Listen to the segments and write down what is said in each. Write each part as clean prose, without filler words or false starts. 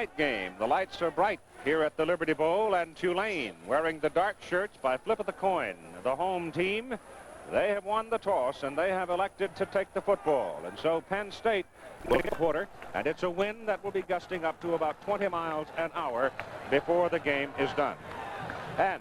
night game. The lights are bright here at the Liberty Bowl, and Tulane, wearing the dark shirts by flip of the coin, the home team, they have won the toss, and they have elected to take the football. And so Penn State will get a quarter, and it's a wind that will be gusting up to about 20 miles an hour before the game is done. And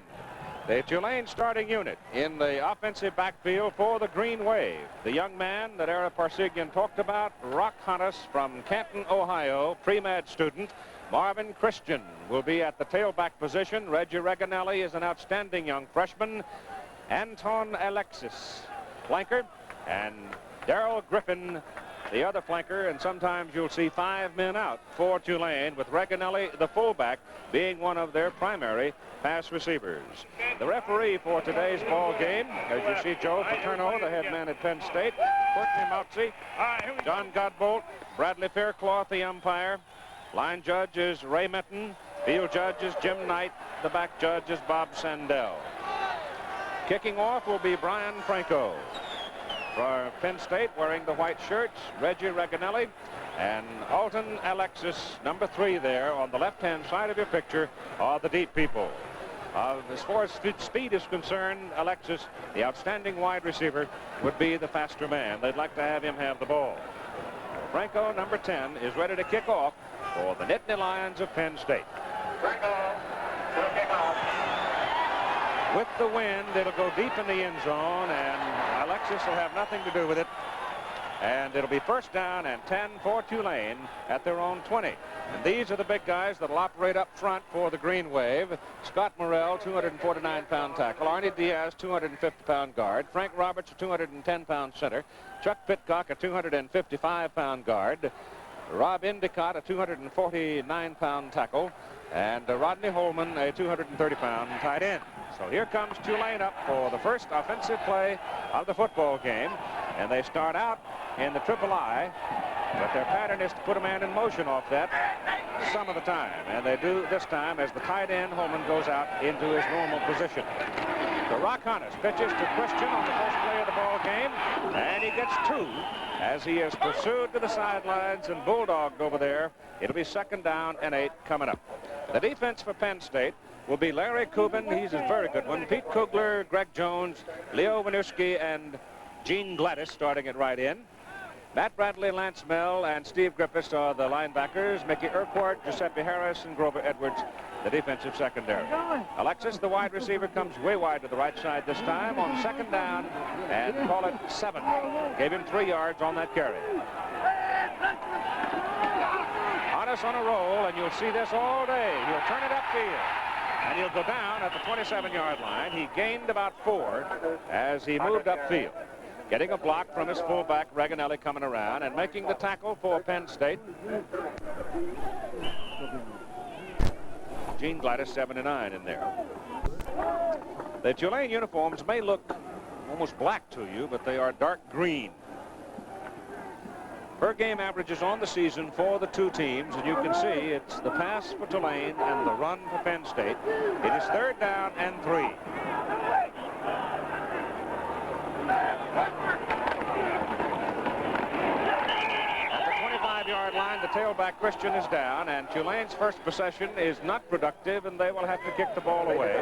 the Tulane starting unit in the offensive backfield for the Green Wave. The young man that Ara Parsegian talked about, Rock Hunnis from Canton, Ohio, pre-med student. Marvin Christian will be at the tailback position. Reggie Reganelli is an outstanding young freshman. Anton Alexis, flanker, and Darrell Griffin, the other flanker, and sometimes you'll see 5 men out for Tulane, with Reganelli, the fullback, being one of their primary pass receivers. The referee for today's ball game, as you see, Joe Paterno, the head man at Penn State, Courtney Moutsey, John Godbolt, Bradley Faircloth, the umpire. Line judge is Ray Minton. Field judge is Jim Knight. The back judge is Bob Sandell. Kicking off will be Brian Franco. For Penn State, wearing the white shirts, Reggie Reganelli and Alton Alexis, number 3 there on the left-hand side of your picture, are the deep people. As far as speed is concerned, Alexis, the outstanding wide receiver, would be the faster man. They'd like to have him have the ball. Franco, number 10, is ready to kick off for the Nittany Lions of Penn State. Franco will kick off. With the wind, it'll go deep in the end zone, and Alexis will have nothing to do with it. And it'll be first down and 10 for Tulane at their own 20. And these are the big guys that will operate up front for the Green Wave. Scott Morrell, 249-pound tackle. Arnie Diaz, 250-pound guard. Frank Roberts, a 210-pound center. Chuck Pitcock, a 255-pound guard. Rob Endicott, a 249-pound tackle. And Rodney Holman, a 230-pound tight end. So here comes Tulane up for the first offensive play of the football game. And they start out in the triple I, but their pattern is to put a man in motion off that some of the time. And they do this time as the tight end, Holman, goes out into his normal position. So Rock Hunnis pitches to Christian on the first play of the ball game, and he gets 2 as he is pursued to the sidelines and bulldogged over there. It'll be second down and 8 coming up. The defense for Penn State will be Larry Kubin. He's a very good one. Pete Kugler, Greg Jones, Leo Winooski, and Gene Gladys starting at right end. Matt Bradley, Lance Mell, and Steve Griffiths are the linebackers. Mickey Urquhart, Giuseppe Harris, and Grover Edwards, the defensive secondary. Alexis, the wide receiver, comes way wide to the right side this time on second down, and call it 7. Gave him 3 yards on that carry. Hunnis on a roll, and you'll see this all day. He'll turn it upfield, and he'll go down at the 27-yard line. He gained about 4 as he moved upfield. Getting a block from his fullback, Reganelli, coming around and making the tackle for Penn State. Gene Gladys, 79 in there. The Tulane uniforms may look almost black to you, but they are dark green. Per game averages on the season for the 2 teams, and you can see it's the pass for Tulane and the run for Penn State. It is third down and 3. At the 25-yard line, the tailback Christian is down, and Tulane's first possession is not productive, and they will have to kick the ball away.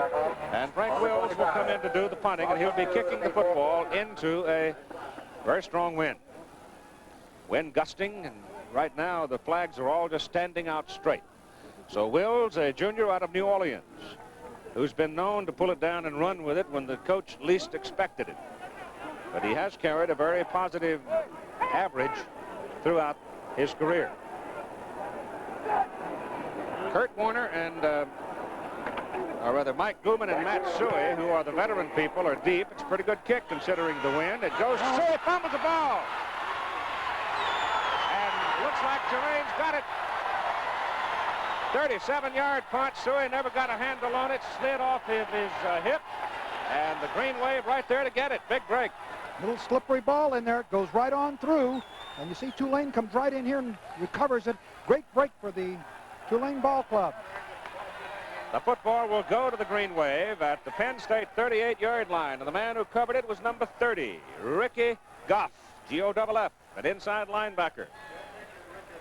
And Frank Wills will come in to do the punting, and he'll be kicking the football into a very strong wind. Wind gusting, and right now the flags are all just standing out straight. So Wills, a junior out of New Orleans, who's been known to pull it down and run with it when the coach least expected it. But he has carried a very positive average throughout his career. Kurt Warner and, or rather Mike Guman and Matt Suey, who are the veteran people, are deep. It's a pretty good kick considering the wind. It goes, Suey fumbles the ball. And looks like Tulane's got it. 37-yard punt. Suey never got a handle on it. Slid off his hip. And the Green Wave right there to get it. Big break. Little slippery ball in there. It goes right on through. And you see Tulane comes right in here and recovers it. Great break for the Tulane Ball Club. The football will go to the Green Wave at the Penn State 38-yard line. And the man who covered it was number 30, Ricky Goff, G-O-F-F, an inside linebacker.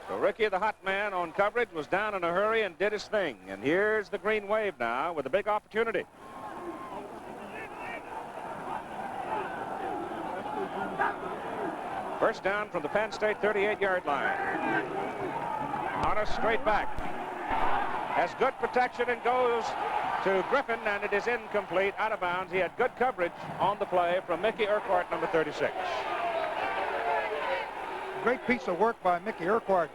So Ricky, the hot man on coverage, was down in a hurry and did his thing. And here's the green wave now with a big opportunity. First down from the Penn State 38-yard line. On a straight back. Has good protection and goes to Griffin, and it is incomplete, out of bounds. He had good coverage on the play from Mickey Urquhart, number 36. Great piece of work by Mickey Urquhart.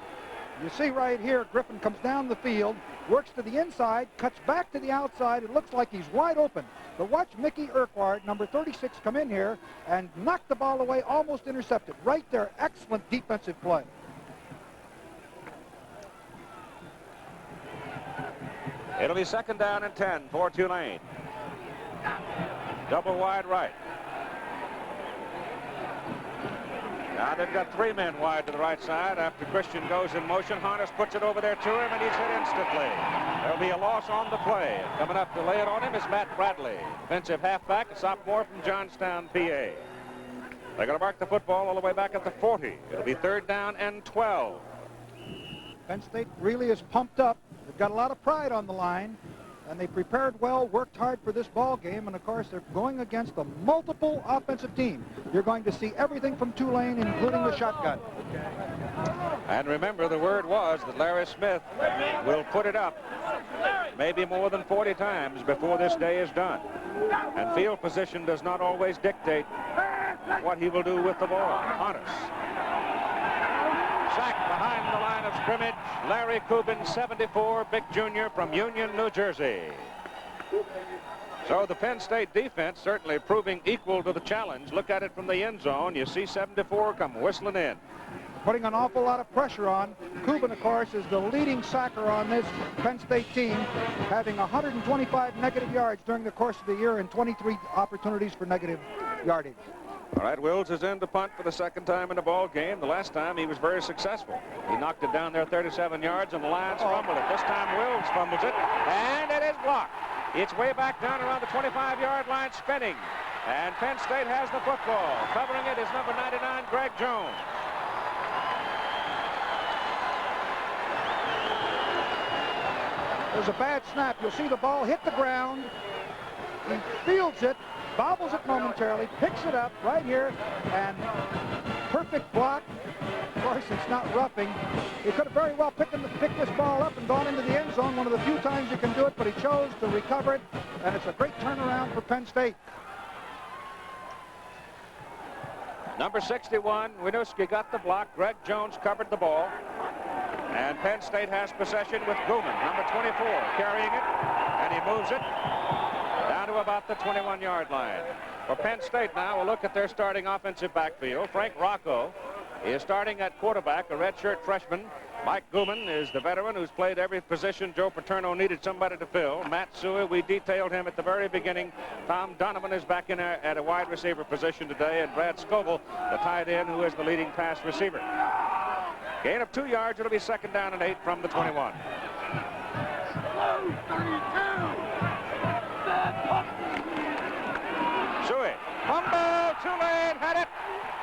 You see right here, Griffin comes down the field, works to the inside, cuts back to the outside. It looks like he's wide open. But watch Mickey Urquhart, number 36, come in here and knock the ball away, almost intercepted. Right there, excellent defensive play. It'll be second down and 10 for Tulane. Double wide right. Now they've got 3 men wide to the right side after Christian goes in motion. Harness puts it over there to him, and he's hit instantly. There'll be a loss on the play. Coming up to lay it on him is Matt Bradley, defensive halfback, a sophomore from Johnstown, PA. They're going to mark the football all the way back at the 40. It'll be third down and 12. Penn State really is pumped up. They've got a lot of pride on the line, and they prepared well, worked hard for this ball game, and of course they're going against a multiple offensive team. You're going to see everything from Tulane, including the shotgun. And remember, the word was that Larry Smith will put it up maybe more than 40 times before this day is done. And field position does not always dictate what he will do with the ball. Honest. Sack behind the line of scrimmage. Larry Kubin, 74, big junior from Union, New Jersey. So the Penn State defense certainly proving equal to the challenge. Look at it from the end zone. You see 74 come whistling in. Putting an awful lot of pressure on. Kubin, of course, is the leading sacker on this Penn State team, having 125 negative yards during the course of the year and 23 opportunities for negative yardage. All right, Wills is in to punt for the second time in the ball game. The last time he was very successful. He knocked it down there 37 yards, and the Lions fumbled it. This time Wills fumbles it, and it is blocked. It's way back down around the 25-yard line, spinning. And Penn State has the football. Covering it is number 99, Greg Jones. There's a bad snap. You'll see the ball hit the ground. He fields it, bobbles it momentarily, picks it up right here, and perfect block. Of course, it's not roughing. He could have very well picked this ball up and gone into the end zone, one of the few times you can do it, but he chose to recover it, and it's a great turnaround for Penn State. Number 61, Winooski got the block. Greg Jones covered the ball. And Penn State has possession with Gooman, number 24, carrying it, and he moves it down to about the 21-yard line. For Penn State now, we'll look at their starting offensive backfield. Frank Rocco is starting at quarterback, a redshirt freshman. Mike Gooman is the veteran who's played every position Joe Paterno needed somebody to fill. Matt Suey, we detailed him at the very beginning. Tom Donovan is back in at a wide receiver position today, and Brad Scoville, the tight end, who is the leading pass receiver. Gain of 2 yards. It'll be second down and 8 from the 21. Suey, fumble, Tulane had it,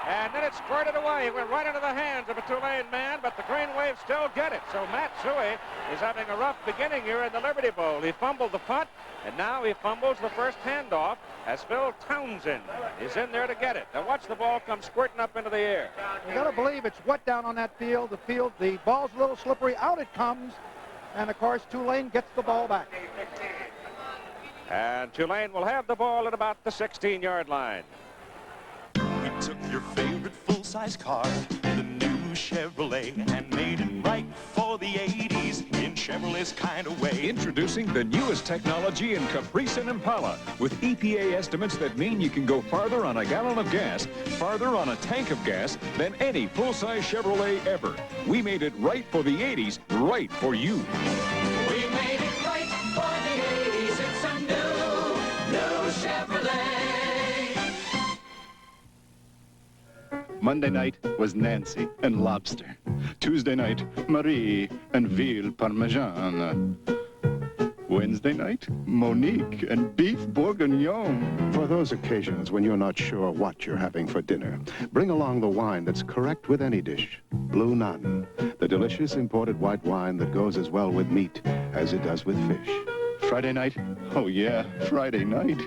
and then it squirted away. It went right into the hands of a Tulane man, but the Green Wave still get it. So Matt Suey is having a rough beginning here in the Liberty Bowl. He fumbled the punt, and now he fumbles the first handoff as Phil Townsend is in there to get it. Now watch the ball come squirting up into the air. You got to believe it's wet down on that field. The ball's a little slippery. Out it comes, and of course Tulane gets the ball back. And Tulane will have the ball at about the 16-yard line. We took your favorite full-size car, the new Chevrolet, and made it right for the 80s in Chevrolet's kind of way. Introducing the newest technology in Caprice and Impala with EPA estimates that mean you can go farther on a gallon of gas, farther on a tank of gas than any full-size Chevrolet ever. We made it right for the 80s, right for you. We made it right for the 80s. It's a new Chevrolet. Monday night was Nancy and lobster. Tuesday night, Marie and veal parmesan. Wednesday night, Monique and beef bourguignon. For those occasions when you're not sure what you're having for dinner, bring along the wine that's correct with any dish. Blue Nun, the delicious imported white wine that goes as well with meat as it does with fish. Friday night? Oh, yeah, Friday night.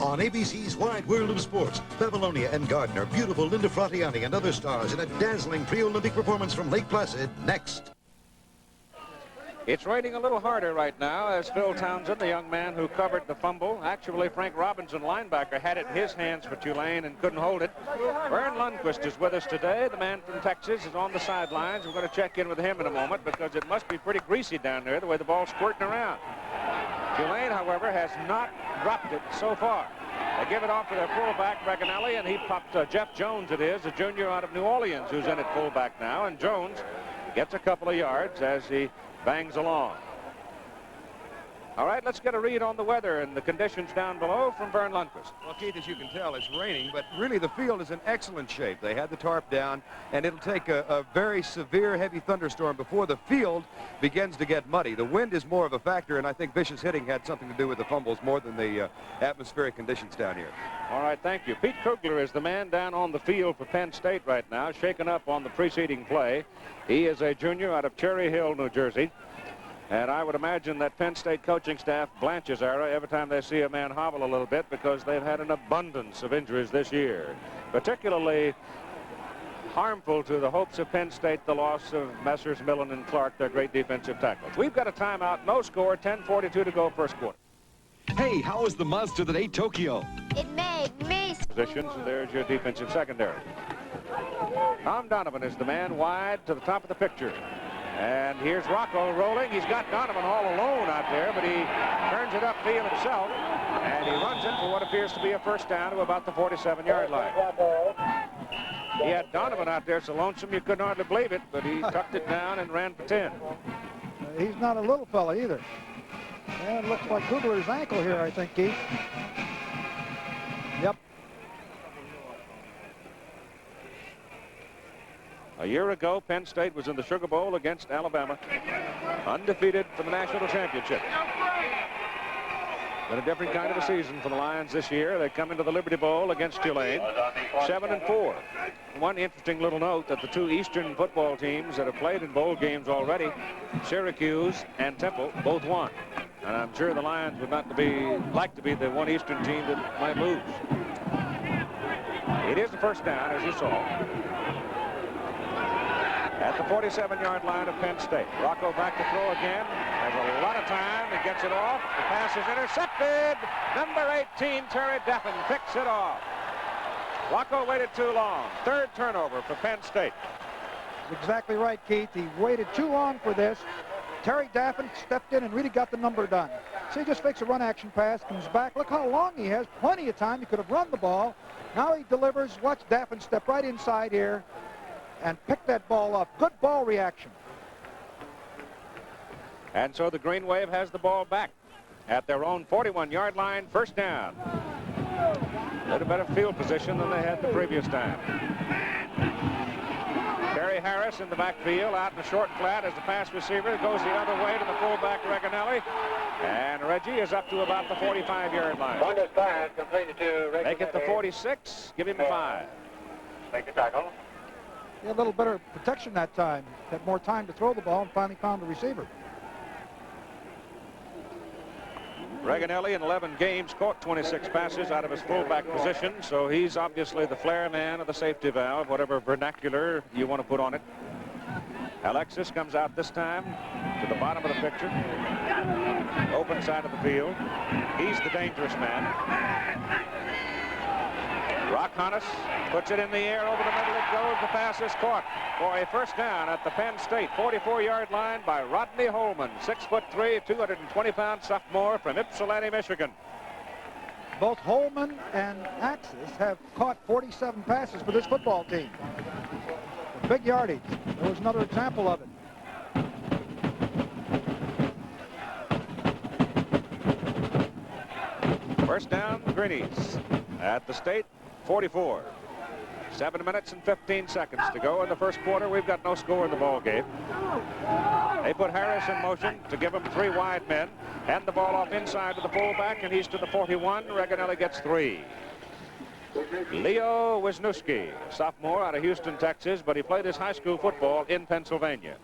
On ABC's Wide World of Sports, Babylonia and Gardner, beautiful Linda Fratiani and other stars in a dazzling pre-Olympic performance from Lake Placid, next. It's raining a little harder right now as Phil Townsend, the young man who covered the fumble. Actually, Frank Robinson, linebacker, had it in his hands for Tulane and couldn't hold it. Vern Lundquist is with us today. The man from Texas is on the sidelines. We're going to check in with him in a moment because it must be pretty greasy down there the way the ball's squirting around. Tulane, however, has not dropped it so far. They give it off to their fullback, Reganelli, and he popped Jeff Jones, it is, a junior out of New Orleans, who's in at fullback now. And Jones gets a couple of yards as he bangs along. All right, let's get a read on the weather and the conditions down below from Vern Lundquist. Well, Keith, as you can tell, it's raining, but really the field is in excellent shape. They had the tarp down, and it'll take a very severe, heavy thunderstorm before the field begins to get muddy. The wind is more of a factor, and I think vicious hitting had something to do with the fumbles more than the atmospheric conditions down here. All right, thank you. Pete Kugler is the man down on the field for Penn State right now, shaken up on the preceding play. He is a junior out of Cherry Hill, New Jersey. And I would imagine that Penn State coaching staff blanches era every time they see a man hobble a little bit because they've had an abundance of injuries this year. Particularly harmful to the hopes of Penn State, the loss of Messrs. Millen and Clark, their great defensive tackles. We've got a timeout, no score, 10:42 to go first quarter. Hey, how was the monster that ate Tokyo? It made me. Positions, and there's your defensive secondary. Tom Donovan is the man wide to the top of the picture. And here's Rocco rolling. He's got Donovan all alone out there, but he turns it upfield himself, and he runs it for what appears to be a first down to about the 47-yard line. He had Donovan out there so lonesome you couldn't hardly believe it, but he tucked it down and ran for 10. He's not a little fella either. And it looks like Kugler's ankle here, I think, Keith. Yep. A year ago, Penn State was in the Sugar Bowl against Alabama, undefeated for the national championship. Been a different kind of a season for the Lions this year. They come into the Liberty Bowl against Tulane, 7-4. One interesting little note that the two Eastern football teams that have played in bowl games already, Syracuse and Temple, both won. And I'm sure the Lions would not like to be the one Eastern team that might lose. It is the first down, as you saw. At the 47-yard line of Penn State. Rocco back to throw again. Has a lot of time. He gets it off. The pass is intercepted. Number 18, Terry Deffen, picks it off. Rocco waited too long. Third turnover for Penn State. Exactly right, Keith. He waited too long for this. Terry Deffen stepped in and really got the number done. See, he just fakes a run action pass, comes back. Look how long he has. Plenty of time. He could have run the ball. Now he delivers. Watch Deffen step right inside here and pick that ball up. Good ball reaction. And so the Green Wave has the ball back at their own 41-yard line, first down. A little better field position than they had the previous time. Terry Harris in the backfield, out in the short flat as the pass receiver. Goes the other way to the fullback, Reganelli. And Reggie is up to about the 45-yard line. Make it the 46. Give him a 5. Make the tackle. He had a little better protection that time. Had more time to throw the ball and finally found the receiver. Reganelli in 11 games caught 26 passes out of his fullback position, so he's obviously the flair man of the safety valve, whatever vernacular you want to put on it. Alexis comes out this time to the bottom of the picture. Open side of the field. He's the dangerous man. Rock Hannes puts it in the air over the middle. It goes. The pass is caught for a first down at the Penn State 44-yard line by Rodney Holman, 6'3", 220-pound sophomore from Ypsilanti, Michigan. Both Holman and Axis have caught 47 passes for this football team. Big yardage. There was another example of it. First down, Greenies at the State 44. 7 minutes and 15 seconds to go in the first quarter. We've got no score in the ball game. They put Harris in motion to give him 3 wide men. Hand the ball off inside to the fullback, and he's to the 41. Reganelli gets 3. Leo Wisniewski, sophomore out of Houston, Texas, but he played his high school football in Pennsylvania.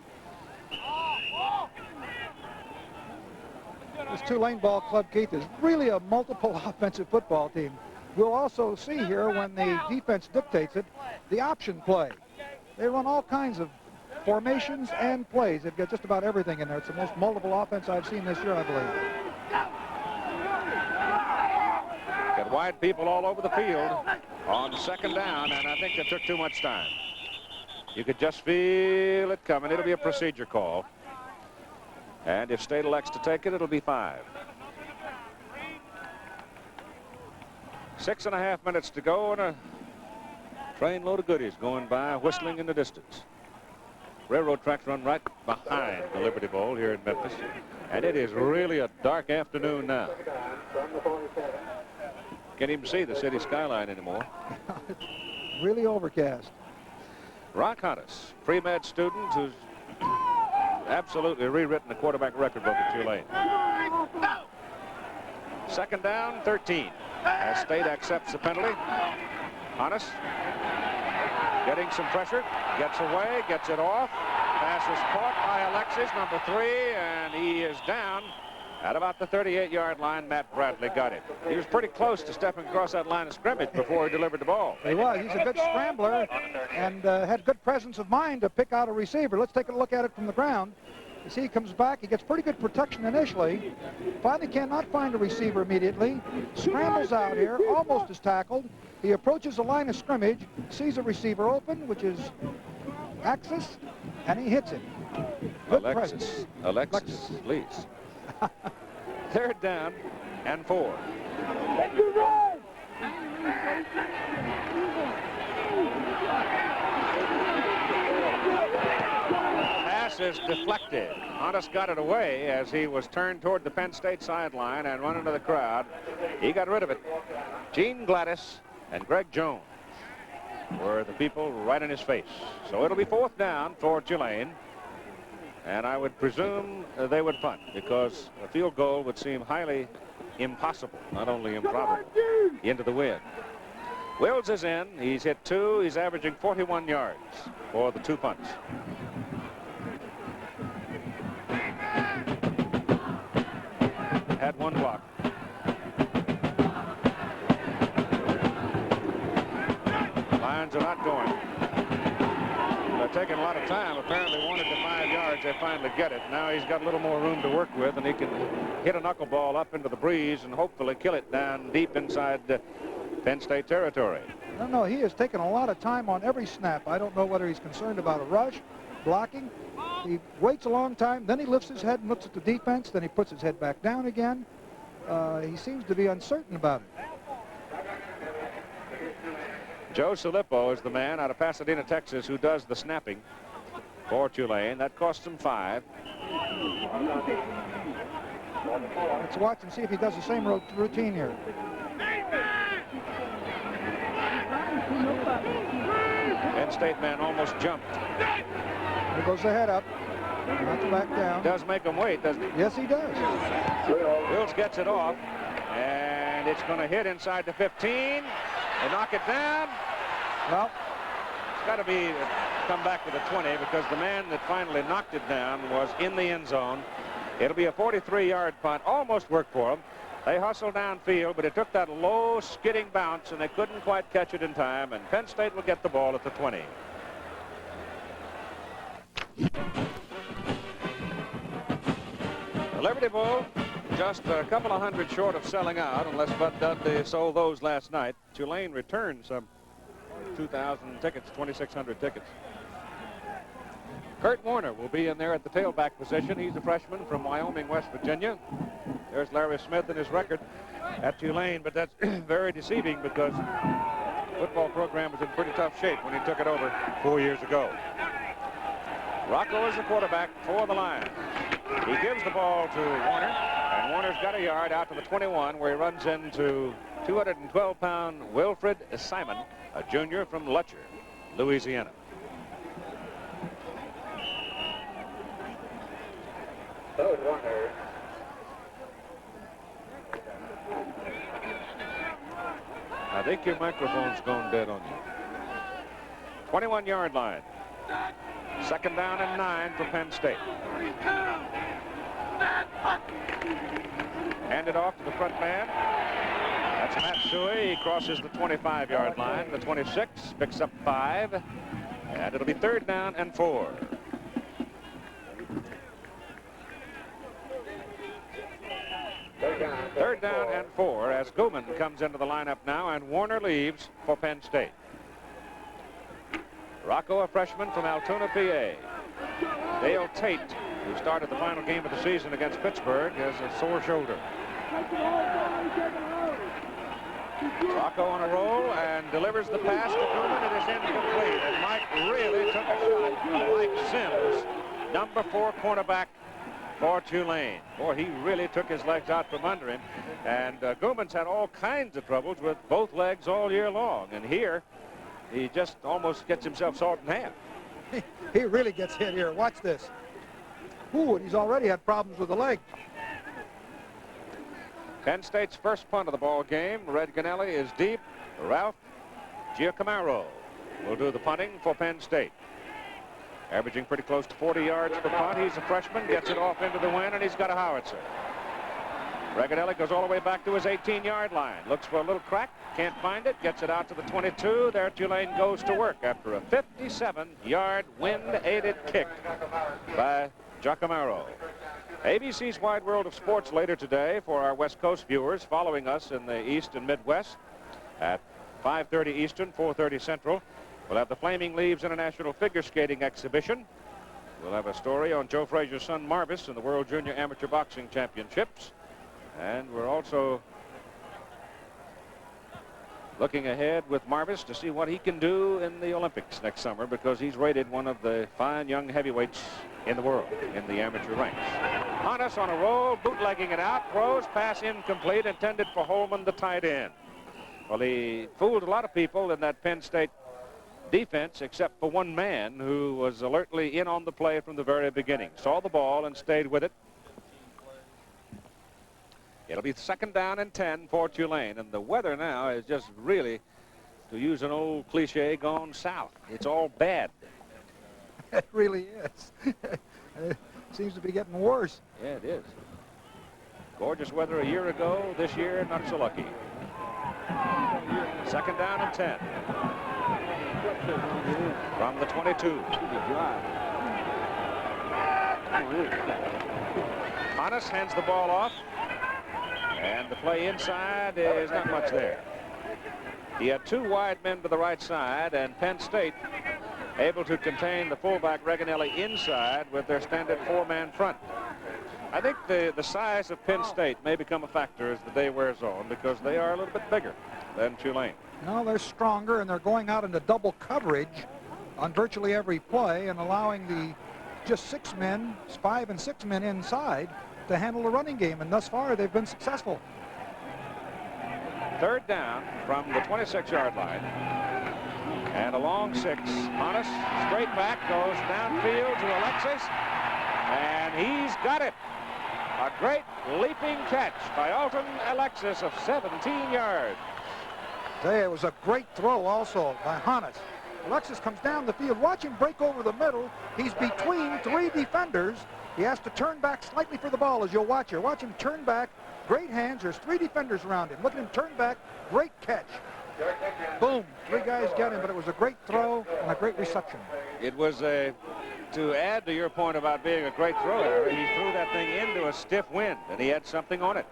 This Tulane Ball Club, Keith, is really a multiple offensive football team. We'll also see here, when the defense dictates it, the option play. They run all kinds of formations and plays. They've got just about everything in there. It's the most multiple offense I've seen this year, I believe. Got wide people all over the field on second down, and I think that took too much time. You could just feel it coming. It'll be a procedure call. And if State elects to take it, it'll be 5. 6.5 minutes to go, and a train load of goodies going by, whistling in the distance. Railroad tracks run right behind the Liberty Bowl here in Memphis, and it is really a dark afternoon now. Can't even see the city skyline anymore. Really overcast. Rock Hodges, pre-med student who's absolutely rewritten the quarterback record book at Tulane. Second down, 13. As State accepts the penalty. Hodges getting some pressure, gets away, gets it off. Pass is caught by Alexis, number 3, and he is down at about the 38-yard line. Matt Bradley got it. He was pretty close to stepping across that line of scrimmage before he delivered the ball. He was. He's a good scrambler and had good presence of mind to pick out a receiver. Let's take a look at it from the ground. You see, he comes back. He gets pretty good protection initially. Finally cannot find a receiver immediately. Scrambles out here, almost is tackled. He approaches the line of scrimmage, sees a receiver open, which is Axis, and he hits it. Good presence. Alexis, please. Third down and 4. Pass is deflected. Hodges got it away as he was turned toward the Penn State sideline and run into the crowd. He got rid of it. Gene Gladys and Greg Jones were the people right in his face. So it'll be 4th down for Tulane. And I would presume they would punt, because a field goal would seem highly impossible, not only improbable, into the wind. Wills is in. He's hit 2. He's averaging 41 yards for the 2 punts. Had 1 block. Lions are not going. They're taking a lot of time. Apparently wanted the 5 yards. They finally get it. Now he's got a little more room to work with, and he can hit a knuckleball up into the breeze and hopefully kill it down deep inside Penn State territory. No, he has taken a lot of time on every snap. I don't know whether he's concerned about a rush, blocking. He waits a long time, then he lifts his head and looks at the defense, then he puts his head back down again. He seems to be uncertain about it. Joe Salippo is the man out of Pasadena, Texas, who does the snapping for Tulane. That cost him 5. Let's watch and see if he does the same routine here. Penn State man almost jumped. There goes the head up. Not to back down. Does make him wait, doesn't he? Yes, he does. Wills gets it off, and it's going to hit inside the 15. They knock it down. Well, it's got to be come back to the 20, because the man that finally knocked it down was in the end zone. It'll be a 43-yard punt. Almost worked for them. They hustled downfield, but it took that low skidding bounce, and they couldn't quite catch it in time, and Penn State will get the ball at the 20. The Liberty Bowl, just a couple of hundred short of selling out, unless Bud Dudley sold those last night. Tulane returned some 2,000 tickets, 2,600 tickets. Kurt Warner will be in there at the tailback position. He's a freshman from Wyoming, West Virginia. There's Larry Smith and his record at Tulane, but that's very deceiving, because the football program was in pretty tough shape when he took it over 4 years ago. Rocco is the quarterback for the Lions. He gives the ball to Warner, and Warner's got a yard out to the 21, where he runs into 212-pound Wilfred Simon, a junior from Lutcher, Louisiana. Now think your microphone's gone dead on you. 21-yard line. Second down and 9 for Penn State. Handed off to the front man. That's Matt Suey. He crosses the 25-yard line. The 26 picks up 5. And it'll be third down and 4. Third down and 4 as Gooman comes into the lineup now, and Warner leaves for Penn State. Rocco, a freshman from Altoona, PA. Dale Tate, who started the final game of the season against Pittsburgh, has a sore shoulder. Rocco on a roll and delivers the pass to Gooman. It is incomplete, and Mike really took a shot at Mike Sims, number 4 cornerback for Tulane. Boy, he really took his legs out from under him, and Gooman's had all kinds of troubles with both legs all year long, and here he just almost gets himself sawed in half. He really gets hit here. Watch this. Ooh, and he's already had problems with the leg. Penn State's first punt of the ball game. Red Ganelli is deep. Ralph Giacomarro will do the punting for Penn State. Averaging pretty close to 40 yards per punt. He's a freshman, gets it off into the wind, and he's got a howitzer. Reganelli goes all the way back to his 18-yard line. Looks for a little crack, can't find it, gets it out to the 22. There Tulane goes to work after a 57-yard wind-aided kick by Giacomarro. ABC's Wide World of Sports later today for our West Coast viewers following us in the East and Midwest at 5:30 Eastern, 4:30 Central. We'll have the Flaming Leaves International Figure Skating Exhibition. We'll have a story on Joe Frazier's son Marvis in the World Junior Amateur Boxing Championships. And we're also looking ahead with Marvis to see what he can do in the Olympics next summer, because he's rated one of the fine young heavyweights in the world in the amateur ranks. Hannes on a roll, bootlegging it out, throws, pass incomplete, intended for Holman, the tight end. Well, he fooled a lot of people in that Penn State defense, except for one man who was alertly in on the play from the very beginning. Saw the ball and stayed with it. It'll be second down and 10 for Tulane, and the weather now is just really, to use an old cliche, gone south. It's all bad. It really is. It seems to be getting worse. Yeah, it is. Gorgeous weather a year ago. This year, not so lucky. Second down and 10. From the 22. Hannes hands the ball off. And the play inside is not much there. He had 2 wide men to the right side, and Penn State able to contain the fullback Reganelli inside with their standard 4-man front. I think the size of Penn State may become a factor as the day wears on, because they are a little bit bigger than Tulane. No, they're stronger, and they're going out into double coverage on virtually every play and allowing the just 6 men, 5 and 6 men inside to handle the running game, and thus far they've been successful. Third down from the 26-yard line. And a long 6. Hannes straight back, goes downfield to Alexis, and he's got it. A great leaping catch by Alton Alexis of 17 yards. It was a great throw also by Hannes. Alexis comes down the field. Watch him break over the middle. He's between 3 defenders. He has to turn back slightly for the ball, as you'll watch here. Watch him turn back. Great hands. There's 3 defenders around him. Look at him turn back. Great catch. Boom. 3 guys got him, but it was a great throw and a great reception. It was to add to your point about being a great thrower, he threw that thing into a stiff wind, and he had something on it.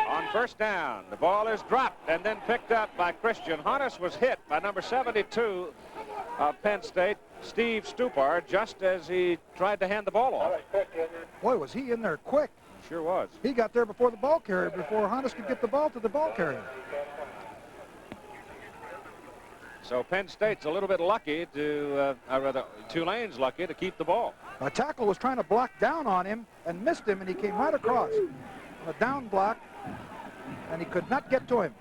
On first down, the ball is dropped and then picked up by Christian. Hannes was hit by number 72 of Penn State, Steve Stupar, just as he tried to hand the ball off. Boy, was he in there quick. Sure was. He got there before the ball carrier, before Hannes could get the ball to the ball carrier. So Penn State's a little bit lucky to, or rather, Tulane's lucky to keep the ball. A tackle was trying to block down on him and missed him, and he came right across on a down block, and he could not get to him.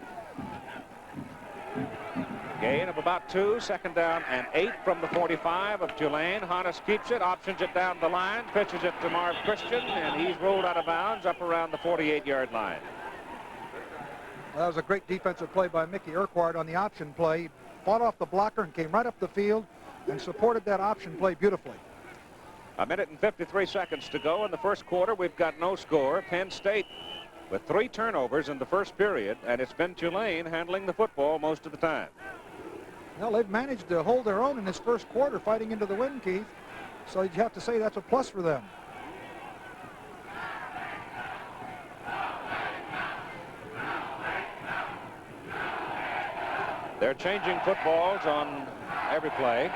Gain of about 2, second down and 8 from the 45 of Tulane. Hannes keeps it, options it down the line, pitches it to Marv Christian, and he's rolled out of bounds up around the 48-yard line. That was a great defensive play by Mickey Urquhart on the option play. He fought off the blocker and came right up the field and supported that option play beautifully. A minute and 53 seconds to go in the first quarter. We've got no score. Penn State with 3 turnovers in the first period, and it's been Tulane handling the football most of the time. Well, they've managed to hold their own in this first quarter, fighting into the wind, Keith. So you have to say that's a plus for them. They're changing footballs on every play.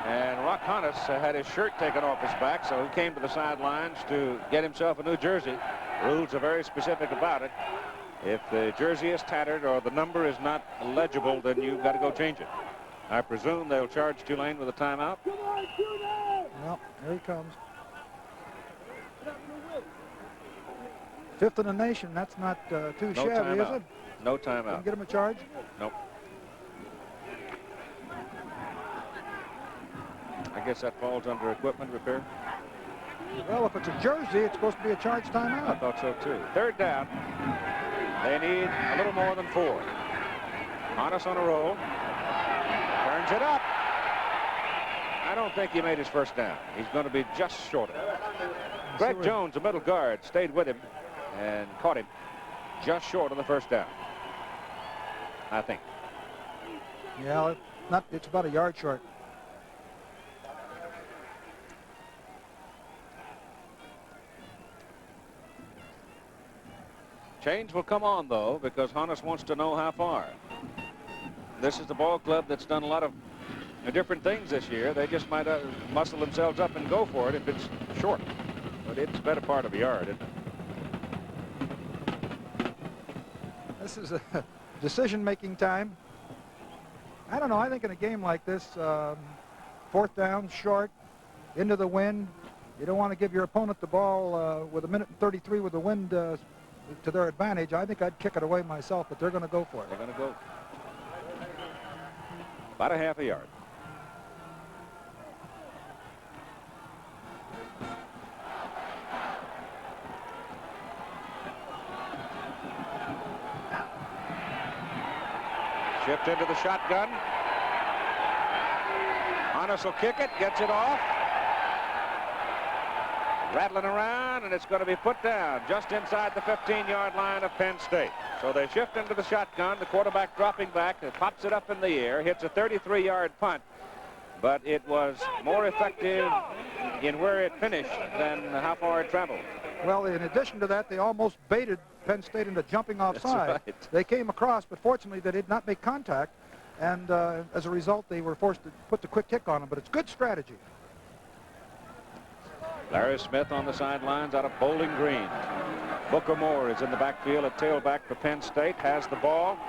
And Rock Honus had his shirt taken off his back, so he came to the sidelines to get himself a new jersey. Rules are very specific about it. If the jersey is tattered or the number is not legible, then you've got to go change it. I presume they'll charge Tulane with a timeout. Well, here he comes. 5th in the nation. That's not too shabby, is it? No timeout. Can get him a charge? Nope. I guess that falls under equipment repair. Well, if it's a jersey, it's supposed to be a charge I timeout. thought so too. 3rd down. They need a little more than 4. Honus on a roll. Turns it up. I don't think he made his first down. He's going to be just short of it. Greg Jones, the middle guard, stayed with him and caught him just short of the first down, I think. Yeah, it's about a yard short. Change will come on, though, because Honus wants to know how far. This is the ball club that's done a lot of different things this year. They just might muscle themselves up and go for it if it's short. But it's the better part of a yard, isn't it? This is a decision-making time. I don't know. I think in a game like this, 4th down, short, into the wind, you don't want to give your opponent the ball with 1:33 with the wind to their advantage. I think I'd kick it away myself, but they're going to go for it. They're going to go about a half a yard. Shift into the shotgun. Honus will kick it, gets it off. Rattling around, and it's going to be put down just inside the 15-yard line of Penn State. So they shift into the shotgun. The quarterback dropping back, it pops it up in the air, hits a 33-yard punt, but it was more effective in where it finished than how far it traveled. Well, in addition to that, they almost baited Penn State into jumping offside. That's right. They came across, but fortunately they did not make contact, and as a result, they were forced to put the quick kick on them, but it's good strategy. Larry Smith on the sidelines out of Bowling Green. Booker Moore is in the backfield at tailback for Penn State. Has the ball.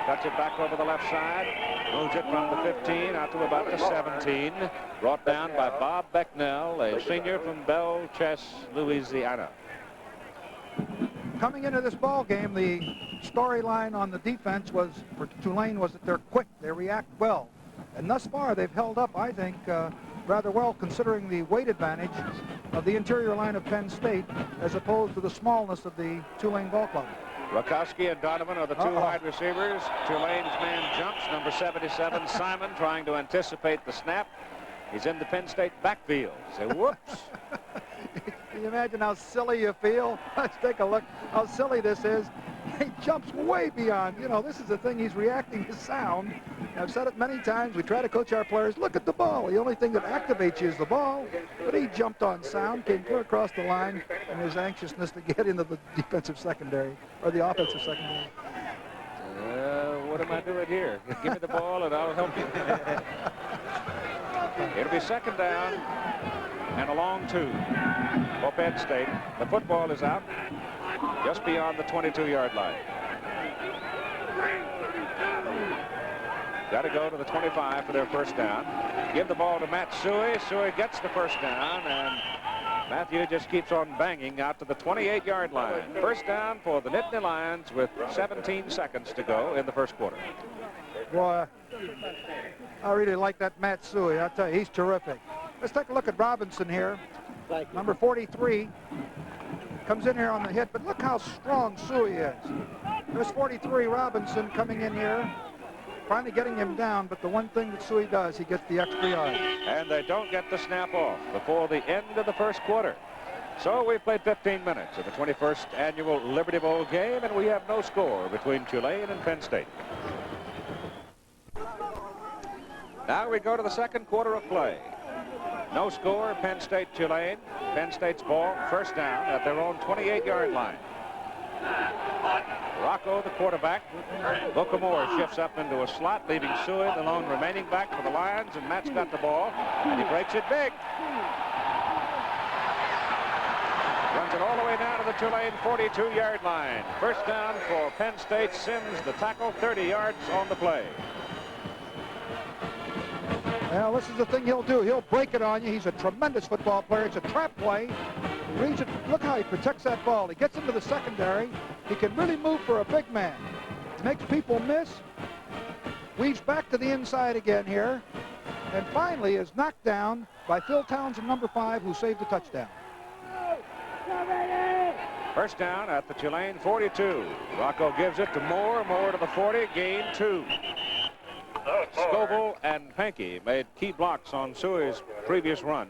Cuts it back over the left side. Moves it from the 15 out to about the 17. Brought down by Bob Becknell, a senior from Belchess, Louisiana. Coming into this ball game, the storyline on the defense was for Tulane was that they're quick. They react well. And thus far, they've held up, I think, rather well, considering the weight advantage of the interior line of Penn State as opposed to the smallness of the Tulane ball club. Rakowski and Donovan are the two wide receivers. Tulane's man jumps, number 77, Simon, trying to anticipate the snap. He's in the Penn State backfield. Say, whoops. Can you imagine how silly you feel? Let's take a look how silly this is. He jumps way beyond. You know, this is the thing. He's reacting to sound. I've said it many times. We try to coach our players, look at the ball. The only thing that activates you is the ball. But he jumped on sound, came clear across the line in his anxiousness to get into the defensive secondary, or the offensive secondary. What am I doing here? Give me the ball and I'll help you. It'll be 2nd down and a long 2 for Penn State. The football is out just beyond the 22-yard line. Got to go to the 25 for their first down. Give the ball to Matt Suey. Suey gets the first down, and Matthew just keeps on banging out to the 28-yard line. First down for the Nittany Lions with 17 seconds to go in the first quarter. Boy, I really like that Matt Suey. I'll tell you, he's terrific. Let's take a look at Robinson here. Number 43. comes in here on the hit, but look how strong Suey is. There's 43 Robinson coming in here, finally getting him down, but the one thing that Suey does, he gets the extra yard. And they don't get the snap off before the end of the first quarter. So we played 15 minutes of the 21st annual Liberty Bowl game, and we have no score between Tulane and Penn State. Now we go to the second quarter of play. No score, Penn State, Tulane. Penn State's ball, first down at their own 28-yard line. Rocco, the quarterback. Booker Moore shifts up into a slot, leaving Seward, the lone remaining back for the Lions, and Matt's got the ball, and he breaks it big. Runs it all the way down to the Tulane 42-yard line. First down for Penn State. Sims, the tackle, 30 yards on the play. Well, this is the thing he'll do. He'll break it on you. He's a tremendous football player. It's a trap play. He reads it. Look how he protects that ball. He gets into the secondary. He can really move for a big man. Makes people miss. Weaves back to the inside again here. And finally is knocked down by Phil Townsend, number 5, who saved the touchdown. First down at the Tulane 42. Rocco gives it to Moore. Moore to the 40. Gain 2. Scoble and Pankey made key blocks on Suey's previous run.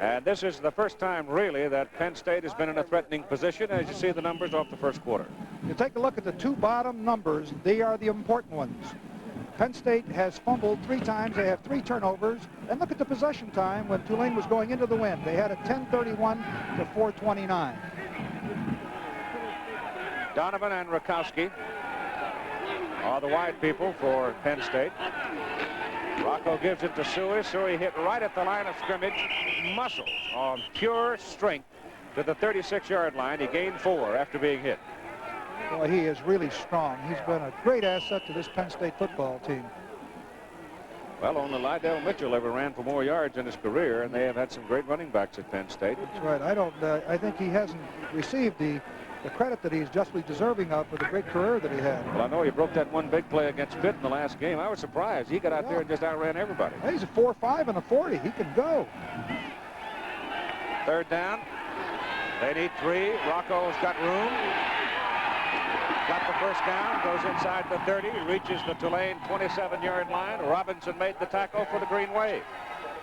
And this is the first time, really, that Penn State has been in a threatening position, as you see the numbers off the first quarter. You take a look at the two bottom numbers. They are the important ones. Penn State has fumbled 3 times. They have 3 turnovers. And look at the possession time when Tulane was going into the wind. They had a 10:31 to 4:29. Donovan and Rakowski are the wide people for Penn State. Rocco gives it to Suey. Suey hit right at the line of scrimmage. Muscles on pure strength to the 36-yard line. He gained 4 after being hit. Well, he is really strong. He's been a great asset to this Penn State football team. Well, only Lydell Mitchell ever ran for more yards in his career, and they have had some great running backs at Penn State. That's right. I think he hasn't received the credit that he's justly deserving of for the great career that he had. Well, I know he broke that one big play against Pitt in the last game. I was surprised. He got out there and just outran everybody. He's a 4.5 and a 40. He can go. Third down. They need 3. Rocco's got room. Got the first down. Goes inside the 30. Reaches the Tulane 27-yard line. Robinson made the tackle for the Green Wave.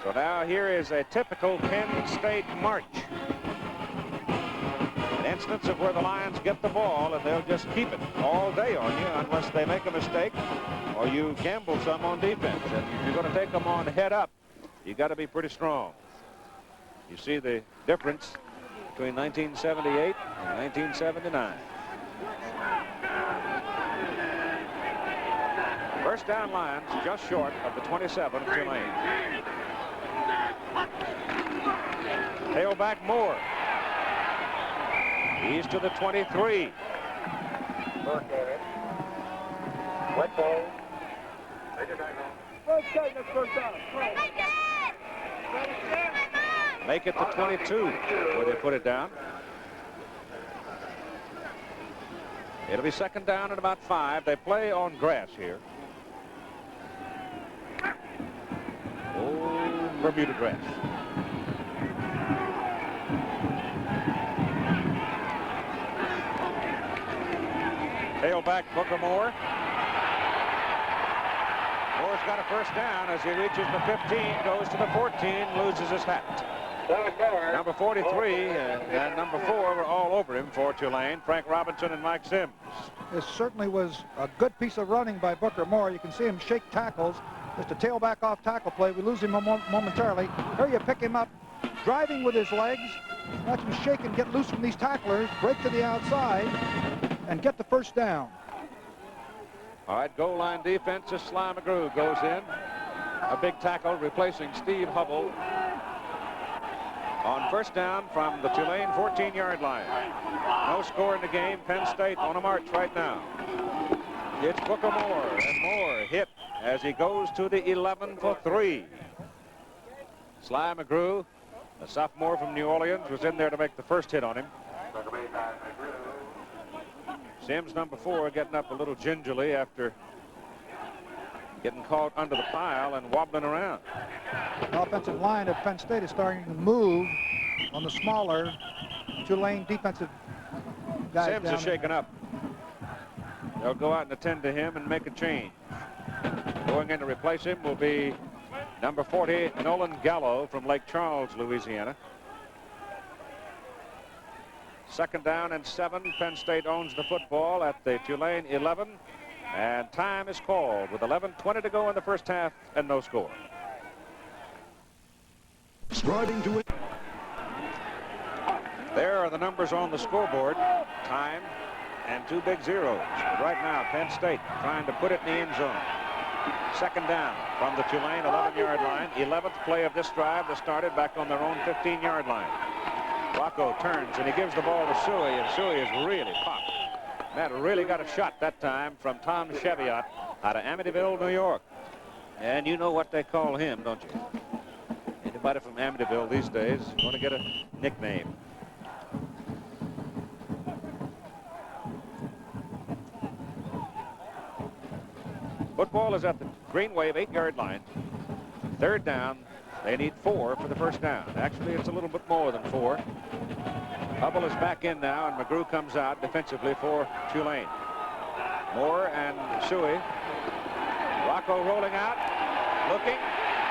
So now here is a typical Penn State march. An instance of where the Lions get the ball, and they'll just keep it all day on you unless they make a mistake or you gamble some on defense. And if you're going to take them on head up, you got to be pretty strong. You see the difference between 1978 and 1979. First down, Lions just short of the 27 of Tulane. Tailback Moore. He's to the 23. Make it the 22 where they put it down. It'll be second down at about 5. They play on grass here. Oh, Bermuda grass. Tailback Booker Moore. Moore's got a first down as he reaches the 15, goes to the 14, loses his hat. Number 43 and number 4 were all over him for Tulane, Frank Robinson and Mike Sims. This certainly was a good piece of running by Booker Moore. You can see him shake tackles. Just a tailback off tackle play. We lose him momentarily. Here you pick him up, driving with his legs. Watch him shake and get loose from these tacklers, break to the outside, and get the first down. All right, goal line defense as Sly McGrew goes in. A big tackle replacing Steve Hubble. On first down from the Tulane 14-yard line. No score in the game. Penn State on a march right now. It's Booker Moore, and Moore hit as he goes to the 11 for 3. Sly McGrew, a sophomore from New Orleans, was in there to make the first hit on him. Sims, number 4, getting up a little gingerly after getting caught under the pile and wobbling around. The offensive line of Penn State is starting to move on the smaller Tulane defensive guys Sims down is shaken up. They'll go out and attend to him and make a change. Going in to replace him will be number 40, Nolan Gallo from Lake Charles, Louisiana. 2nd down and 7. Penn State owns the football at the Tulane 11. And time is called with 11:20 to go in the first half and no score. Striving to win. There are the numbers on the scoreboard. Time and 2 big zeros. But right now, Penn State trying to put it in the end zone. 2nd down from the Tulane 11-yard line. 11th play of this drive that started back on their own 15-yard line. Rocco turns and he gives the ball to Suey, and Suey is really popped. Matt really got a shot that time from Tom Cheviot out of Amityville, New York. And you know what they call him, don't you? Anybody from Amityville these days is going to get a nickname. Football is at the Green Wave 8-yard line. 3rd down. They need 4 for the first down. Actually, it's a little bit more than 4. Hubble is back in now, and McGrew comes out defensively for Tulane. Moore and Suey. Rocco rolling out, looking,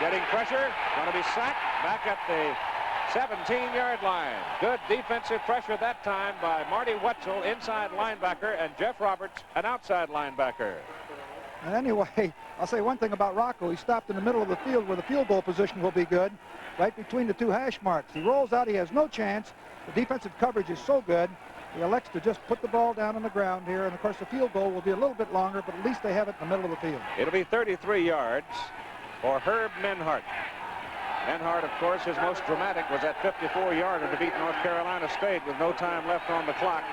getting pressure, going to be sacked back at the 17-yard line. Good defensive pressure that time by Marty Wetzel, inside linebacker, and Jeff Roberts, an outside linebacker. And anyway, I'll say one thing about Rocco. He stopped in the middle of the field where the field goal position will be good, right between the 2 hash marks. He rolls out. He has no chance. The defensive coverage is so good. He elects to just put the ball down on the ground here. And, of course, the field goal will be a little bit longer, but at least they have it in the middle of the field. It'll be 33 yards for Herb Menhart. Menhart, of course, his most dramatic was that 54-yarder to beat North Carolina State with no time left on the clock.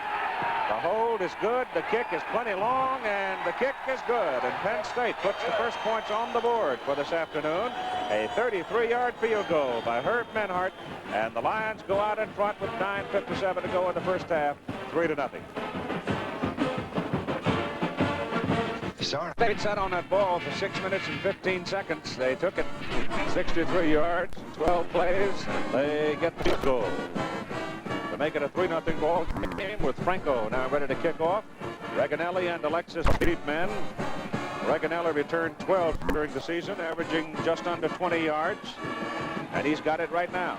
The hold is good, the kick is plenty long, and the kick is good. And Penn State puts the first points on the board for this afternoon. A 33-yard field goal by Herb Menhart, and the Lions go out in front with 9:57 to go in the first half, 3-0. State sat on that ball for 6 minutes and 15 seconds. They took it 63 yards, 12 plays, and they get the field goal to make it a 3-0 ball game with Franco now ready to kick off. Reganelli and Alexis deep men. Reganelli returned 12 during the season, averaging just under 20 yards, and he's got it right now.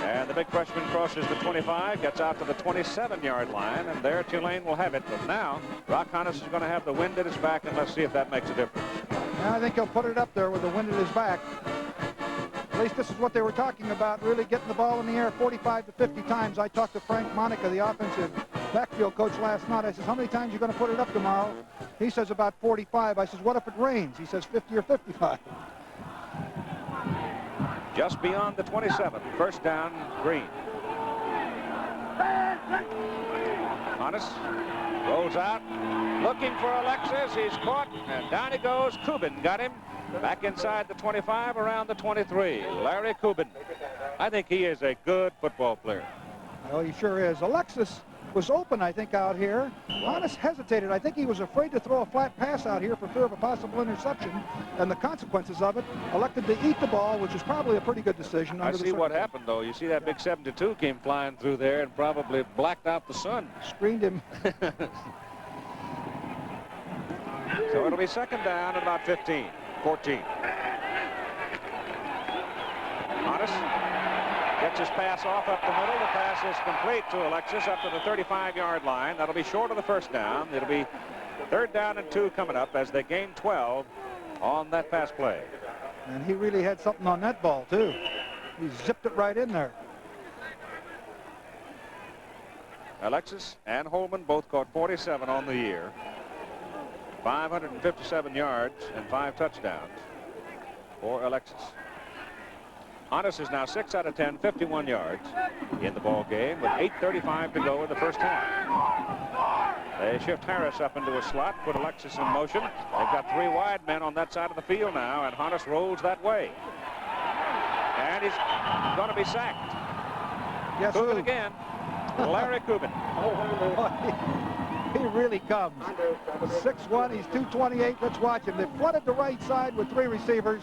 And the big freshman crosses the 25, gets out to the 27-yard line, and there Tulane will have it. But now, Rock Honus is going to have the wind at his back, and let's see if that makes a difference. Yeah, I think he'll put it up there with the wind at his back. At least this is what they were talking about, really getting the ball in the air 45 to 50 times. I talked to Frank Monica, the offensive backfield coach, last night. I says, how many times are you going to put it up tomorrow? He says about 45. I says, what if it rains? He says 50 or 55. Just beyond the 27, first down, Green. Honus rolls out, looking for Alexis. He's caught, and down he goes. Kubin got him. Back inside the 25, around the 23. Larry Kubin. I think he is a good football player. Oh, he sure is. Alexis was open, I think, out here. Honus hesitated. I think he was afraid to throw a flat pass out here for fear of a possible interception, and the consequences of it, elected to eat the ball, which is probably a pretty good decision. I see what happened, though. You see that big 72 came flying through there and probably blacked out the sun. Screened him. So it'll be second down at about 15, 14. Honus gets his pass off up the middle. The pass is complete to Alexis up to the 35-yard line. That'll be short of the first down. It'll be third down and 2 coming up as they gain 12 on that pass play. And he really had something on that ball, too. He zipped it right in there. Alexis and Holman both caught 47 on the year. 557 yards and 5 touchdowns for Alexis. Honus is now 6 out of 10, 51 yards in the ball game with 8:35 to go in the first half. They shift Harris up into a slot, put Alexis in motion. They've got 3 wide men on that side of the field now, and Honus rolls that way. And he's going to be sacked. Yes, Kubin again. Larry Kubin. He really comes. 6'1", he's 228. Let's watch him. They flooded the right side with 3 receivers.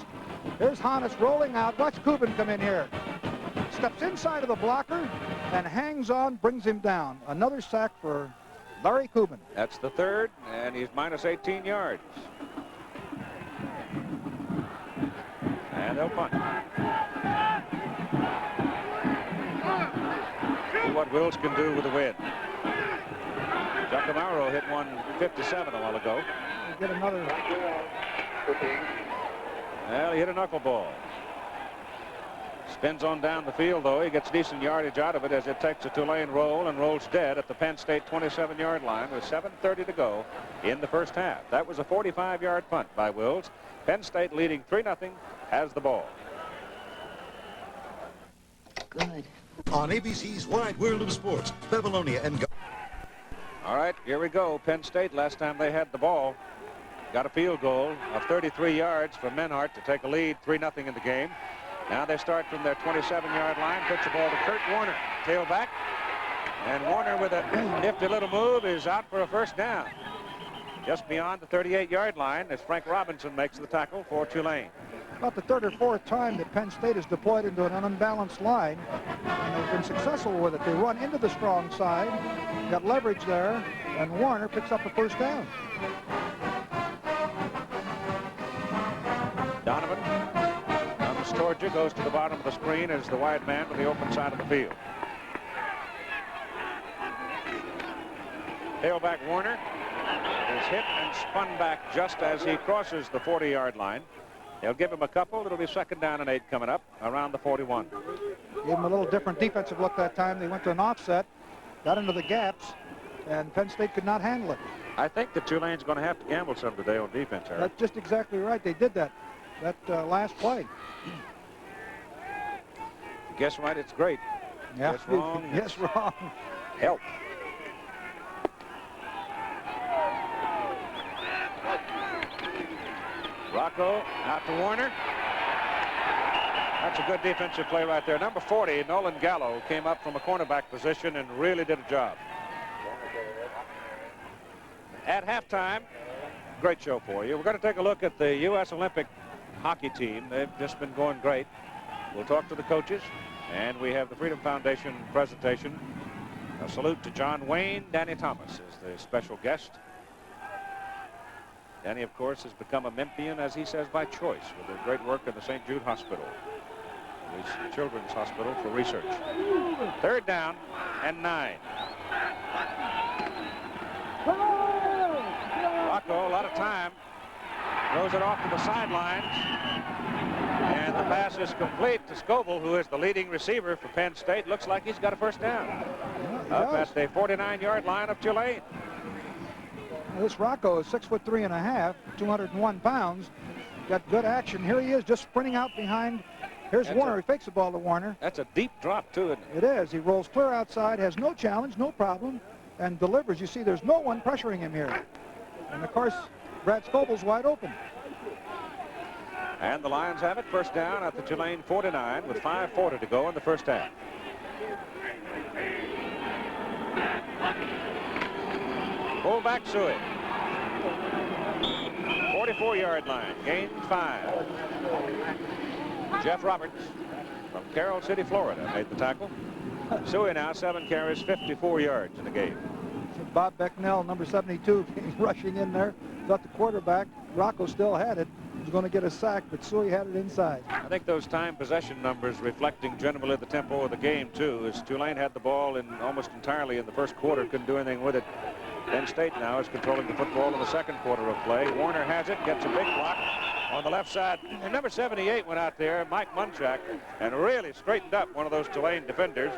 Here's Honus rolling out. Watch Kubin come in here. steps inside of the blocker and hangs on, brings him down. Another sack for Larry Kubin. That's the third, and he's minus 18 yards. And they'll punt. See what Wills can do with the wind. Giacomo hit 157 a while ago. We'll get another. Well, he hit a knuckleball. Spins on down the field, though. He gets decent yardage out of it as it takes a Tulane roll and rolls dead at the Penn State 27-yard line with 7:30 to go in the first half. That was a 45-yard punt by Wills. Penn State leading 3-0 has the ball. Good. On ABC's Wide World of Sports, Babylonia and... All right, here we go. Penn State, last time they had the ball, got a field goal of 33 yards for Menhart to take a lead 3-0 in the game. Now they start from their 27-yard line, puts the ball to Kurt Warner, tailback. And Warner with a nifty little move is out for a first down. Just beyond the 38-yard line as Frank Robinson makes the tackle for Tulane. About the third or fourth time that Penn State is deployed into an unbalanced line, and they've been successful with it. They run into the strong side, got leverage there, and Warner picks up the first down. Donovan comes towards you, goes to the bottom of the screen as the wide man to the open side of the field. Tailback Warner is hit and spun back just as he crosses the 40-yard line. They'll give him a couple. It'll be 2nd down and 8 coming up around the 41. Gave him a little different defensive look that time. They went to an offset, got into the gaps, and Penn State could not handle it. I think that Tulane's going to have to gamble some today on defense, Eric. That's just exactly right. They did that last play. Guess right, it's great. Yeah. Guess wrong. Yes, wrong. Help. Rocco out to Warner. That's a good defensive play right there. Number 40, Nolan Gallo, came up from a cornerback position and really did a job. At halftime, great show for you. We're going to take a look at the U.S. Olympic hockey team. They've just been going great. We'll talk to the coaches, and we have the Freedom Foundation presentation. A salute to John Wayne. Danny Thomas is the special guest. Danny, of course, has become a Memphian, as he says, by choice, with their great work in the St. Jude Hospital, the Children's Hospital for research. 3rd down and 9. Rocco, a lot of time, throws it off to the sidelines, and the pass is complete to Scoble, who is the leading receiver for Penn State. Looks like he's got a first down up at the 49-yard line of Tulane. This Rocco is 6'3½", 201 pounds. Got good action. Here he is, just sprinting out behind. Here's Warner. He fakes the ball to Warner. That's a deep drop, too, isn't it? It is. He rolls clear outside, has no challenge, no problem, and delivers. You see, there's no one pressuring him here. And, of course, Brad Scoble's wide open. And the Lions have it. First down at the Tulane 49 with 5:40 to go in the first half. Fullback Suey. 44-yard line. Gain 5. Jeff Roberts from Carroll City, Florida, made the tackle. Suey now 7 carries, 54 yards in the game. Bob Becknell, number 72, came rushing in there. Thought the quarterback, Rocco, still had it. He was going to get a sack, but Suey had it inside. I think those time possession numbers reflecting generally the tempo of the game, too, as Tulane had the ball in almost entirely in the first quarter, couldn't do anything with it. Penn State now is controlling the football in the second quarter of play. Warner has it, gets a big block on the left side. And number 78 went out there, Mike Munchak, and really straightened up one of those Tulane defenders.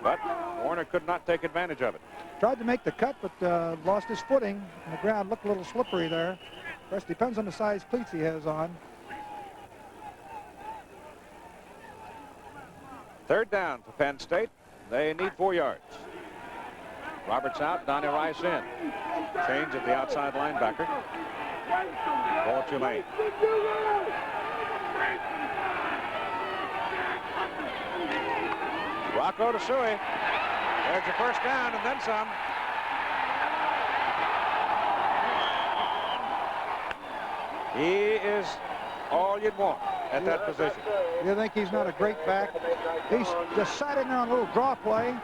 But Warner could not take advantage of it. Tried to make the cut, but lost his footing. And the ground looked a little slippery there. Of course, depends on the size cleats he has on. 3rd down for Penn State. They need 4 yards. Roberts out, Donnie Rice in. Change at the outside linebacker for Tulane. Rocco to Suey. There's your first down and then some. He is all you'd want. at that position. You think he's not a great back? He's just sat in there on a little draw play,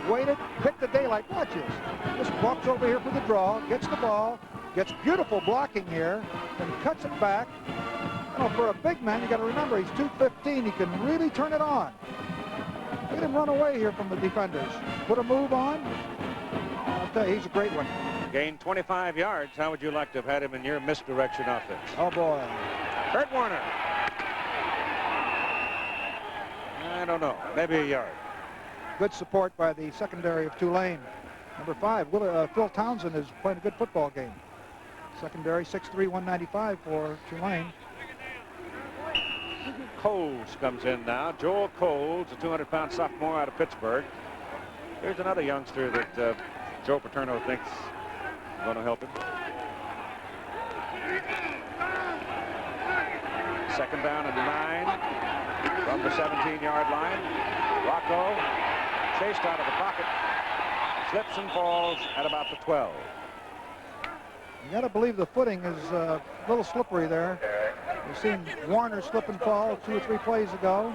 waited, picked the daylight. Watch this. Just walks over here for the draw, gets the ball, gets beautiful blocking here, and cuts it back. You know, for a big man, you got to remember he's 215. He can really turn it on. Look at him run away here from the defenders. Put a move on. I'll tell you, he's a great one. Gained 25 yards. How would you like to have had him in your misdirection offense? Oh, boy. Kurt Warner. I don't know. Maybe a yard. Good support by the secondary of Tulane. Number 5, Phil Townsend is playing a good football game. Secondary, 6'3", 195 for Tulane. Coles comes in now. Joel Coles, a 200-pound sophomore out of Pittsburgh. Here's another youngster that Joe Paterno thinks is going to help him. Second down and 9 from the 17-yard line. Rocco chased out of the pocket, slips and falls at about the 12. You got to believe the footing is a little slippery there. We've seen Warner slip and fall 2 or 3 plays ago.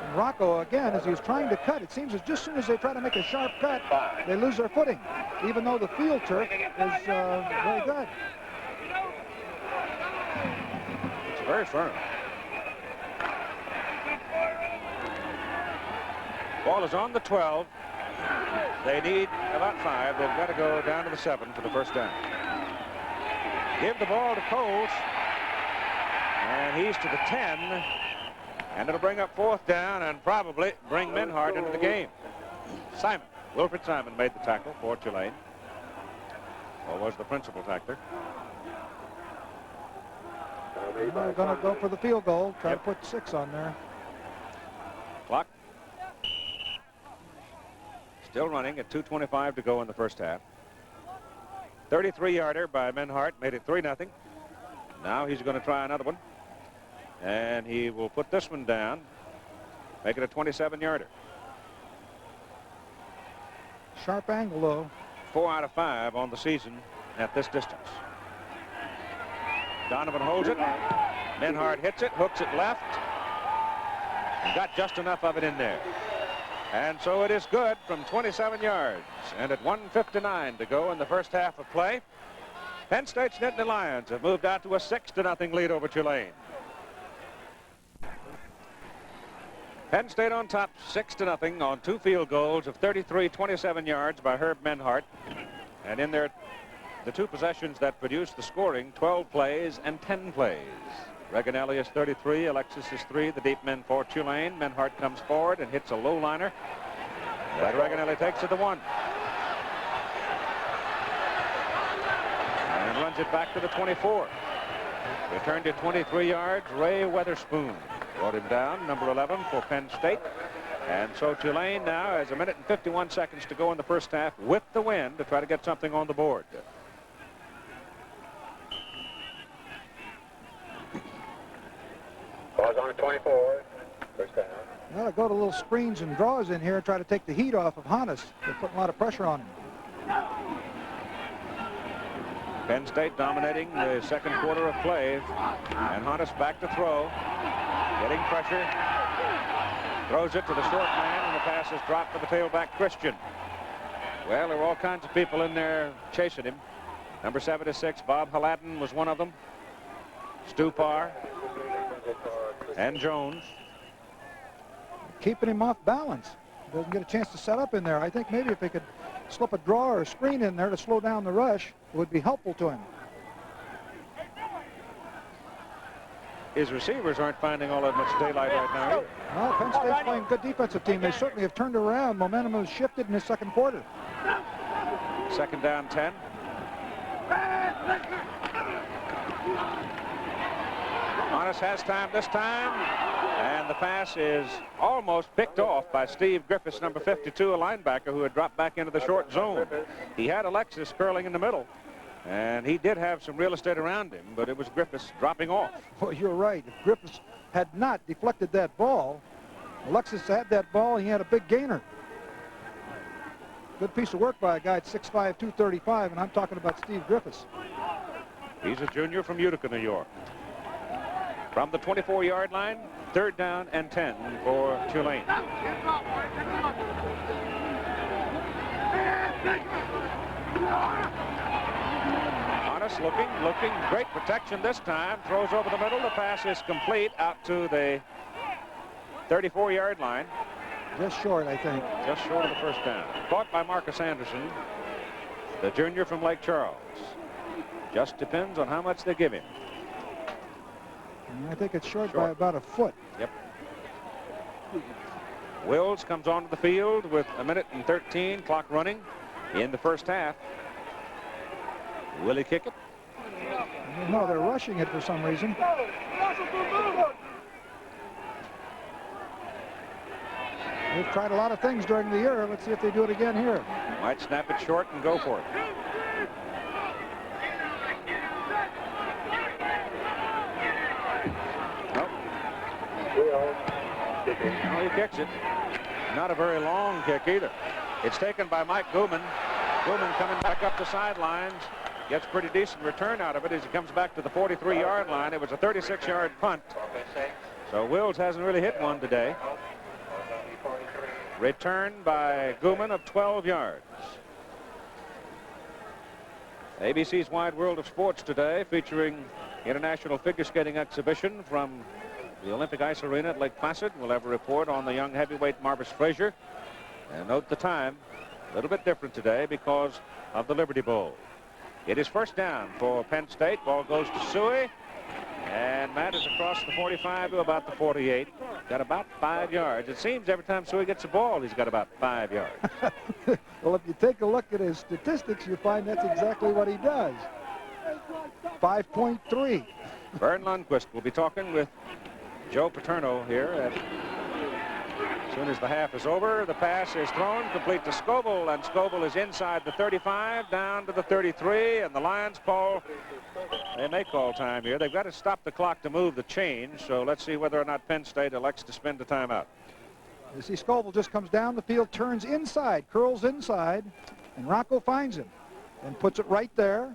And Rocco, again, as he was trying to cut, it seems as just as soon as they try to make a sharp cut, they lose their footing, even though the field turf is very good. It's very firm. Ball is on the 12. They need about 5. They've got to go down to the 7 for the first down. Give the ball to Coles. And he's to the 10. And it'll bring up 4th down and probably bring Menhart into the game. Simon, Wilfred Simon made the tackle for Tulane. Or was the principal tackler. They're going to go for the field goal. Try to put 6 on there. Clock still running at 2:25 to go in the first half. 33-yarder by Menhart made it 3-0. Now he's going to try another one. And he will put this one down, make it a 27-yarder. Sharp angle, though. 4 out of 5 on the season at this distance. Donovan holds it. Menhart hits it, hooks it left, and got just enough of it in there. And so it is good from 27 yards. And at 1:59 to go in the first half of play, Penn State's Nittany Lions have moved out to a 6-0 lead over Tulane. Penn State on top 6-0 on 2 field goals of 33-27 yards by Herb Menhart. And in the 2 possessions that produced the scoring, 12 plays and 10 plays. Reganelli is 33, Alexis is 3, the deep men for Tulane. Menhart comes forward and hits a low liner. But Reganelli takes it to 1. And runs it back to the 24. Returned to 23 yards, Ray Weatherspoon brought him down, number 11 for Penn State. And so Tulane now has 1 minute and 51 seconds to go in the first half with the win to try to get something on the board. Ball's on 24, first down. Well, go to little screens and draws in here and try to take the heat off of Hannes. They're putting a lot of pressure on him. Penn State dominating the second quarter of play. And Hannes back to throw. Getting pressure. Throws it to the short man, and the pass is dropped for the tailback, Christian. Well, there were all kinds of people in there chasing him. Number 76, Bob Haladin was one of them. Stupar and Jones. Keeping him off balance. Doesn't get a chance to set up in there. I think maybe if they could slip a draw or a screen in there to slow down the rush, it would be helpful to him. His receivers aren't finding all that much daylight right now either. Well, Penn State's playing a good defensive team. They certainly have turned around. Momentum has shifted in this second quarter. Second down 10. Hannes has time this time, and the pass is almost picked off by Steve Griffiths, number 52, a linebacker who had dropped back into the short zone. He had Alexis curling in the middle, and he did have some real estate around him, but it was Griffiths dropping off. Well, you're right. If Griffiths had not deflected that ball, Alexis had that ball, and he had a big gainer. Good piece of work by a guy at 6'5", 235, and I'm talking about Steve Griffiths. He's a junior from Utica, New York. From the 24-yard line, 3rd down and 10 for Tulane. Honest looking, great protection this time. Throws over the middle. The pass is complete out to the 34-yard line. Just short, I think. Just short of the 1st down. Caught by Marcus Anderson, the junior from Lake Charles. Just depends on how much they give him. I think it's short by about a foot. Yep. Wills comes onto the field with 1:13, clock running in the 1st half. Will he kick it? No, they're rushing it for some reason. They've tried a lot of things during the year. Let's see if they do it again here. Might snap it short and go for it. Nope. No, he kicks it. Not a very long kick either. It's taken by Mike Gooman. Gooman coming back up the sidelines. Gets pretty decent return out of it as he comes back to the 43-yard line. It was a 36-yard punt. So Wills hasn't really hit one today. Return by Gooman of 12 yards. ABC's Wide World of Sports today featuring International Figure Skating Exhibition from the Olympic Ice Arena at Lake Placid. We'll have a report on the young heavyweight Marvis Frazier. And note the time, a little bit different today because of the Liberty Bowl. It is 1st down for Penn State. Ball goes to Suey. And Matt is across the 45 to about the 48. Got about 5 yards. It seems every time Suey gets a ball, he's got about 5 yards. Well, if you take a look at his statistics, you find that's exactly what he does. 5.3. Vern Lundquist will be talking with Joe Paterno here. As soon as the half is over, the pass is thrown complete to Scoble, and Scoble is inside the 35, down to the 33, and the Lions call. They may call time here. They've got to stop the clock to move the change, so let's see whether or not Penn State elects to spend a timeout. You see Scoble just comes down the field, turns inside, curls inside, and Rocco finds him and puts it right there.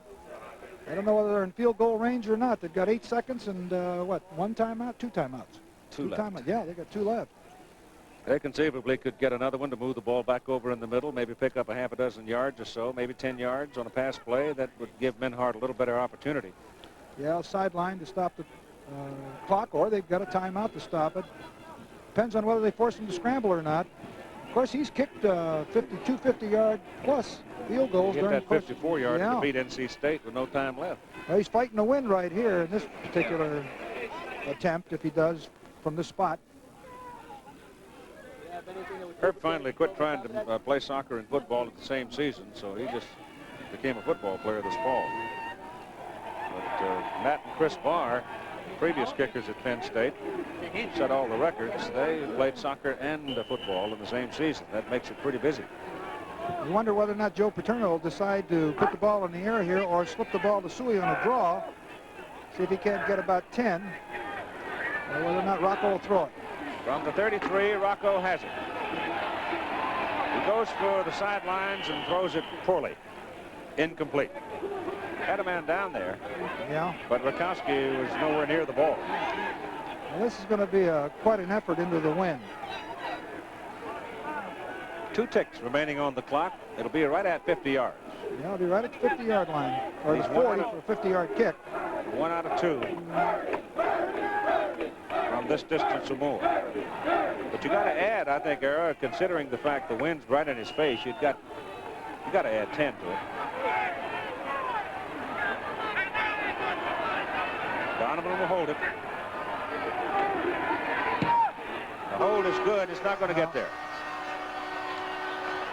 I don't know whether they're in field goal range or not. They've got 8 seconds and, what, 1 timeout? 2 timeouts. Two left. Timeouts. Yeah, they got 2 left. They conceivably could get another one to move the ball back over in the middle, maybe pick up a half a dozen yards or so, maybe 10 yards on a pass play. That would give Menhart a little better opportunity. Yeah, sideline to stop the clock, or they've got a timeout to stop it. Depends on whether they force him to scramble or not. Of course, he's kicked 50-yard plus field goals He hit during that the course. 54-yard Yeah. to beat NC State with no time left. Well, he's fighting the wind right here in this particular attempt, if he does from this spot. Herb finally quit trying to play soccer and football at the same season, so he just became a football player this fall. But Matt and Chris Barr, previous kickers at Penn State, set all the records. They played soccer and football in the same season. That makes it pretty busy. You wonder whether or not Joe Paterno will decide to put the ball in the air here or slip the ball to Suey on a draw. See if he can't get about 10. Or whether or not Rocco will throw it. From the 33, Rocco has it. He goes for the sidelines and throws it poorly. Incomplete. Had a man down there. Yeah. But Rakowski was nowhere near the ball. Well, this is going to be quite an effort into the wind. 2 ticks remaining on the clock. It'll be right at 50 yards. Yeah, it'll be right at the 50-yard line. Or the 40 for a 50-yard kick. 1 out of 2 from this distance or more. But you got to add, I think, Era, considering the fact the wind's right in his face, you got to add 10 to it. Donovan will hold it. The hold is good. It's not going to get there.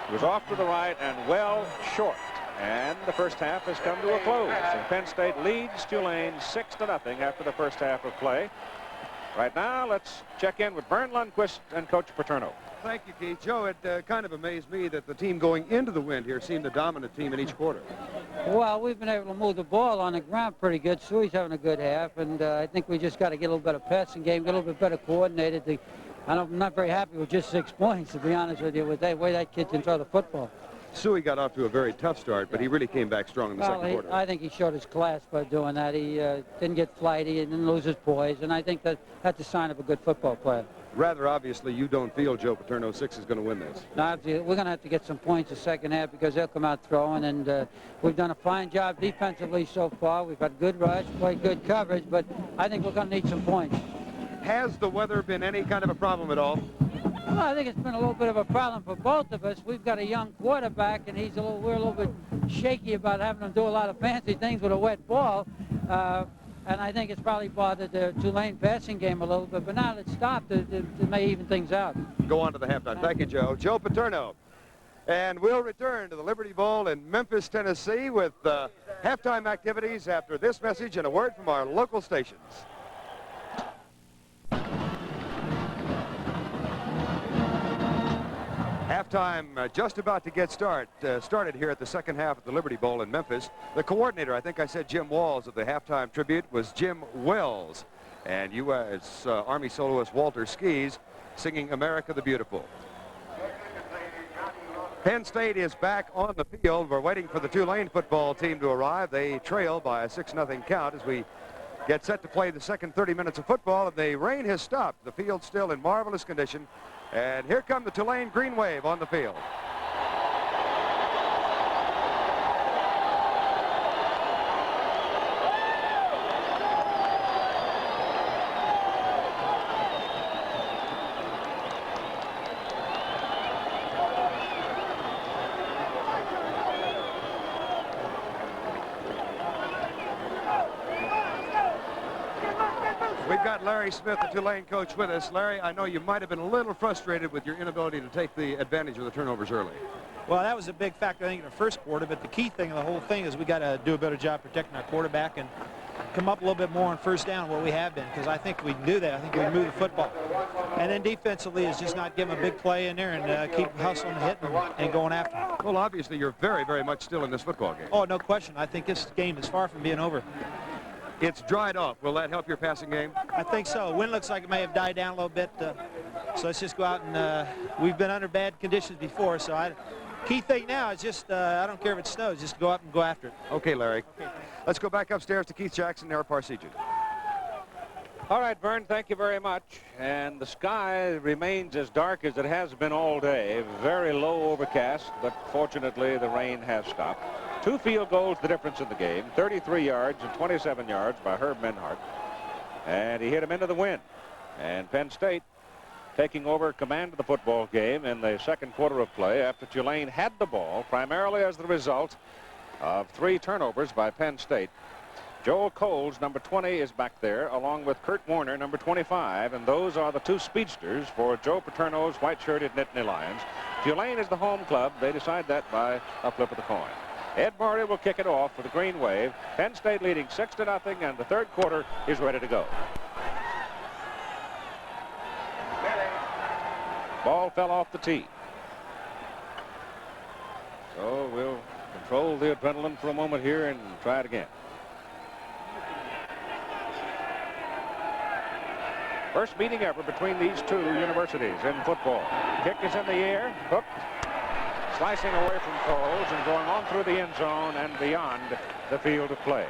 It was off to the right and well short. And the first half has come to a close. And Penn State leads Tulane 6-0 after the first half of play. Right now, let's check in with Vern Lundquist and Coach Paterno. Thank you, Keith. Joe, it kind of amazed me that the team going into the wind here seemed the dominant team in each quarter. Well, we've been able to move the ball on the ground pretty good. Suey's having a good half, and I think we just got to get a little better passing game, get a little bit better coordinated. I'm not very happy with just 6 points, to be honest with you, with the way that kid can throw the football. Suey got off to a very tough start, but he really came back strong in the second quarter. I think he showed his class by doing that. He didn't get flighty and didn't lose his poise, and I think that's a sign of a good football player. Rather obviously, you don't feel Joe Paterno 6 is going to win this. No, we're going to have to get some points the second half because they'll come out throwing, and we've done a fine job defensively so far. We've had good rush, played good coverage, but I think we're going to need some points. Has the weather been any kind of a problem at all? Well, I think it's been a little bit of a problem for both of us. We've got a young quarterback, and we're a little bit shaky about having him do a lot of fancy things with a wet ball. And I think it's probably bothered the Tulane passing game a little bit. But now that it's stopped, it may even things out. Go on to the halftime. Thank you, Joe. Joe Paterno. And we'll return to the Liberty Bowl in Memphis, Tennessee with halftime activities after this message and a word from our local stations. Halftime just about to get started here at the second half of the Liberty Bowl in Memphis. The coordinator, I think I said Jim Walls, of the halftime tribute was Jim Wells. And U.S. Army soloist Walter Skis singing America the Beautiful. Penn State is back on the field. We're waiting for the Tulane football team to arrive. They trail by a 6-0 count as we get set to play the second 30 minutes of football, and the rain has stopped. The field's still in marvelous condition. And here come the Tulane Green Wave on the field. We've got Larry Smith, the Tulane coach, with us. Larry, I know you might have been a little frustrated with your inability to take the advantage of the turnovers early. Well, that was a big factor, I think, in the first quarter, but the key thing of the whole thing is we got to do a better job protecting our quarterback and come up a little bit more on first down where we have been, because I think we can do that. I think we can move the football. And then defensively is just not giving a big play in there and keep hustling, hitting, and going after them. Well, obviously, you're very, very much still in this football game. Oh, no question. I think this game is far from being over. It's dried off. Will that help your passing game? I think so. Wind looks like it may have died down a little bit. So let's just go out and we've been under bad conditions before. So key thing now is just I don't care if it snows, just go up and go after it. Okay, Larry. Okay. Let's go back upstairs to Keith Jackson and Eric Parsegian. All right, Vern, thank you very much. And the sky remains as dark as it has been all day. Very low overcast, but fortunately the rain has stopped. 2 field goals, the difference in the game. 33 yards and 27 yards by Herb Menhart. And he hit him into the wind. And Penn State taking over command of the football game in the second quarter of play after Tulane had the ball, primarily as the result of 3 turnovers by Penn State. Joel Coles, number 20, is back there, along with Kurt Warner, number 25, and those are the 2 speedsters for Joe Paterno's white-shirted Nittany Lions. Tulane is the home club. They decide that by a flip of the coin. Ed Murray will kick it off for the Green Wave. Penn State leading 6-0, and the third quarter is ready to go. Ball fell off the tee. So we'll control the adrenaline for a moment here and try it again. First meeting ever between these 2 universities in football. Kick is in the air, hooked, slicing away from Coles and going on through the end zone and beyond the field of play.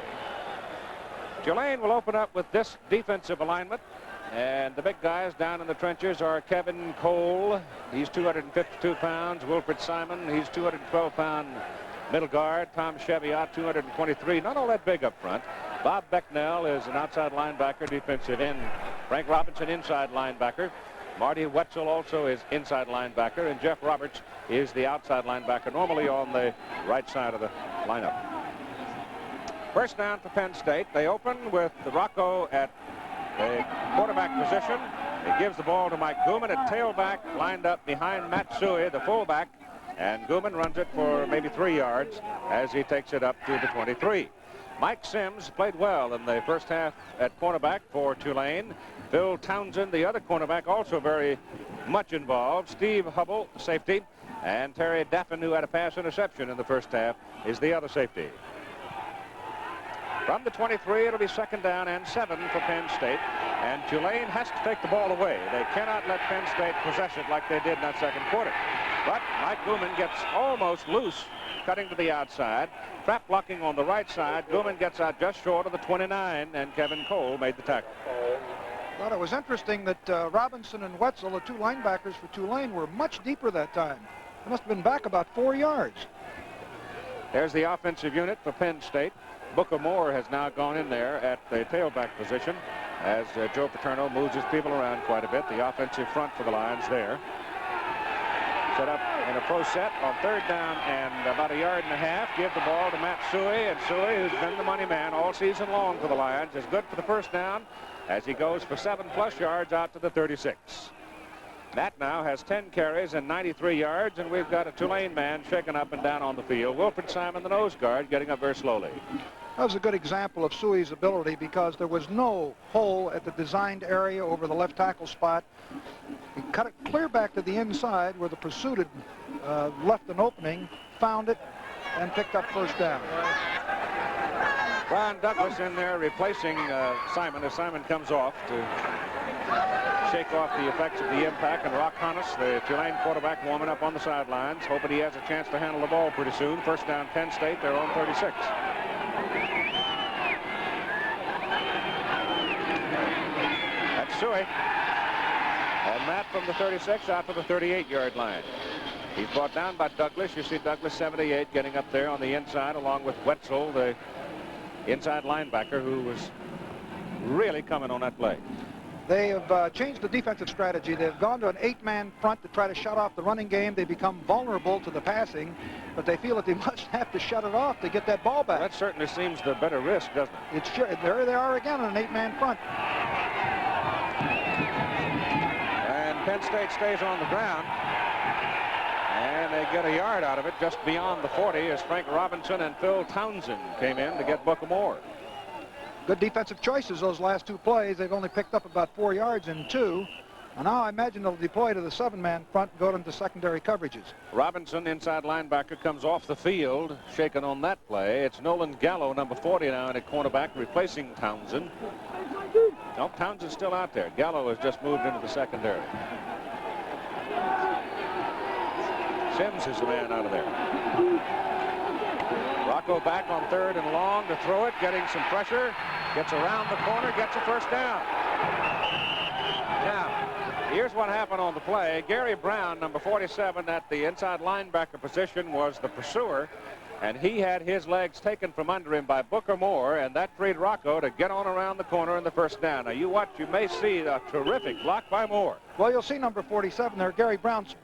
Tulane will open up with this defensive alignment, and the big guys down in the trenches are Kevin Cole. He's 252 pounds. Wilfred Simon, he's 212-pound middle guard. Tom Cheviot, 223. Not all that big up front. Bob Becknell is an outside linebacker, defensive end. Frank Robinson, inside linebacker. Marty Wetzel also is inside linebacker, and Jeff Roberts is the outside linebacker, normally on the right side of the lineup. First down for Penn State. They open with Rocco at the quarterback position. He gives the ball to Mike Gooman at tailback, lined up behind Matt Suey, the fullback, and Gooman runs it for maybe 3 yards as he takes it up to the 23. Mike Sims played well in the first half at cornerback for Tulane. Phil Townsend, the other cornerback, also very much involved. Steve Hubble, safety, and Terry Daffin, who had a pass interception in the first half, is the other safety. From the 23, it'll be 2nd down and 7 for Penn State, and Tulane has to take the ball away. They cannot let Penn State possess it like they did in that second quarter. But Mike Gooman gets almost loose, cutting to the outside. Trap blocking on the right side. Gooman gets out just short of the 29, and Kevin Cole made the tackle. Thought it was interesting that Robinson and Wetzel, the two linebackers for Tulane, were much deeper that time. They must have been back about 4 yards. There's the offensive unit for Penn State. Booker Moore has now gone in there at the tailback position as Joe Paterno moves his people around quite a bit. The offensive front for the Lions there. Set up in a pro set on 3rd down and about 1.5 yards. Give the ball to Matt Suey, and Suey, who's been the money man all season long for the Lions, is good for the first down as he goes for 7+ yards out to the 36. Matt now has 10 carries and 93 yards, and we've got a Tulane man shaking up and down on the field. Wilfred Simon, the nose guard, getting up very slowly. That was a good example of Suey's ability because there was no hole at the designed area over the left tackle spot. He cut it clear back to the inside where the pursuit had left an opening, found it, and picked up first down. Brian Douglas in there replacing Simon as Simon comes off to shake off the effects of the impact. And Rock Honus, the Tulane quarterback, warming up on the sidelines, hoping he has a chance to handle the ball pretty soon. First down, Penn State, their own 36. That's Suey. And Matt from the 36 out to the 38-yard line. He's brought down by Douglas. You see Douglas, 78, getting up there on the inside along with Wetzel, the inside linebacker, who was really coming on that play. They have changed the defensive strategy. They've gone to an 8-man front to try to shut off the running game. They become vulnerable to the passing, but they feel that they must have to shut it off to get that ball back. That certainly seems the better risk, doesn't it? There they are again on an 8-man front. And Penn State stays on the ground. And they get 1 yard out of it just beyond the 40 as Frank Robinson and Phil Townsend came in to get Booker Moore. Good defensive choices those last 2 plays. They've only picked up about 4 yards in 2. And now I imagine they'll deploy to the 7-man front and go into secondary coverages. Robinson, inside linebacker, comes off the field, shaken on that play. It's Nolan Gallo, number 40 now at cornerback, replacing Townsend. No, Townsend's still out there. Gallo has just moved into the secondary. Sims is the man out of there. Rocco back on 3rd and long to throw it, getting some pressure, gets around the corner, gets a first down. Now, here's what happened on the play. Gary Brown, number 47 at the inside linebacker position, was the pursuer, and he had his legs taken from under him by Booker Moore, and that freed Rocco to get on around the corner in the first down. Now, you watch, you may see a terrific block by Moore. Well, you'll see number 47 there, Gary Brown's.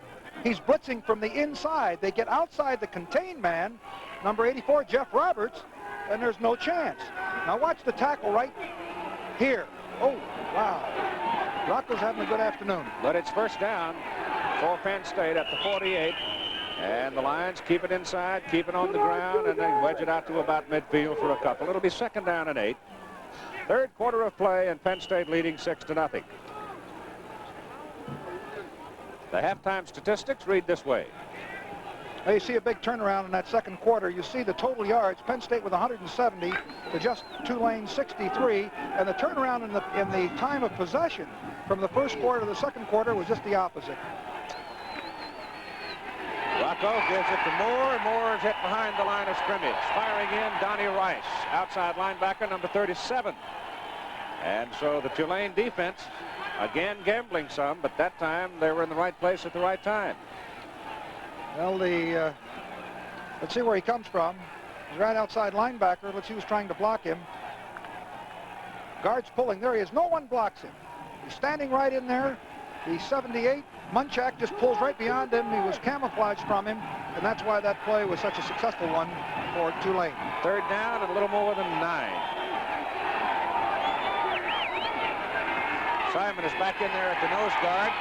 He's blitzing from the inside. They get outside the contained man, number 84, Jeff Roberts, and there's no chance. Now watch the tackle right here. Oh, wow. Rocco's having a good afternoon. But it's first down for Penn State at the 48. And the Lions keep it inside, keep it on the ground, and then wedge it out to about midfield for a couple. It'll be 2nd down and 8. 3rd quarter of play, and Penn State leading 6-0. The halftime statistics read this way. Now you see a big turnaround in that 2nd quarter. You see the total yards, Penn State with 170 to just Tulane 63, and the turnaround in the time of possession from the 1st quarter to the 2nd quarter was just the opposite. Rocco gives it to Moore, and Moore is hit behind the line of scrimmage. Firing in, Donnie Rice, outside linebacker, number 37. And so the Tulane defense, again gambling some, but that time they were in the right place at the right time. Well, let's see where he comes from. He's right outside linebacker. Let's see who's trying to block him. Guard's pulling. There he is. No one blocks him. He's standing right in there. He's 78. Munchak just pulls right beyond him. He was camouflaged from him, and that's why that play was such a successful one for Tulane. 3rd down and a little more than 9. Simon is back in there at the nose guard.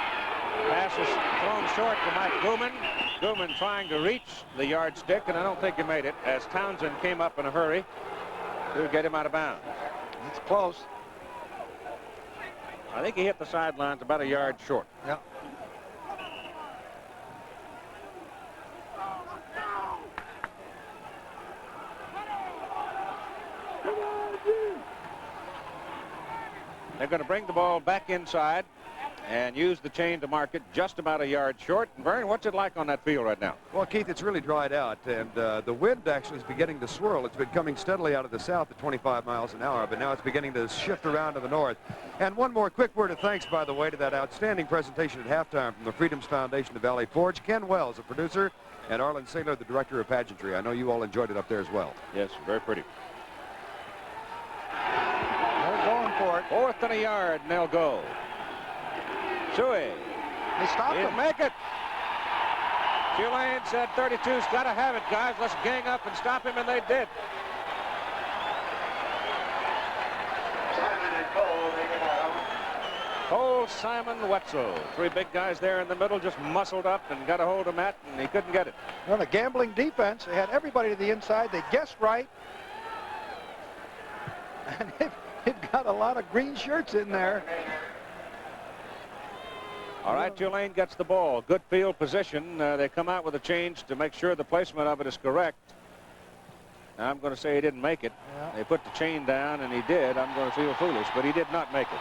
Pass is thrown short to Mike Gooman. Gooman trying to reach the yardstick, and I don't think he made it, as Townsend came up in a hurry to get him out of bounds. It's close. I think he hit the sidelines about 1 yard short. Yeah. They're going to bring the ball back inside, and used the chain to mark it just about a yard short. Vern, what's it like on that field right now? Well, Keith, it's really dried out, and the wind actually is beginning to swirl. It's been coming steadily out of the south at 25 miles an hour, but now it's beginning to shift around to the north. And one more quick word of thanks, by the way, to that outstanding presentation at halftime from the Freedoms Foundation of Valley Forge. Ken Wells, the producer, and Arlen Saylor, the director of pageantry. I know you all enjoyed it up there as well. Yes, very pretty. They're going for it. 4th and a yard, and they'll go. Suey. They stopped He'll him. make it. Tulane said 32's got to have it, guys. Let's gang up and stop him, and they did. Cole, Simon, Wetzel. 3 big guys there in the middle, just muscled up and got a hold of Matt, and he couldn't get it. Well, a gambling defense. They had everybody to the inside. They guessed right. And they've got a lot of green shirts in there. All right, Tulane gets the ball. Good field position. They come out with a change to make sure the placement of it is correct. Now, I'm going to say he didn't make it. Yeah. They put the chain down, and he did. I'm going to feel foolish, but he did not make it.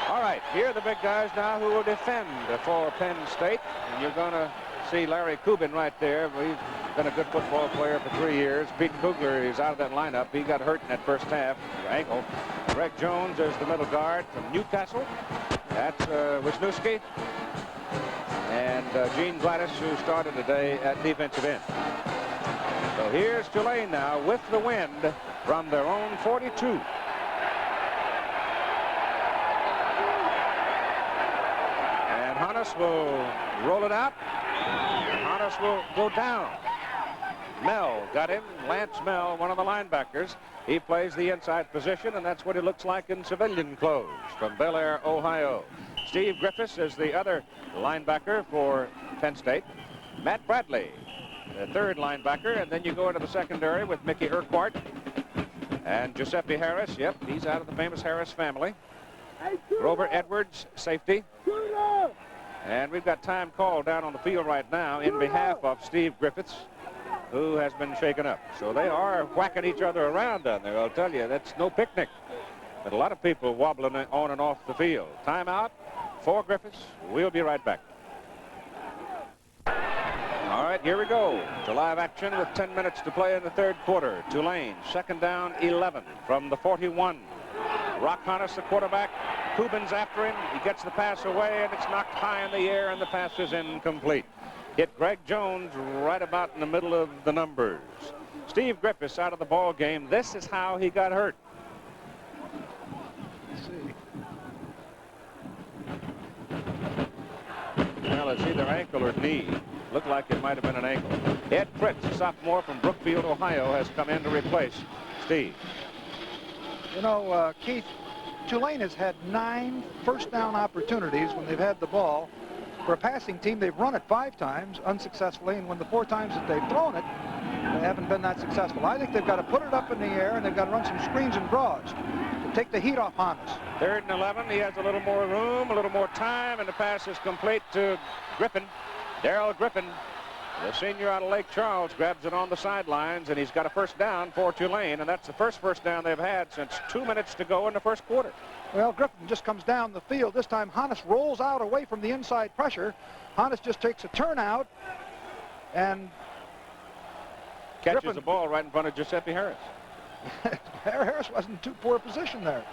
All right, here are the big guys now who will defend for Penn State. And you're going to see Larry Kubin right there. He's been a good football player for 3 years. Pete Kugler is out of that lineup. He got hurt in that first half, ankle. Greg Jones is the middle guard from Newcastle. That's Wisniewski. And Gene Gladys, who started today at defensive end. So here's Tulane now with the wind from their own 42. Hannes will roll it out. Hannes will go down. Mel got him. Lance Mel, one of the linebackers. He plays the inside position, and that's what he looks like in civilian clothes from Bel Air, Ohio. Steve Griffiths is the other linebacker for Penn State. Matt Bradley, the 3rd linebacker, and then you go into the secondary with Mickey Urquhart and Giuseppe Harris. Yep, he's out of the famous Harris family. Grover Edwards, safety. And we've got time called down on the field right now in behalf of Steve Griffiths, who has been shaken up. So they are whacking each other around down there. I'll tell you, that's no picnic. But a lot of people wobbling on and off the field. Timeout for Griffiths. We'll be right back. All right, here we go to live action with 10 minutes to play in the 3rd quarter. Tulane, 2nd down, 11 from the 41. Rock Hannes, the quarterback. Kubin's after him. He gets the pass away, and it's knocked high in the air, and the pass is incomplete. Hit Greg Jones right about in the middle of the numbers. Steve Griffiths out of the ball game. This is how he got hurt. Let's see. Well, it's either ankle or knee. Looked like it might have been an ankle. Ed Fritz, a sophomore from Brookfield, Ohio, has come in to replace Steve. You know, Keith, Tulane has had 9 first down opportunities when they've had the ball. For a passing team, they've run it 5 times unsuccessfully, and when the 4 times that they've thrown it, they haven't been that successful. I think they've got to put it up in the air, and they've got to run some screens and draws to take the heat off Hannes. 3rd and 11. He has a little more room, a little more time, and the pass is complete to Griffin. Darrell Griffin, the senior out of Lake Charles, grabs it on the sidelines, and he's got a first down for Tulane, and that's the first first down they've had since 2 minutes to go in the 1st quarter. Well, Griffin just comes down the field. This time, Hannes rolls out away from the inside pressure. Hannes just takes a turnout and catches the ball right in front of Giuseppe Harris. Harris wasn't in too poor a position there.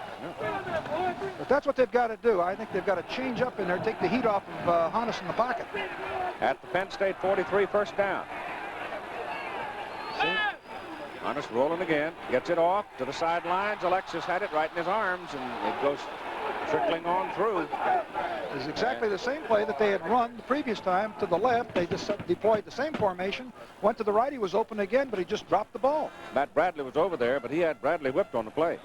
But that's what they've got to do. I think they've got to change up in there, take the heat off of Hannes in the pocket. At the Penn State 43, first down. Hannes rolling again, gets it off to the sidelines. Alexis had it right in his arms, and it goes trickling on through. It's exactly the same play that they had run the previous time to the left. They just deployed the same formation, went to the right. He was open again, but he just dropped the ball. Matt Bradley was over there, but he had Bradley whipped on the play.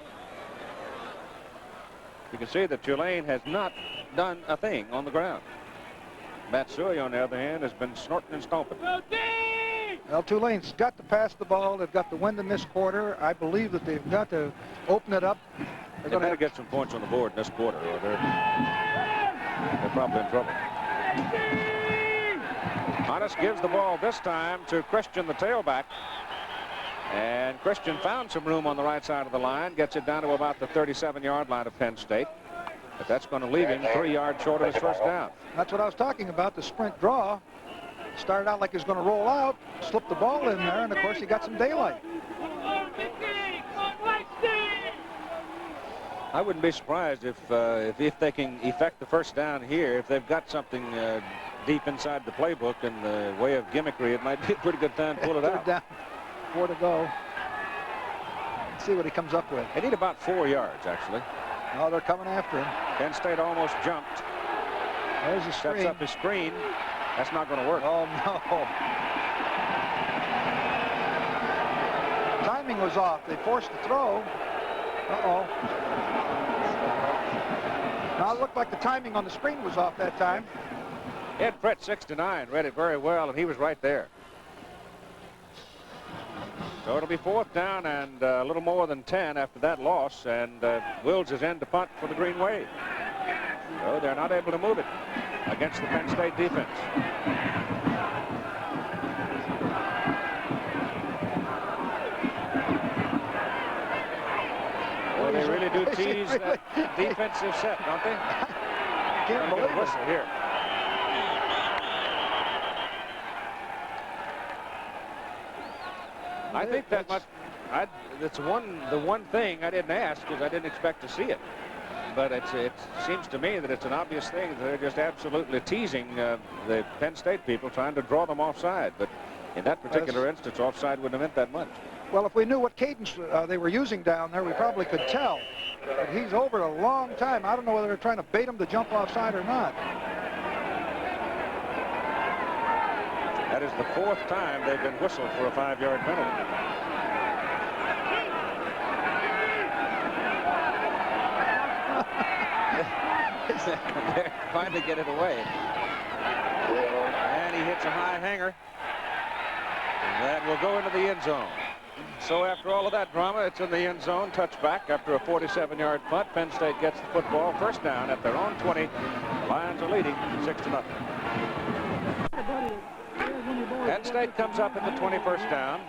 You can see that Tulane has not done a thing on the ground. Matt Suey, on the other hand, has been snorting and stomping. Well, Tulane's got to pass the ball. They've got the wind in this quarter. I believe that they've got to open it up. They're going to get some points on the board in this quarter, or they're probably in trouble. Hannes gives the ball this time to Christian, the tailback. And Christian found some room on the right side of the line, gets it down to about the 37-yard line of Penn State. But that's going to leave him 3 yards short of his first down. That's what I was talking about, the sprint draw. Started out like he was going to roll out, slipped the ball in there, and of course he got some daylight. I wouldn't be surprised if they can effect the first down here. If they've got something deep inside the playbook in the way of gimmickry, it might be a pretty good time to pull it out. Down. 4 to go. Let's see what he comes up with. They need about 4 yards, actually. Oh, they're coming after him. Penn State almost jumped. There's a screen. Sets up his screen. That's not going to work. Oh, no. Timing was off. They forced the throw. Uh-oh. Now, it looked like the timing on the screen was off that time. Ed Pritt, 6'9", read it very well, and he was right there. So it'll be 4th down and a little more than 10 after that loss, and Wills is in to punt for the Green Wave. So they're not able to move it against the Penn State defense. Well, they really do tease that defensive set, don't they? Can't believe it. Whistle here. I think that must. That's the one thing I didn't ask because I didn't expect to see it. But it seems to me that it's an obvious thing that they're just absolutely teasing the Penn State people, trying to draw them offside. But in that particular instance, offside wouldn't have meant that much. Well, if we knew what cadence they were using down there, we probably could tell. But he's over a long time. I don't know whether they're trying to bait him to jump offside or not. That is the 4th time they've been whistled for a 5-yard penalty. They're trying to get it away. And he hits a high hanger. And that will go into the end zone. So after all of that drama, it's in the end zone. Touchback after a 47-yard punt. Penn State gets the football. First down at their own 20. The Lions are leading 6-0. Penn State comes up at the 21st down.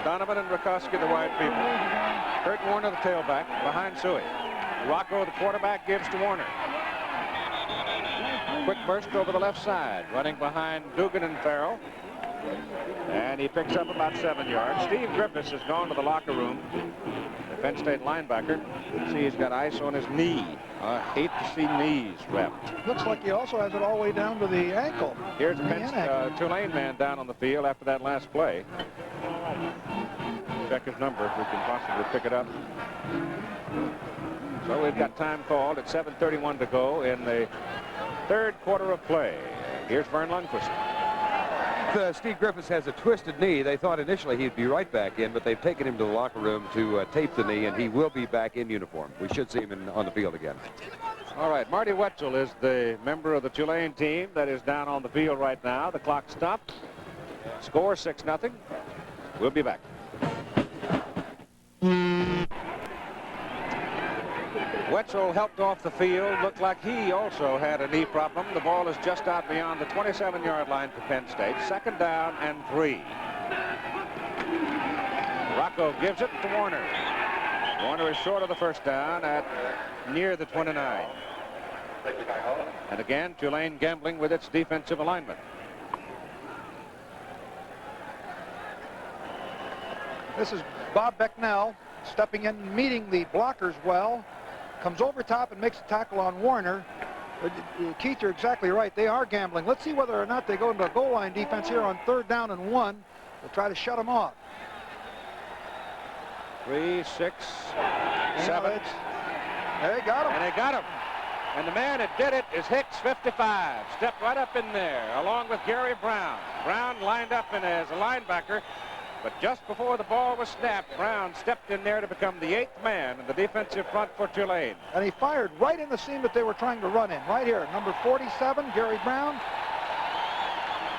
Donovan and Rakoski, the wide people. Kurt Warner, the tailback, behind Suey. Rocco, the quarterback, gives to Warner. Quick burst over the left side, running behind Dugan and Farrell. And he picks up about 7 yards. Steve Griffiths has gone to the locker room. The Penn State linebacker. See, he's got ice on his knee. I hate to see knees wrapped. Looks like he also has it all the way down to the ankle. Here's a Tulane man down on the field after that last play. Check his number if we can possibly pick it up. So we've got time called at 7:31 to go in the 3rd quarter of play. Here's Vern Lundquist. Steve Griffiths has a twisted knee. They thought initially he'd be right back in, but they've taken him to the locker room to tape the knee, and he will be back in uniform. We should see him on the field again. All right, Marty Wetzel is the member of the Tulane team that is down on the field right now. The clock stopped. Score 6-0. We'll be back. Wetzel helped off the field. Looked like he also had a knee problem. The ball is just out beyond the 27-yard line for Penn State. 2nd down and 3. Rocco gives it to Warner. Warner is short of the first down at near the 29. And again, Tulane gambling with its defensive alignment. This is Bob Becknell stepping in, meeting the blockers well. Comes over top and makes a tackle on Warner. Keith, you're exactly right. They are gambling. Let's see whether or not they go into a goal line defense here on 3rd down and 1. We'll try to shut them off. 3, 6, 7. They got him. And they got him. And the man that did it is Hicks, 55. Stepped right up in there, along with Gary Brown. Brown lined up in as a linebacker. But just before the ball was snapped, Brown stepped in there to become the 8th man in the defensive front for Tulane. And he fired right in the seam that they were trying to run in. Right here, number 47, Gary Brown.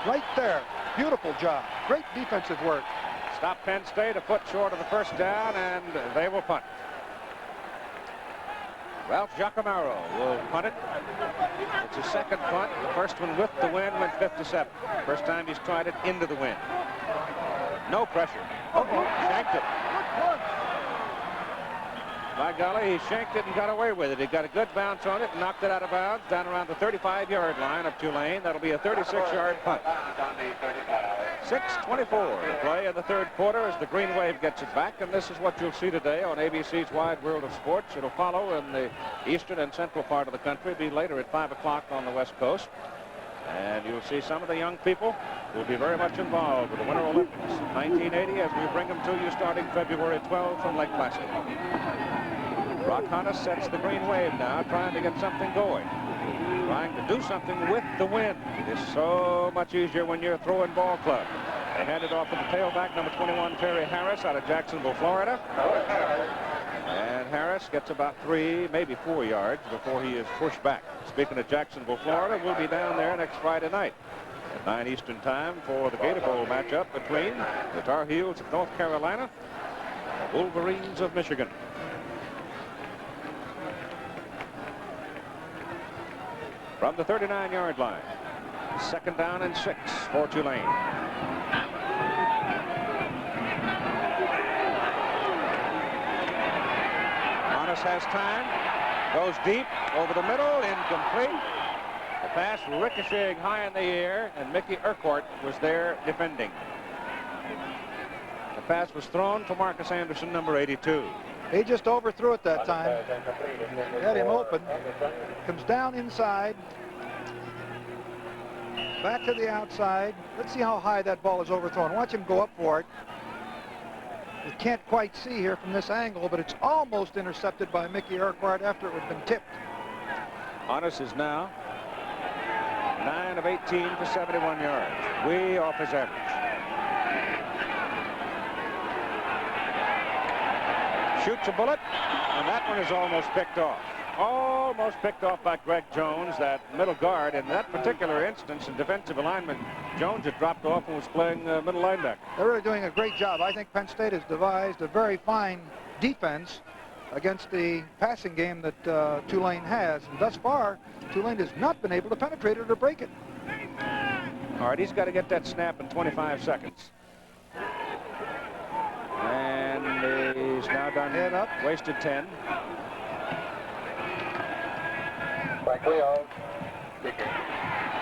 Right there. Beautiful job. Great defensive work. Stop Penn State a foot short of the first down, and they will punt. Ralph Giacomaro will punt it. It's his 2nd punt. The first one with the wind went 57. First time he's tried it into the wind. No pressure. Shanked it. By golly, he shanked it and got away with it. He got a good bounce on it and knocked it out of bounds down around the 35-yard line of Tulane. That'll be a 36-yard punt. 6:24 to play in the third quarter as the Green Wave gets it back, and this is what you'll see today on ABC's Wide World of Sports. It'll follow in the eastern and central part of the country, be later at 5 o'clock on the West Coast. And you'll see some of the young people who will be very much involved with the Winter Olympics 1980 as we bring them to you starting February 12 from Lake Placid. Rock Hodges sets the Green Wave now, trying to get something going. Trying to do something with the wind. It is so much easier when you're throwing ball club. They hand it off to the tailback, number 21, Terry Harris, out of Jacksonville, Florida. And Harris gets about 3, maybe 4 yards before he is pushed back. Speaking of Jacksonville, Florida, we'll be down there next Friday night at 9 Eastern time for the Gator Bowl matchup between the Tar Heels of North Carolina and the Wolverines of Michigan. From the 39-yard line, 2nd down and 6 for Tulane. Hodges has time, goes deep over the middle, incomplete. The pass ricocheting high in the air, and Mickey Urquhart was there defending. The pass was thrown to Marcus Anderson, number 82. He just overthrew it that time. Had him open. Comes down inside. Back to the outside. Let's see how high that ball is overthrown. Watch him go up for it. You can't quite see here from this angle, but it's almost intercepted by Mickey Urquhart after it had been tipped. Hodges is now 9 of 18 for 71 yards. Way off his average. Shoots a bullet, and that one is almost picked off. Almost picked off by Greg Jones, that middle guard. In that particular instance, in defensive alignment, Jones had dropped off and was playing middle linebacker. They're really doing a great job. I think Penn State has devised a very fine defense against the passing game that Tulane has. And thus far, Tulane has not been able to penetrate it or break it. All right, he's got to get that snap in 25 seconds. And he's now done head up. Wasted 10.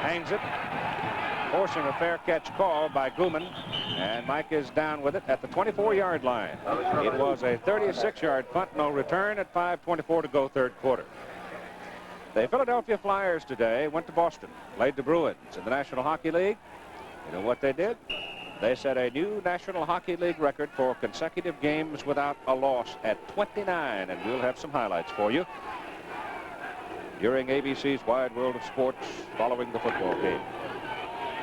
Hangs it, forcing a fair catch call by Gooman, and Mike is down with it at the 24-yard line. It was a 36-yard punt, no return at 5:24 to go third quarter. The Philadelphia Flyers today went to Boston, played the Bruins in the National Hockey League. You know what they did? They set a new National Hockey League record for consecutive games without a loss at 29, and we'll have some highlights for you during ABC's Wide World of Sports following the football game.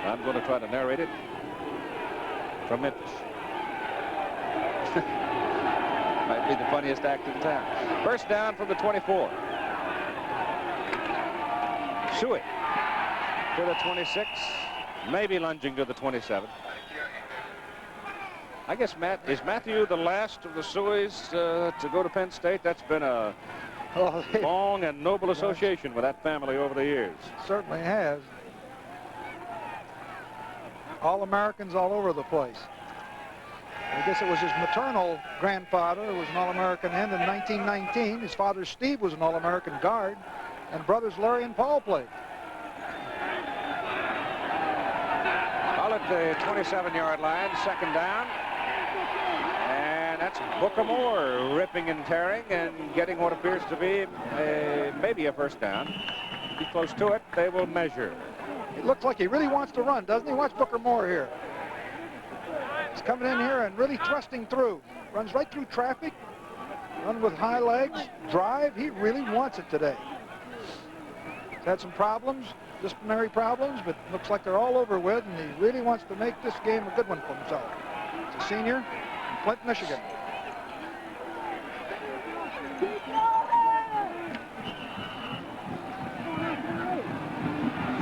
I'm going to try to narrate it from Memphis. Might be the funniest act in town. First down from the 24. Suey to the 26, maybe lunging to the 27. I guess, Matt, is Matthew the last of the Sueys to go to Penn State? That's been a long and noble association with that family over the years. Certainly has. All-Americans all over the place. I guess it was his maternal grandfather who was an All-American end in 1919. His father, Steve, was an All-American guard, and brothers Larry and Paul played. All at the 27-yard line, 2nd down. And that's Booker Moore ripping and tearing and getting what appears to be maybe a first down. Be close to it, they will measure. It looks like he really wants to run, doesn't he? Watch Booker Moore here. He's coming in here and really thrusting through. Runs right through traffic. Run with high legs. Drive. He really wants it today. He's had some problems, disciplinary problems, but looks like they're all over with, and he really wants to make this game a good one for himself. He's a senior in Flint, Michigan.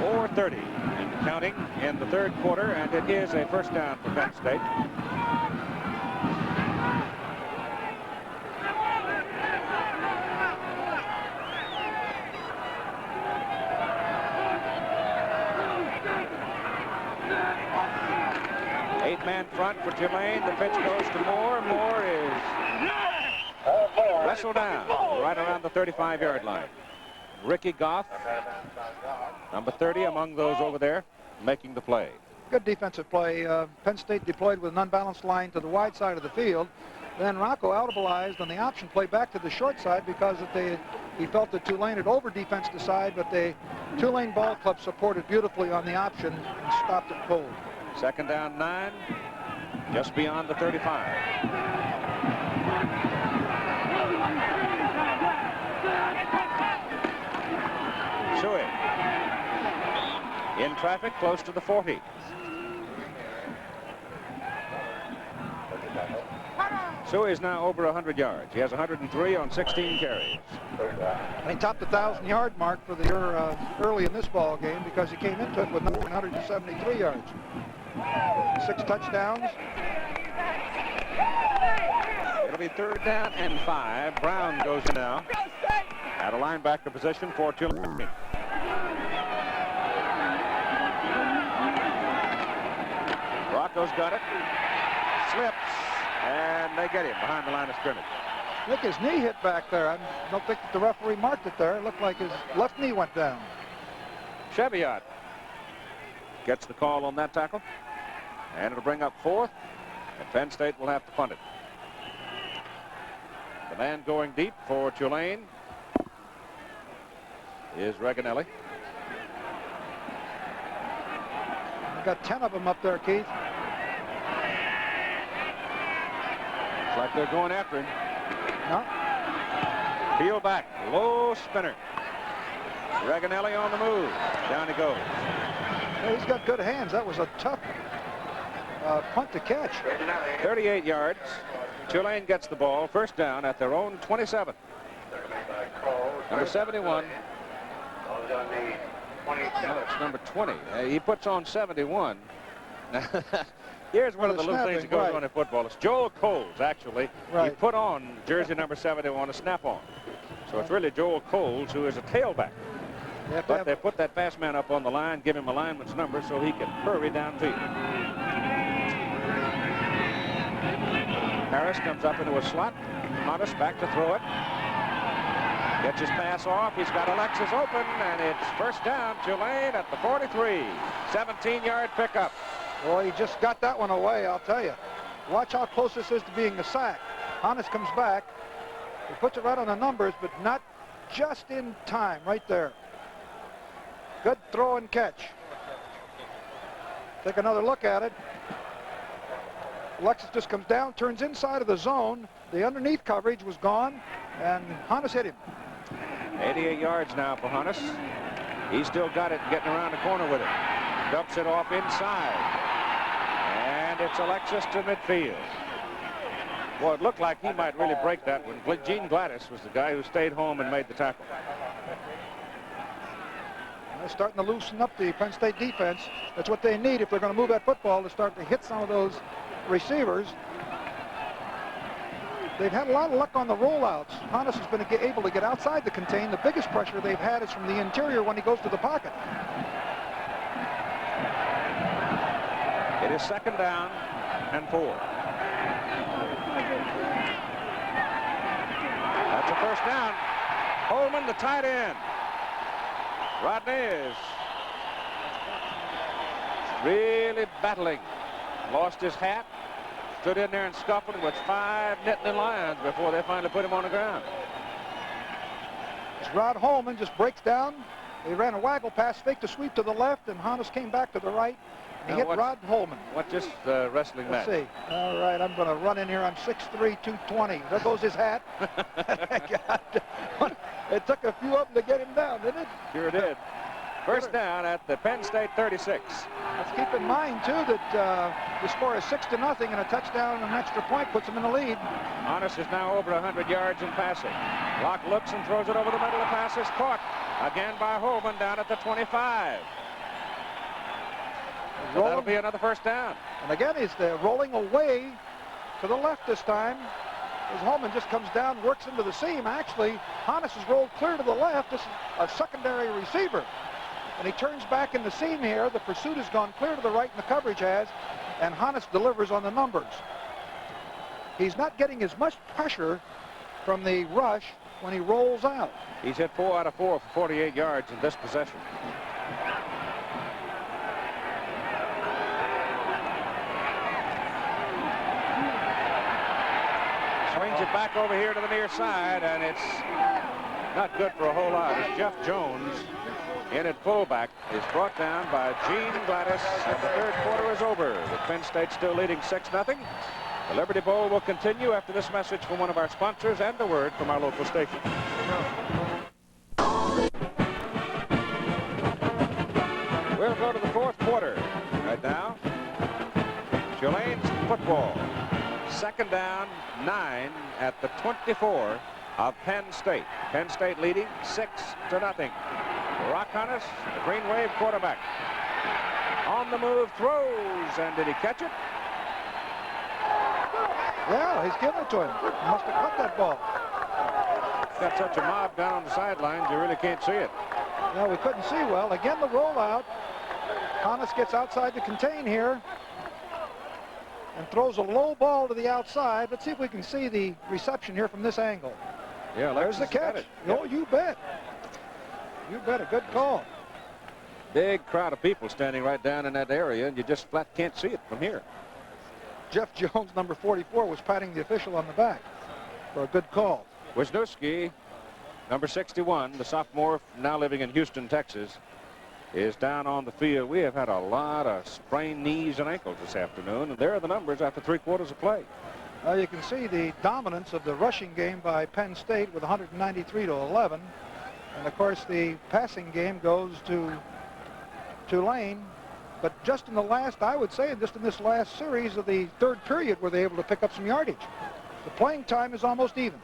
.430 and counting in the third quarter, and it is a first down for Penn State. Eight-man front for Tulane. The pitch goes to Moore. Moore is Wrestled down right around the 35-yard line. Ricky Goff, number 30, among those over there, making the play. Good defensive play. Penn State deployed with an unbalanced line to the wide side of the field. Then Rocco audibilized on the option play back to the short side because he felt that Tulane had over-defensed the side, but the Tulane ball club supported beautifully on the option and stopped it cold. Second down 9, just beyond the 35. Suey in traffic close to the 40. Suey is now over 100 yards. He has 103 on 16 carries. And he topped the 1,000-yard mark for the year early in this ball game because he came into it with 173 yards. 6 touchdowns. It'll be third down and 5. Brown goes in now at a linebacker position for Tulane. Rocco's got it. Slips. And they get him behind the line of scrimmage. Look, his knee hit back there. I don't think that the referee marked it there. It looked like his left knee went down. Cheviot gets the call on that tackle. And it'll bring up 4th. And Penn State will have to punt it. The man going deep for Tulane is Reganelli. We've got 10 of them up there, Keith. It's like they're going after him. No. Peel back. Low spinner. Reganelli on the move. Down he goes. Well, he's got good hands. That was a tough punt to catch. 38 yards. Tulane gets the ball. First down at their own 27. Number 71. No, it's number 20. He puts on 71. Here's one of the little things that goes on in football. It's Joel Coles, actually. He put on jersey number 71, a snap-on. So it's really Joel Coles, who is a tailback. But they put that fast man up on the line, give him a lineman's number so he can hurry downfield. Harris comes up into a slot. Honest back to throw it. Gets his pass off. He's got Alexis open, and it's first down. Tulane at the 43. 17-yard pickup. Boy, he just got that one away, I'll tell you. Watch how close this is to being a sack. Honest comes back. He puts it right on the numbers, but not just in time right there. Good throw and catch. Take another look at it. Alexis just comes down, turns inside of the zone. The underneath coverage was gone, and Honest hit him. 88 yards now for Honest. He's still got it, getting around the corner with it. Dumps it off inside. And it's Alexis to midfield. Well, it looked like he might really break that one. Gene Gladys was the guy who stayed home and made the tackle. They're starting to loosen up the Penn State defense. That's what they need if they're going to move that football, to start to hit some of those receivers. They've had a lot of luck on the rollouts. Honest has been able to get outside the contain. The biggest pressure they've had is from the interior when he goes to the pocket. It is second down and 4. That's a first down. Holman, the tight end. Rodney is really battling. Lost his hat. Stood in there and scuffled with 5 Nittany Lions before they finally put him on the ground. Rod Holman just breaks down. They ran a waggle pass, faked a sweep to the left, and Honest came back to the right. He hit Rod Holman. What just wrestling match? Let's see. All right, I'm going to run in here. I'm 6'3", 220. There goes his hat. It took a few of them to get him down, didn't it? Sure did. First down at the Penn State 36. Let's keep in mind, too, that the score is 6-0, and a touchdown and an extra point puts them in the lead. Honest is now over 100 yards in passing. Locke looks and throws it over the middle. The pass is caught again by Holman down at the 25. So that'll be another first down. And again, he's rolling away to the left this time. As Holman just comes down, works into the seam. Actually, Honest has rolled clear to the left. This is a secondary receiver. And he turns back in the seam here. The pursuit has gone clear to the right, and the coverage has. And Honest delivers on the numbers. He's not getting as much pressure from the rush when he rolls out. He's hit 4 out of 4 for 48 yards in this possession. Swings it back over here to the near side, and it's not good for a whole lot. As Jeff Jones, in at fullback, is brought down by Gene Gladys, and the third quarter is over, with Penn State still leading 6-0. The Liberty Bowl will continue after this message from one of our sponsors and a word from our local station. We'll go to the fourth quarter right now. Tulane's football. Second down, 9 at the 24 of Penn State. Penn State leading 6-0. Rock Hunnis, the Green Wave quarterback. On the move, throws, and did he catch it? Yeah, he's giving it to him. He must have caught that ball. Got such a mob down on the sidelines, you really can't see it. No, we couldn't see well. Again, the rollout. Hunnis gets outside to contain here and throws a low ball to the outside. Let's see if we can see the reception here from this angle. Yeah, there's the catch. Oh, you bet. You bet, a good call. Big crowd of people standing right down in that area, and you just flat can't see it from here. Jeff Jones, number 44, was patting the official on the back for a good call. Wisniewski, number 61, the sophomore now living in Houston, Texas, is down on the field. We have had a lot of sprained knees and ankles this afternoon, and there are the numbers after 3 quarters of play. You can see the dominance of the rushing game by Penn State with 193-11. And, of course, the passing game goes to Tulane. But just in the last, I would say, just in this last series of the third period, were they able to pick up some yardage. The playing time is almost even.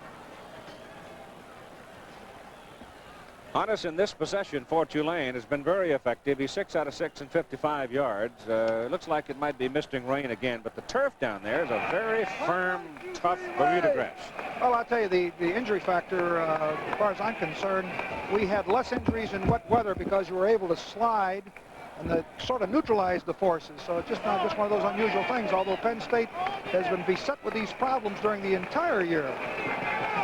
Hunnis in this possession for Tulane has been very effective. He's 6 out of 6 and 55 yards. Looks like it might be misting rain again, but the turf down there is a very firm, tough Bermuda grass. Well, I'll tell you, the injury factor, as far as I'm concerned, we had less injuries in wet weather because you were able to slide and that sort of neutralized the forces. So it's just not just one of those unusual things, although Penn State has been beset with these problems during the entire year.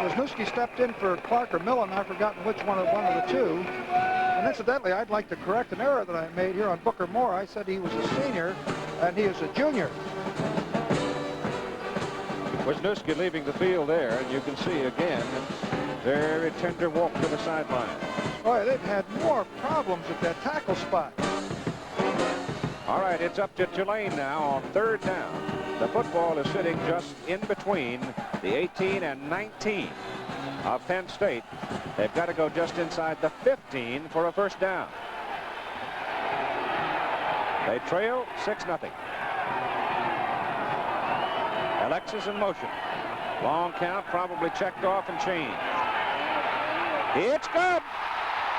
Wisniewski stepped in for Clark or Millen. I've forgotten which one of the two. And incidentally, I'd like to correct an error that I made here on Booker Moore. I said he was a senior, and he is a junior. Wisniewski leaving the field there, and you can see again, very tender walk to the sideline. Boy, they've had more problems at that tackle spot. All right, it's up to Tulane now on third down. The football is sitting just in between the 18 and 19 of Penn State. They've got to go just inside the 15 for a first down. They trail 6-0. Alexis in motion. Long count, probably checked off and changed. It's good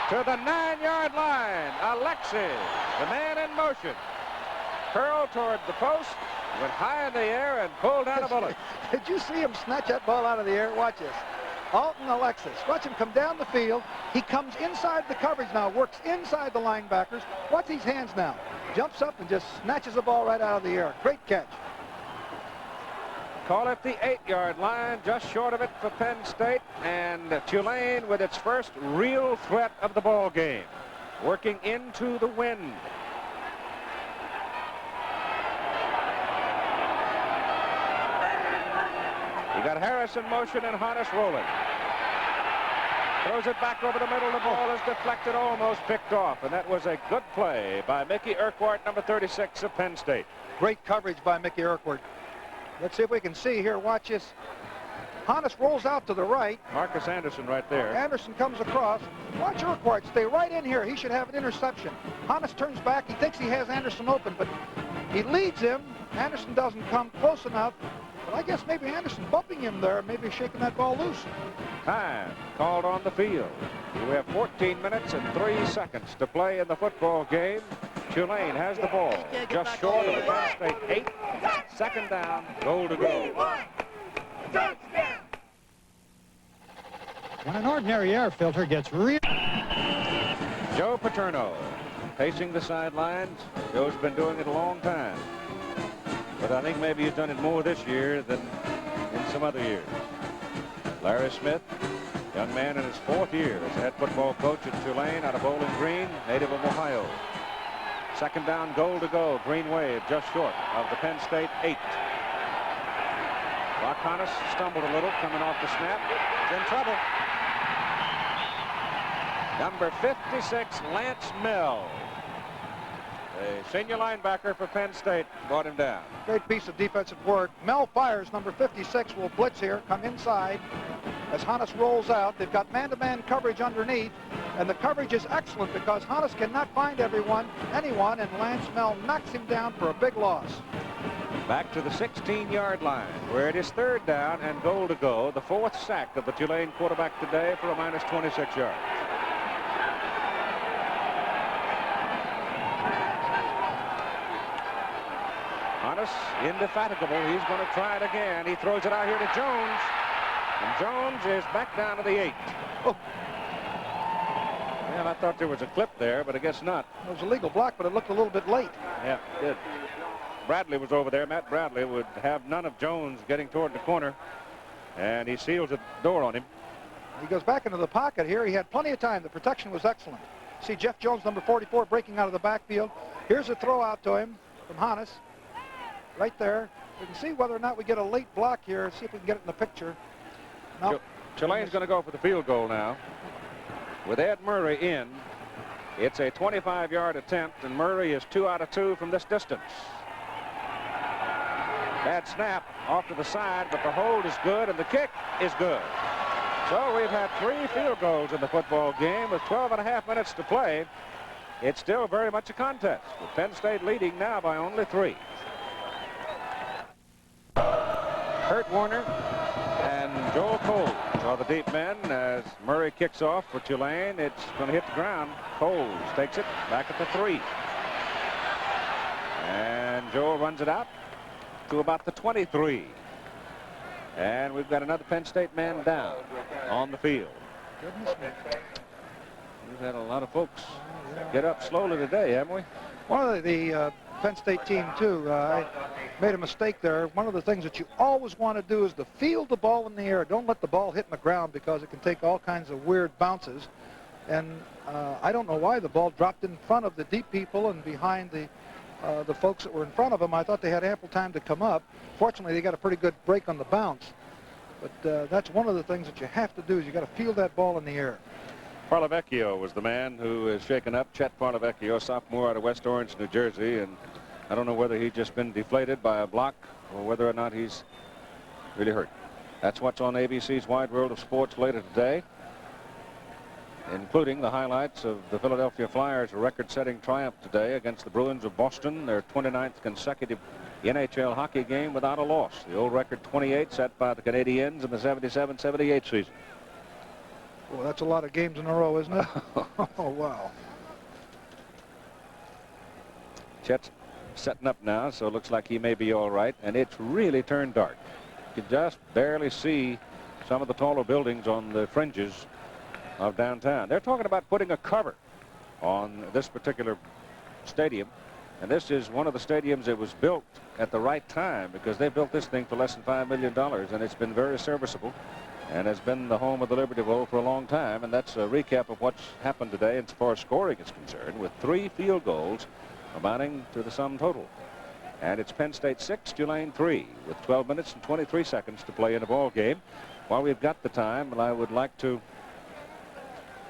to the 9-yard line. Alexis, the man in motion, curled toward the post, went high in the air and pulled down a bullet. Did you see him snatch that ball out of the air? Watch this. Alton Alexis. Watch him come down the field. He comes inside the coverage now, works inside the linebackers. Watch these hands now. Jumps up and just snatches the ball right out of the air. Great catch. Call it the 8-yard line, just short of it for Penn State, and Tulane with its first real threat of the ball game, working into the wind. You got Harris in motion and Hunnis rolling. Throws it back over the middle. The ball is deflected, almost picked off, and that was a good play by Mickey Urquhart, number 36 of Penn State. Great coverage by Mickey Urquhart. Let's see if we can see here. Watch this. Hunnis rolls out to the right. Marcus Anderson right there. Anderson comes across. Watch Urquhart stay right in here. He should have an interception. Hunnis turns back. He thinks he has Anderson open, but he leads him. Anderson doesn't come close enough. But I guess maybe Anderson bumping him there, maybe shaking that ball loose. Time called on the field. We have 14 minutes and 3 seconds to play in the football game. Tulane has the ball just short of the Penn State 8. Second down, goal to go. When an ordinary air filter gets real... Joe Paterno pacing the sidelines. Joe's been doing it a long time. But I think maybe he's done it more this year than in some other years. Larry Smith, young man in his 4th year as head football coach at Tulane out of Bowling Green, native of Ohio. Second down, goal to go. Green Wave just short of the Penn State 8. Brock Hannes stumbled a little coming off the snap. He's in trouble. Number 56, Lance Mell, a senior linebacker for Penn State, brought him down. Great piece of defensive work. Mel fires. Number 56 will blitz here, come inside. As Hannes rolls out, they've got man-to-man coverage underneath, and the coverage is excellent because Hannes cannot find anyone, and Lance Mell knocks him down for a big loss. Back to the 16-yard line, where it is 3rd down and goal to go. The 4th sack of the Tulane quarterback today for a minus 26 yards. Hannes, indefatigable. He's going to try it again. He throws it out here to Jones. And Jones is back down to the 8. Oh. Well, I thought there was a clip there, but I guess not. It was a legal block, but it looked a little bit late. Yeah, it did. Bradley was over there. Matt Bradley would have none of Jones getting toward the corner, and he seals the door on him. He goes back into the pocket here. He had plenty of time. The protection was excellent. See Jeff Jones, number 44, breaking out of the backfield. Here's a throw out to him from Hannes. Right there. We can see whether or not we get a late block here. See if we can get it in the picture. Nope. Tulane's going to go for the field goal now. With Ed Murray in, it's a 25-yard attempt, and Murray is 2 out of 2 from this distance. Bad snap off to the side, but the hold is good, and the kick is good. So we've had 3 field goals in the football game with 12.5 minutes to play. It's still very much a contest, with Penn State leading now by only 3. Kurt Warner and Joel Coles are the deep men as Murray kicks off for Tulane. It's going to hit the ground. Coles takes it back at the 3. And Joel runs it out to about the 23. And we've got another Penn State man down on the field. We've had a lot of folks get up slowly today, haven't we? One of the Penn State team, too, I made a mistake there. One of the things that you always want to do is to field the ball in the air. Don't let the ball hit in the ground because it can take all kinds of weird bounces. And I don't know why the ball dropped in front of the deep people and behind the folks that were in front of them. I thought they had ample time to come up. Fortunately, they got a pretty good break on the bounce. But that's one of the things that you have to do is you got to field that ball in the air. Parlavecchio was the man who is shaken up. Chet Parlavecchio, sophomore out of West Orange, New Jersey. And I don't know whether he's just been deflated by a block or whether or not he's really hurt. That's what's on ABC's Wide World of Sports later today, including the highlights of the Philadelphia Flyers' record-setting triumph today against the Bruins of Boston, their 29th consecutive NHL hockey game without a loss. The old record 28 set by the Canadiens in the 77-78 season. Well, that's a lot of games in a row, isn't it? Oh, wow. Chet's setting up now, so it looks like he may be all right. And it's really turned dark. You can just barely see some of the taller buildings on the fringes of downtown. They're talking about putting a cover on this particular stadium. And this is one of the stadiums that was built at the right time because they built this thing for less than $5 million. And it's been very serviceable and has been the home of the Liberty Bowl for a long time. And that's a recap of what's happened today as far as scoring is concerned, with 3 field goals amounting to the sum total. And it's Penn State 6, Tulane 3, with 12 minutes and 23 seconds to play in the ball game. While we've got the time, I would like to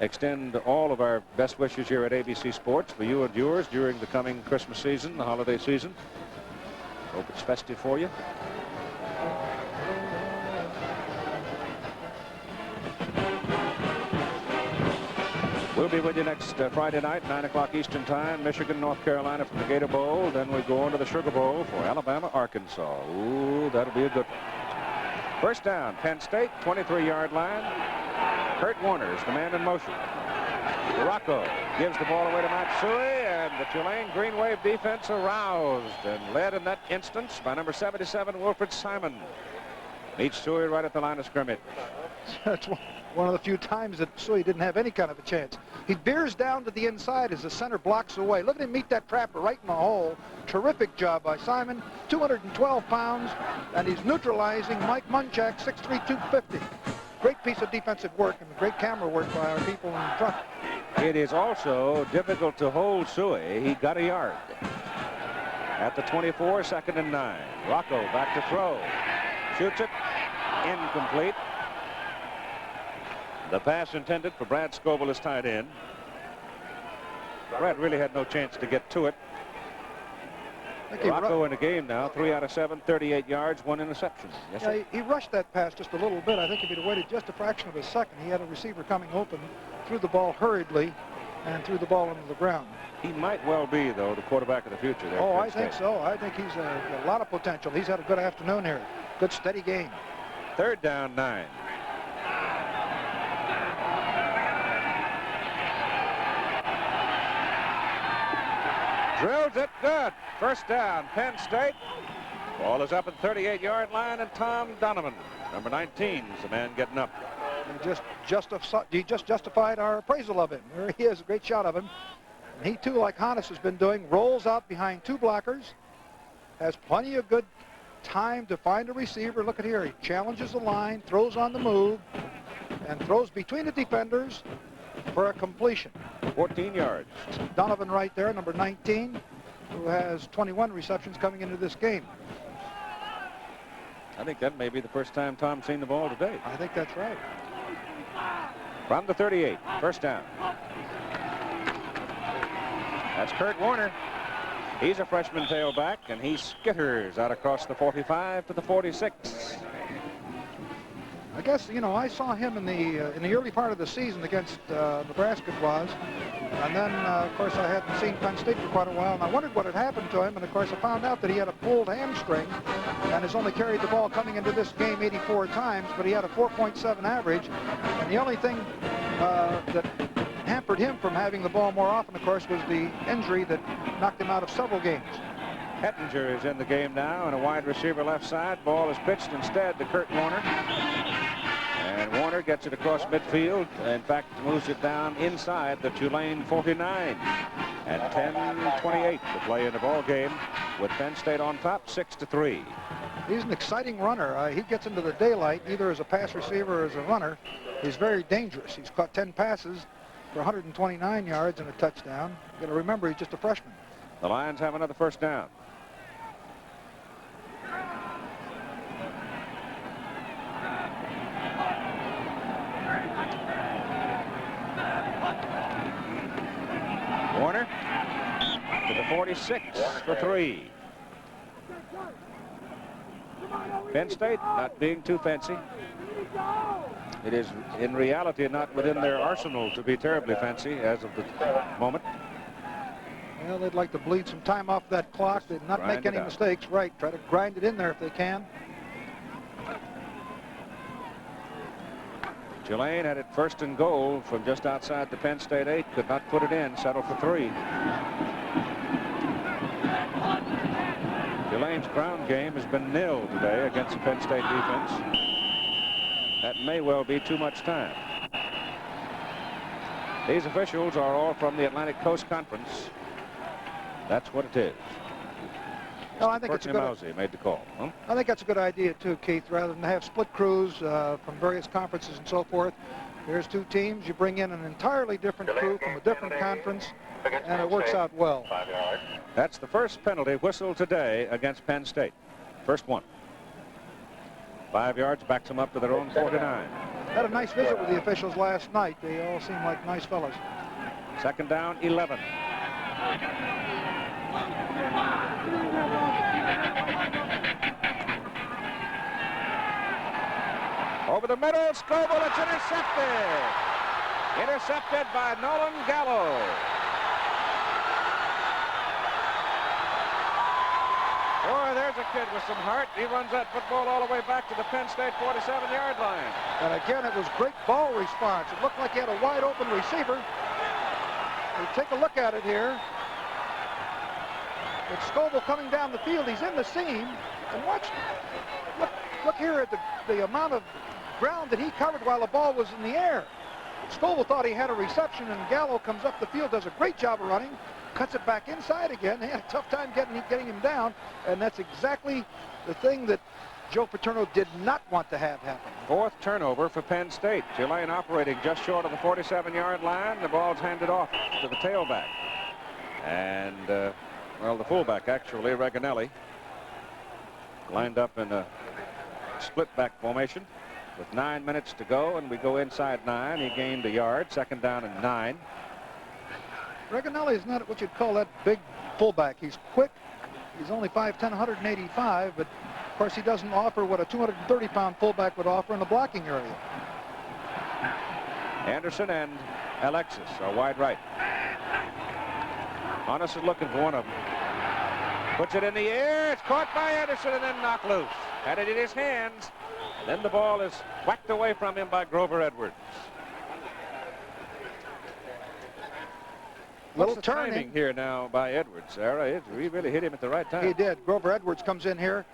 extend all of our best wishes here at ABC Sports for you and yours during the coming Christmas season, the holiday season. Hope it's festive for you. We'll be with you next Friday night, 9 o'clock Eastern Time, Michigan, North Carolina from the Gator Bowl. Then we go on to the Sugar Bowl for Alabama, Arkansas. Ooh, that'll be a good one. First down, Penn State, 23-yard line. Kurt Warner is the man in motion. Rocco gives the ball away to Matsui, and the Tulane Green Wave defense aroused and led in that instance by number 77, Wilfred Simon. Meets Sui right at the line of scrimmage. That's one of the few times that Sui didn't have any kind of a chance. He veers down to the inside as the center blocks away. Look at him meet that trapper right in the hole. Terrific job by Simon, 212 pounds, and he's neutralizing Mike Munchak, 6'3", 250. great piece of defensive work and great camera work by our people in front. It is also difficult to hold Suey. He got a yard. At the 24, 2nd and 9. Rocco back to throw. Shoots it. Incomplete. The pass intended for Brad Scoble is tied in. Brad really had no chance to get to it. Rocco in the game now, 3 out of 7, 38 yards, 1 interception. Yes, yeah, sir. he rushed that pass just a little bit. I think if he'd have waited just a fraction of a second, he had a receiver coming open, threw the ball hurriedly, and threw the ball into the ground. He might well be, though, the quarterback of the future there. Oh, I think so. I think he's got a lot of potential. He's had a good afternoon here. Good, steady game. 3rd down, 9. Drills it, good. 1st down, Penn State. Ball is up at 38-yard line, and Tom Donovan, number 19, is the man getting up. He just justified our appraisal of him. There he is, a great shot of him. And he, too, like Hannes has been doing, rolls out behind 2 blockers, has plenty of good time to find a receiver. Look at here. He challenges the line, throws on the move, and throws between the defenders for a completion. 14 yards. Donovan right there, number 19, who has 21 receptions coming into this game. I think that may be the first time Tom's seen the ball today. I think that's right. From the 38, 1st down. That's Kurt Warner. He's a freshman tailback, and he skitters out across the 45 to the 46. I guess, you know, I saw him in the early part of the season against Nebraska it was. And then, of course, I hadn't seen Penn State for quite a while, and I wondered what had happened to him. And, of course, I found out that he had a pulled hamstring and has only carried the ball coming into this game 84 times, but he had a 4.7 average. And the only thing that hampered him from having the ball more often, of course, was the injury that knocked him out of several games. Hettinger is in the game now, and a wide receiver left side. Ball is pitched instead to Kurt Warner. And Warner gets it across midfield. In fact, moves it down inside the Tulane 49. And 10:28 to play in the ball game with Penn State on top, 6-3. He's an exciting runner. He gets into the daylight either as a pass receiver or as a runner. He's very dangerous. He's caught 10 passes for 129 yards and a touchdown. You got to remember, he's just a freshman. The Lions have another 1st down. Warner to the 46 for 3. Penn State not being too fancy. It is in reality not within their arsenal to be terribly fancy as of the moment. Well, they'd like to bleed some time off that clock. They'd not make any mistakes. Right, try to grind it in there if they can. Tulane had it 1st and goal from just outside the Penn State 8. Could not put it in. Settled for 3. Tulane's ground game has been nil today against the Penn State defense. That may well be too much time. These officials are all from the Atlantic Coast Conference. That's what it is. No, I think it's a good. Made the call. Huh? I think that's a good idea too, Keith. Rather than have split crews from various conferences and so forth, there's 2 teams. You bring in an entirely different crew from a different conference, and it works out well. That's the first penalty whistle today against Penn State. First one. 5 yards, backs them up to their own 49. Had a nice visit with the officials last night. They all seem like nice fellows. 2nd down, 11. Over the middle, Scoble, it's intercepted. Intercepted by Nolan Gallo. Boy, there's a kid with some heart. He runs that football all the way back to the Penn State 47-yard line. And again, it was great ball response. It looked like he had a wide open receiver. You take a look at it here. It's Scoble coming down the field. He's in the seam. And watch, look here at the amount of ground that he covered while the ball was in the air. Scoble thought he had a reception, and Gallo comes up the field, does a great job of running, cuts it back inside again. He had a tough time getting him down, and that's exactly the thing that Joe Paterno did not want to have happen. Fourth turnover for Penn State. Tulane operating just short of the 47-yard line. The ball's handed off to the tailback. And, well, the fullback, actually, Reganelli, lined up in a split back formation with 9 minutes to go, and we go inside 9. He gained a yard. Second down and 9. Reganelli is not what you'd call that big fullback. He's quick. He's only 5'10", 185, but of course he doesn't offer what a 230-pound fullback would offer in the blocking area. Anderson and Alexis are wide right. Honest is looking for one of them. Puts it in the air. It's caught by Anderson and then knocked loose. Had it in his hands. And then the ball is whacked away from him by Grover Edwards. Little What's the turning timing here now by Edwards, Sarah? He really hit him at the right time. He did. Grover Edwards comes in here.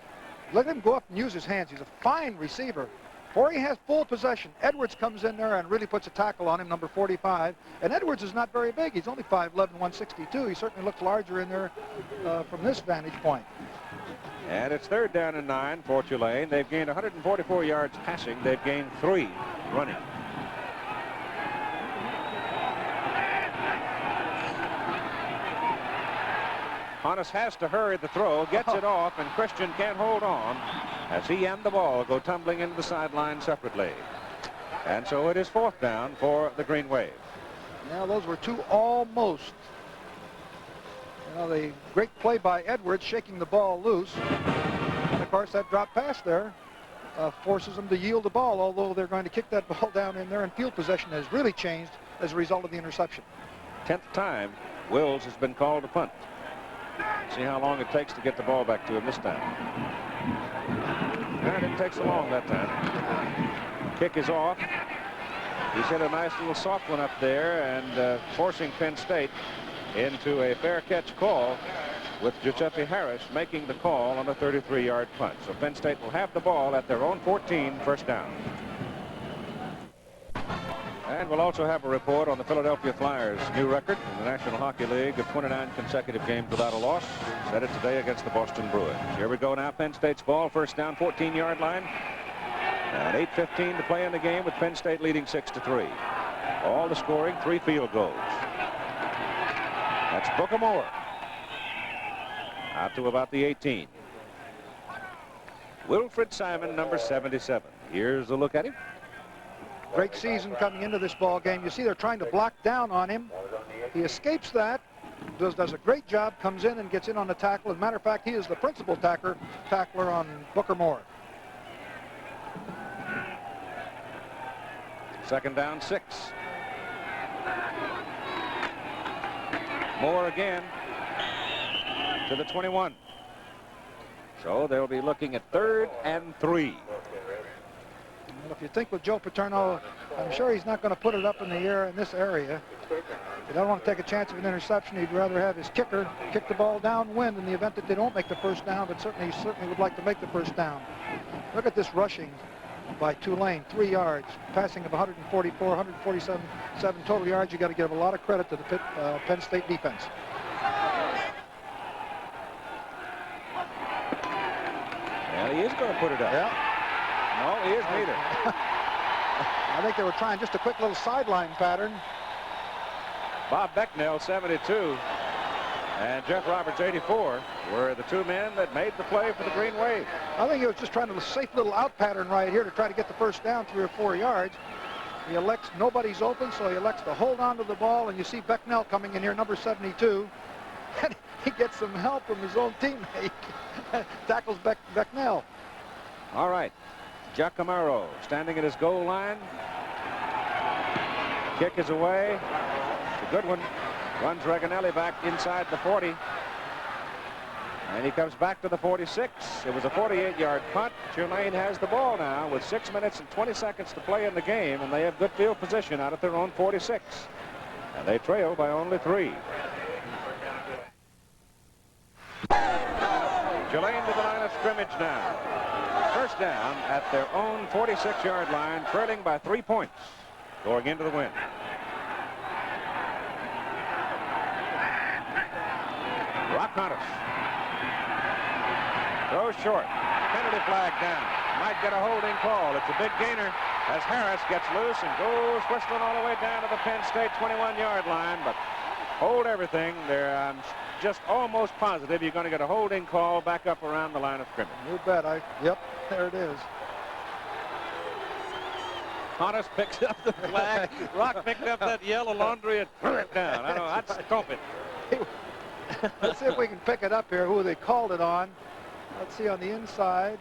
Let him go up and use his hands. He's a fine receiver. Before he has full possession, Edwards comes in there and really puts a tackle on him, number 45. And Edwards is not very big. He's only 5'11", 162. He certainly looks larger in there from this vantage point. And it's third down and 9 for Tulane. They've gained 144 yards passing. They've gained 3 running. Honest has to hurry the throw, gets it off, and Christian can't hold on as he and the ball go tumbling into the sideline separately. And so it is fourth down for the Green Wave. Now those were two almost. You know, the great play by Edwards shaking the ball loose. And of course that drop pass there forces them to yield the ball, although they're going to kick that ball down in there, and field possession has really changed as a result of the interception. 10th time Wills has been called to punt. See how long it takes to get the ball back to him this time. It didn't take so long that time. Kick is off. He's hit a nice little soft one up there and forcing Penn State into a fair catch call with Giuseppe Harris making the call on a 33-yard punt. So Penn State will have the ball at their own 14, first down. And we'll also have a report on the Philadelphia Flyers' new record in the National Hockey League of 29 consecutive games without a loss. Set it today against the Boston Bruins. Here we go now. Penn State's ball, first down, 14-yard line. And 8:15 to play in the game with Penn State leading 6-3. All the scoring, 3 field goals. That's Booker Moore. Out to about the 18. Wilfred Simon, number 77. Here's a look at him. Great season coming into this ball game. You see they're trying to block down on him. He escapes that, does a great job, comes in and gets in on the tackle. As a matter of fact, he is the principal tackler on Booker Moore. Second down, 6. Moore again to the 21. So they'll be looking at 3rd and 3. Well, if you think with Joe Paterno, I'm sure he's not going to put it up in the air in this area. He don't want to take a chance of an interception. He'd rather have his kicker kick the ball downwind in the event that they don't make the first down, but he certainly would like to make the first down. Look at this rushing by Tulane, 3 yards, passing of 144, 147 total yards. You got to give a lot of credit to the Penn State defense. Well, he is going to put it up. Yeah. No, he is neither. I think they were trying just a quick little sideline pattern. Bob Becknell, 72, and Jeff Roberts, 84, were the 2 men that made the play for the Green Wave. I think he was just trying to a safe little out pattern right here to try to get the first down 3 or 4 yards. He elects, nobody's open, so he elects to hold on to the ball, and you see Becknell coming in here, number 72. And he gets some help from his own teammate. Tackles Becknell. All right. Giacomaro standing at his goal line. Kick is away. It's a good one. Runs Reganelli back inside the 40. And he comes back to the 46. It was a 48-yard punt. Tulane has the ball now with 6 minutes and 20 seconds to play in the game, and they have good field position out at their own 46. And they trail by only 3. Tulane to the line of scrimmage now. First down at their own 46-yard line, trailing by 3 points, going into the wind. Rock Hunter. Throws short. penalty flag down. Might get a holding call. It's a big gainer as Harris gets loose and goes whistling all the way down to the Penn State 21-yard line. But hold everything there. I'm just almost positive you're going to get a holding call back up around the line of scrimmage. You bet. Yep, there it is. Thomas picks up the flag. Rock picked up that yellow laundry and threw it down. I don't know. I'd stomp it. Let's see if we can pick it up here, who they called it on. Let's see on the inside.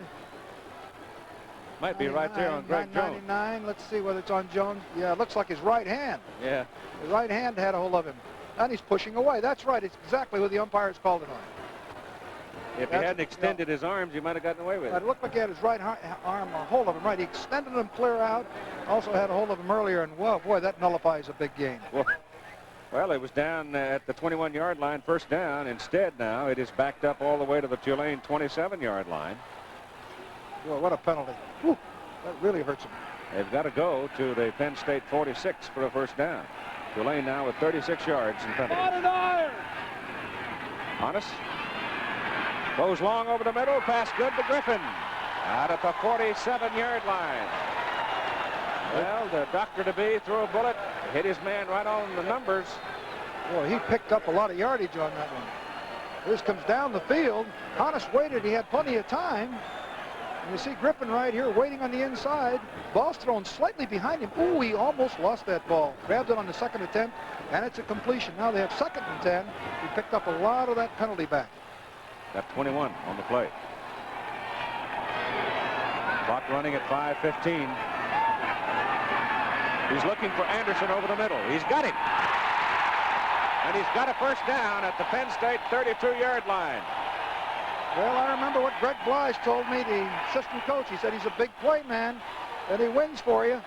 Might be right there on Greg Jones. 999. Let's see whether it's on Jones. Yeah, it looks like his right hand. Yeah. The right hand had a hold of him. And he's pushing away. That's right. It's exactly what the umpires called it on. If he hadn't extended his arms, he might have gotten away with it. It looked like he had his right arm a hold of him. Right. He extended him clear out. Also had a hold of him earlier. And, whoa, boy, that nullifies a big gain. Well, it was down at the 21-yard line, first down. Instead, now it is backed up all the way to the Tulane 27-yard line. Boy, what a penalty. Whew, that really hurts him. They've got to go to the Penn State 46 for a first down. Tulane now with 36 yards in penalty. Honest goes long over the middle, pass good to Griffin out at the 47-yard line. Well, the doctor-to-be threw a bullet, hit his man right on the numbers. Well, he picked up a lot of yardage on that one. This comes down the field. Honest waited. He had plenty of time. And you see Griffin right here waiting on the inside. Ball's thrown slightly behind him. Ooh, he almost lost that ball. Grabbed it on the second attempt, and it's a completion. Now they have 2nd and 10. He picked up a lot of that penalty back. Got 21 on the play. Clock running at 5:15. He's looking for Anderson over the middle. He's got him. And he's got a first down at the Penn State 32-yard line. Well, I remember what Greg Blige told me, the assistant coach. He said he's a big play man, and he wins for you.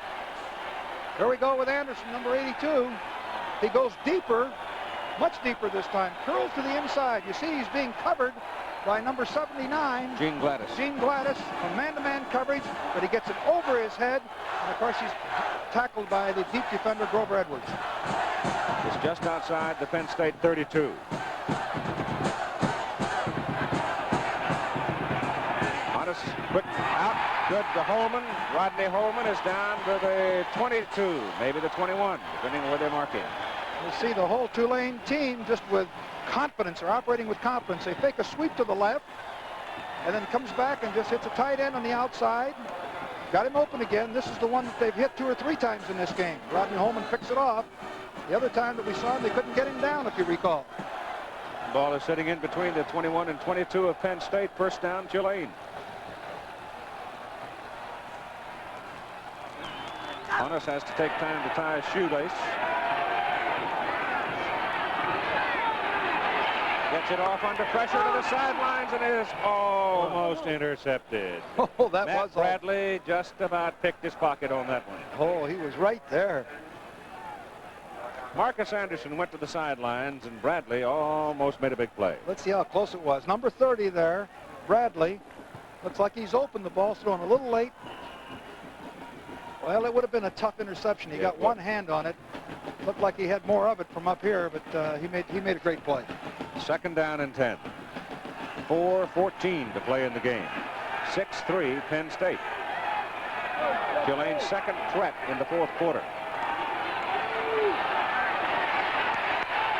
Here we go with Anderson, number 82. He goes deeper, much deeper this time. Curls to the inside. You see he's being covered by number 79. Gene Gladys. Gene Gladys on man-to-man coverage, but he gets it over his head. And, of course, he's tackled by the deep defender, Grover Edwards. It's just outside the Penn State 32. Quick out, good to Holman. Rodney Holman is down to the 22, maybe the 21, depending on where they're marking. You see the whole Tulane team just with confidence, or operating with confidence. They fake a sweep to the left, and then comes back and just hits a tight end on the outside. Got him open again. This is the one that they've hit 2 or 3 times in this game. Rodney Holman picks it off. The other time that we saw him, they couldn't get him down, if you recall. Ball is sitting in between the 21 and 22 of Penn State. First down, Tulane. Honest has to take time to tie his shoelace. Gets it off under pressure to the sidelines, and it is almost intercepted. Oh, that Matt was Bradley just about picked his pocket on that one. Oh, he was right there. Marcus Anderson went to the sidelines, and Bradley almost made a big play. Let's see how close it was. Number 30 there, Bradley. Looks like he's open. The ball's thrown a little late. Well, it would have been a tough interception. He got one hand on it. Looked like he had more of it from up here, but he made a great play. Second down and 10. 4:14 to play in the game. 6-3 Penn State. Tulane's second threat in the fourth quarter.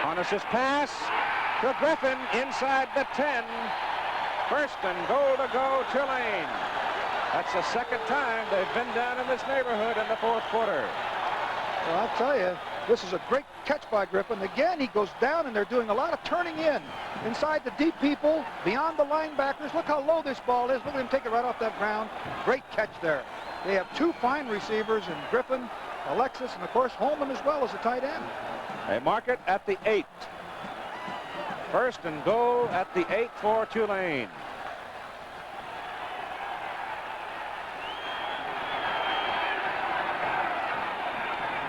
Honest's pass to Griffin inside the 10. First and goal to go Tulane. That's the second time they've been down in this neighborhood in the fourth quarter. Well, I'll tell you, this is a great catch by Griffin. Again, he goes down, and they're doing a lot of turning in. Inside the deep people, beyond the linebackers. Look how low this ball is. Look at him take it right off that ground. Great catch there. They have 2 fine receivers in Griffin, Alexis, and, of course, Holman as well as a tight end. They mark it at the 8. First and goal at the 8 for Tulane.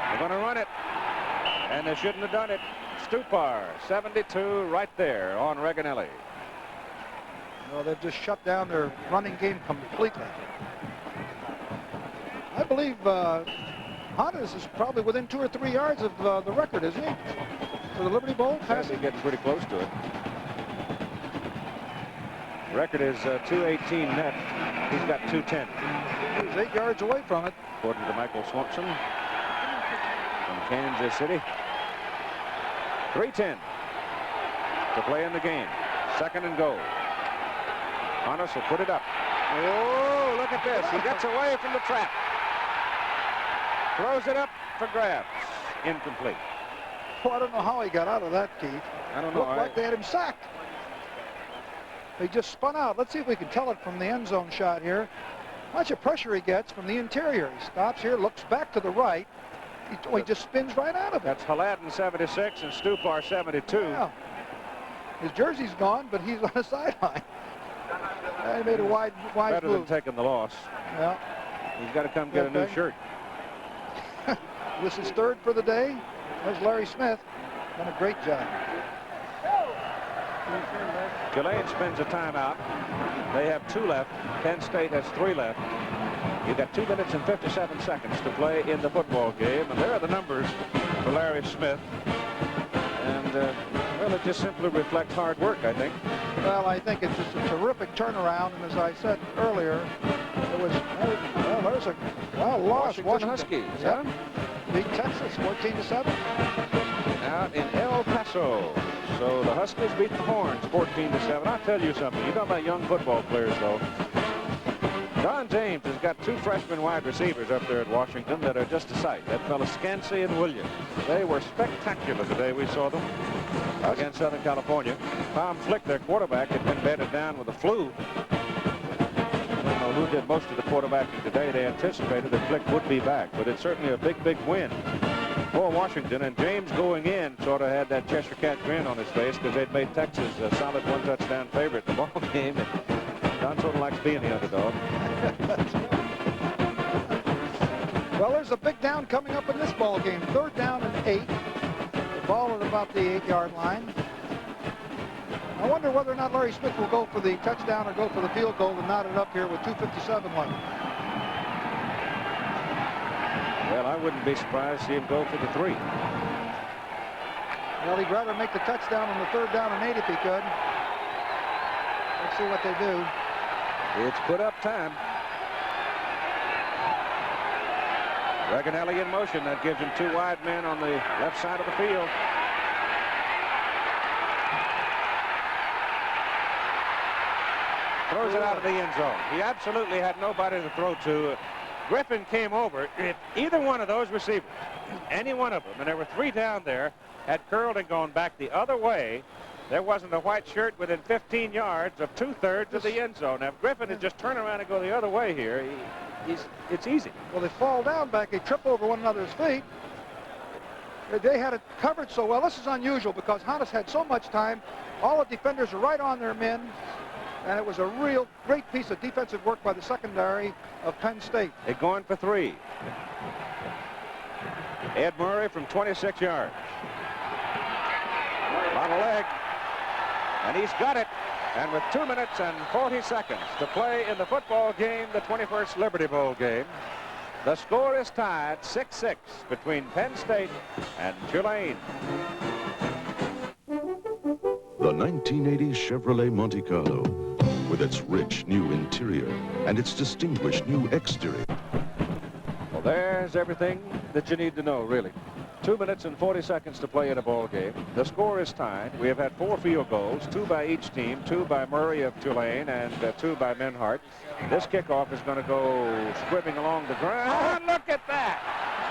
They're going to run it, and they shouldn't have done it. Stupar, 72 right there on Reganelli. Well, they've just shut down their running game completely. I believe Hodges is probably within 2 or 3 yards of the record, isn't he? For the Liberty Bowl He's getting pretty close to it. Record is 218 net. He's got 210. He was 8 yards away from it. According to Michael Swanson from Kansas City. 3:10 to play in the game. Second and goal. Hannes will put it up. Oh, look at this. He gets away from the trap. Throws it up for grabs. Incomplete. Oh, I don't know how he got out of that, Keith. I don't know. Looked like they had him sacked. He just spun out. Let's see if we can tell it from the end zone shot here. How much of pressure he gets from the interior. He stops here, looks back to the right. He just spins right out of it. That's Haladin 76 and Stupar 72. Yeah. His jersey's gone, but he's on the sideline. He made a wide Better move. than taking the loss. Yeah. He's got to come get a new shirt. This is third for the day. There's Larry Smith. Done a great job. Tulane spends a timeout. They have 2 left. Penn State has 3 left. You've got 2 minutes and 57 seconds to play in the football game. And there are the numbers for Larry Smith. And, well, it just simply reflects hard work, I think. Well, I think it's just a terrific turnaround. And as I said earlier, it was, well, there's a loss. Washington Huskies, yeah. Beat Texas 14-7. Out in El Paso. So the Huskies beat the Horns 14-7. I'll tell you something. You talk about young football players, though. Don James has got 2 freshman wide receivers up there at Washington that are just a sight. That fellow Scansey and Williams. They were spectacular the day we saw them against Southern California. Tom Flick, their quarterback, had been bedded down with the flu. I don't know who did most of the quarterbacking today. They anticipated that Flick would be back, but it's certainly a big, big win for Washington. And James going in sort of had that Cheshire Cat grin on his face because they'd made Texas a solid 1-touchdown favorite in the ball game. And Don sort of likes being the underdog. Well, there's a big down coming up in this ball game. 3rd down and 8. The ball at about the 8-yard line. I wonder whether or not Larry Smith will go for the touchdown or go for the field goal and knot it up here with 2:57 left. Well, I wouldn't be surprised to see him go for the 3. Well, he'd rather make the touchdown on the 3rd down and 8 if he could. Let's see what they do. It's put up time. Reganelli in motion. That gives him 2 wide men on the left side of the field. Throws it out of the end zone. He absolutely had nobody to throw to. Griffin came over. If either one of those receivers, any one of them, and there were 3 down there, had curled and gone back the other way, there wasn't a white shirt within 15 yards of 2/3 of the end zone. Now, if Griffin had just turned around and go the other way here, it's easy. Well, they fall down back. They trip over one another's feet. They had it covered so well. This is unusual because Hannes had so much time. All the defenders are right on their men. And it was a real great piece of defensive work by the secondary of Penn State. They're going for 3. Ed Murray from 26 yards. On a leg. And he's got it. And with 2 minutes and 40 seconds to play in the football game, the 21st Liberty Bowl game, the score is tied 6-6 between Penn State and Tulane. The 1980 Chevrolet Monte Carlo, with its rich new interior and its distinguished new exterior. Well, there's everything that you need to know, really. 2 minutes and 40 seconds to play in a ball game. The score is tied. We have had 4 field goals, 2 by each team, 2 by Murray of Tulane and 2 by Menhart. This kickoff is going to go squibbing along the ground. Look at that!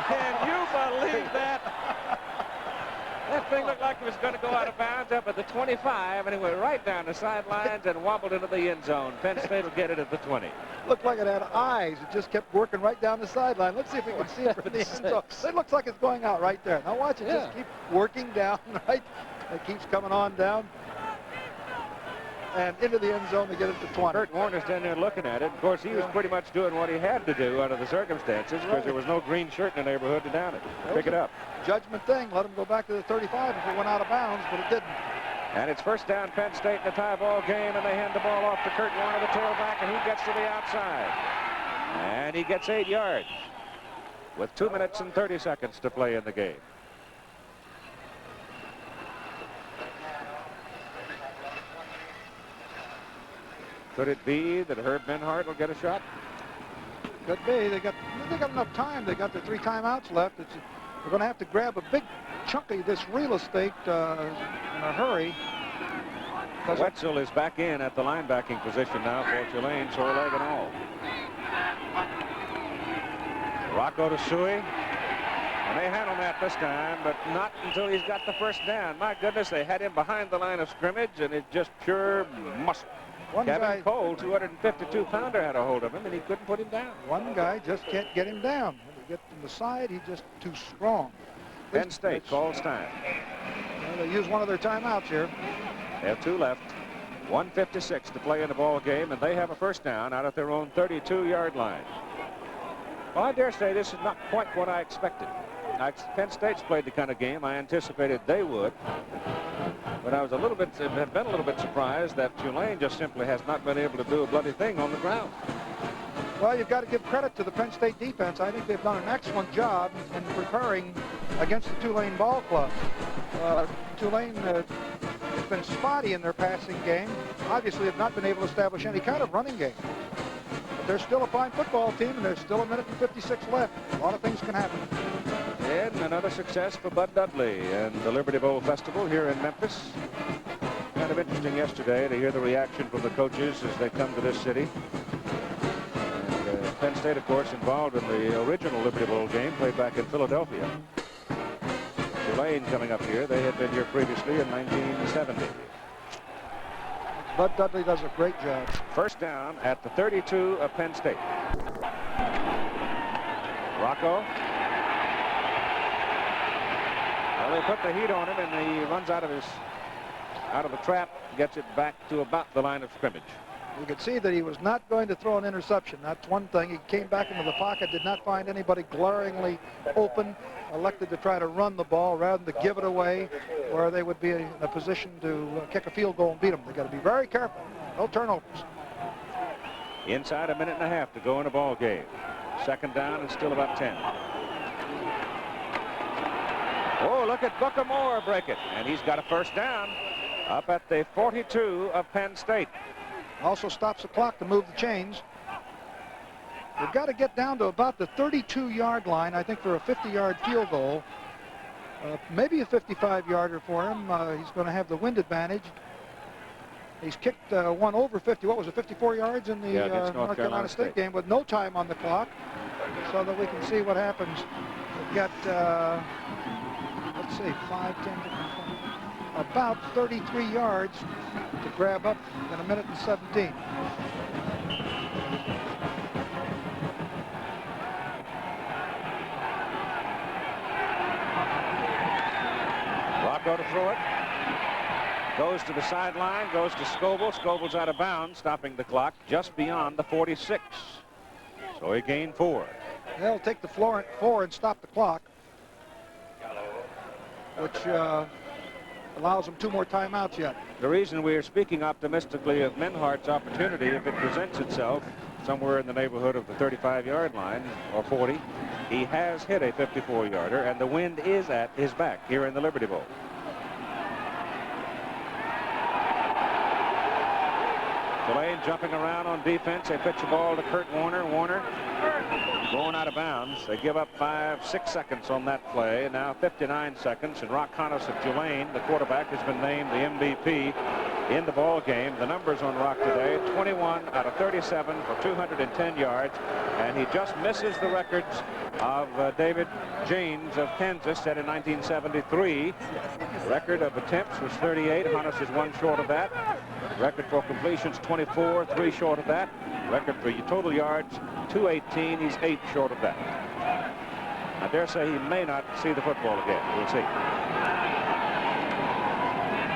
Can you believe that? That thing looked like it was going to go out of bounds up at the 25, and it went right down the sidelines and wobbled into the end zone. Penn State will get it at the 20. Looked like it had eyes. It just kept working right down the sideline. Let's see if we can see it from the end zone. It looks like it's going out right there. Now watch it just keep working down, right? It keeps coming on down. And into the end zone to get it to 20. Kurt Warner's down there looking at it. Of course, he was pretty much doing what he had to do under the circumstances because there was no green shirt in the neighborhood to down it. Pick it up. Judgment thing. Let him go back to the 35 if it went out of bounds, but it didn't. And it's first down Penn State in the tie ball game, and they hand the ball off to Kurt Warner, the tailback, and he gets to the outside. And he gets 8 yards with 2 minutes and 30 seconds to play in the game. Could it be that Herb Menhart will get a shot? Could be. They got enough time. They got their 3 timeouts left. We're going to have to grab a big chunk of this real estate in a hurry. Wetzel is back in at the linebacking position now for Tulane, sore leg and all. Rocco to Suey. And they handle that this time, but not until he's got the first down. My goodness, they had him behind the line of scrimmage, and it's just pure muscle. Kevin Cole, 252-pounder, had a hold of him, and he couldn't put him down. One guy just can't get him down. When he gets from the side, he's just too strong. Penn State calls time. Well, they use one of their timeouts here. They have 2 left. 1:56 to play in the ball game, and they have a first down out at their own 32-yard line. Well, I dare say this is not quite what I expected. Penn State's played the kind of game I anticipated they would. But I was have been a little bit surprised that Tulane just simply has not been able to do a bloody thing on the ground. Well, you've got to give credit to the Penn State defense. I think they've done an excellent job in preparing against the Tulane ball club. Tulane has been spotty in their passing game. Obviously have not been able to establish any kind of running game. But they're still a fine football team, and there's still 1:56 left. A lot of things can happen. And another success for Bud Dudley and the Liberty Bowl Festival here in Memphis. Kind of interesting yesterday to hear the reaction from the coaches as they come to this city. And Penn State, of course, involved in the original Liberty Bowl game played back in Philadelphia. Tulane coming up here. They had been here previously in 1970. Bud Dudley does a great job. First down at the 32 of Penn State. Rocco. Well, they put the heat on him, and he runs out of the trap, gets it back to about the line of scrimmage. You could see that he was not going to throw an interception. That's one thing. He came back into the pocket, did not find anybody glaringly open, elected to try to run the ball rather than to give it away, where they would be in a position to kick a field goal and beat them. They've got to be very careful. No turnovers. Inside 1.5 minutes to go in a ball game. Second down and still about 10. Oh, look at Booker Moore break it. And he's got a first down up at the 42 of Penn State. Also stops the clock to move the chains. They've got to get down to about the 32-yard line, I think, for a 50-yard field goal. Maybe a 55-yarder for him. He's going to have the wind advantage. He's kicked one over 50. What was it, 54 yards in the North Carolina State game with no time on the clock, so that we can see what happens. We've got, let's see, 5, 10, about 33 yards to grab up in 1 minute and 17. Rocco to throw it. Goes to the sideline, goes to Scoble. Scoble's out of bounds, stopping the clock just beyond the 46. So he gained 4. They'll take the floor at 4 and stop the clock, which allows them 2 more timeouts yet. The reason we are speaking optimistically of Menhart's opportunity, if it presents itself somewhere in the neighborhood of the 35-yard line or 40, he has hit a 54-yarder, and the wind is at his back here in the Liberty Bowl. Tulane jumping around on defense. They pitch the ball to Kurt Warner. Warner going out of bounds. They give up 5-6 seconds on that play. And now 59 seconds. And Rock Connors of Tulane, the quarterback, has been named the MVP in the ball game. The numbers on Rock today: 21 out of 37 for 210 yards. And he just misses the records of David James of Kansas, set in 1973. The record of attempts was 38. Hunnis is 1 short of that. Record for completions, 24, 3 short of that. Record for total yards, 218. He's 8 short of that. I dare say he may not see the football again. We'll see.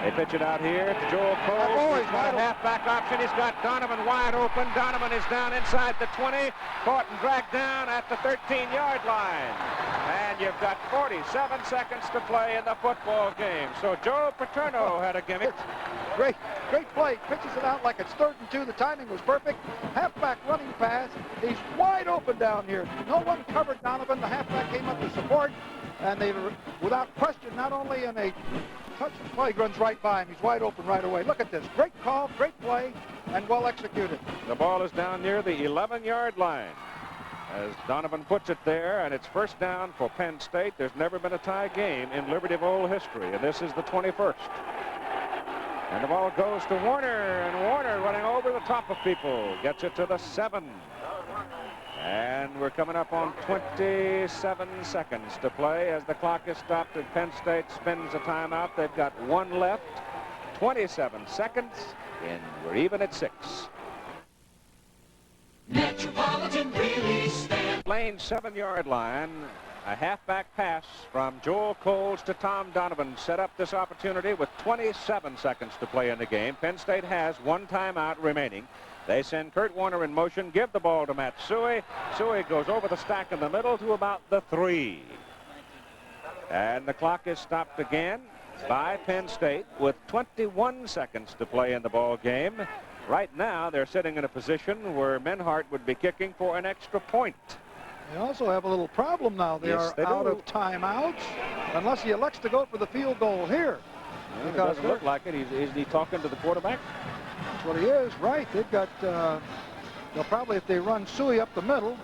They pitch it out here to Joel Cole. He's got a halfback option. He's got Donovan wide open. Donovan is down inside the 20. Caught and dragged down at the 13-yard line. And you've got 47 seconds to play in the football game. So Joe Paterno had a gimmick. Great play. Pitches it out like it's 3rd and 2. The timing was perfect. Halfback running pass. He's wide open down here. No one covered Donovan. The halfback came up to support. And they were, without question, not only in a touch and play, runs right by him. He's wide open right away. Look at this. Great call, great play. and well executed. The ball is down near the 11-yard line. As Donovan puts it there, and it's first down for Penn State. There's never been a tie game in Liberty Bowl history, and this is the 21st. And the ball goes to Warner, and Warner running over the top of people. Gets it to the 7. And we're coming up on 27 seconds to play as the clock is stopped and Penn State spins a timeout. They've got 1 left. 27 seconds, and we're even at 6. Metropolitan really stands. Tulane 7-yard line. A halfback pass from Joel Coles to Tom Donovan set up this opportunity with 27 seconds to play in the game. Penn State has 1 timeout remaining. They send Kurt Warner in motion, give the ball to Matt Suey. Suey goes over the stack in the middle to about the 3. And the clock is stopped again by Penn State with 21 seconds to play in the ball game. Right now, they're sitting in a position where Menhart would be kicking for an extra point. They also have a little problem now. They are out of timeouts, unless he elects to go for the field goal here. Well, it doesn't look like it. Is he talking to the quarterback? That's what he is, right. They've got, they'll probably, if they run Suey up the middle,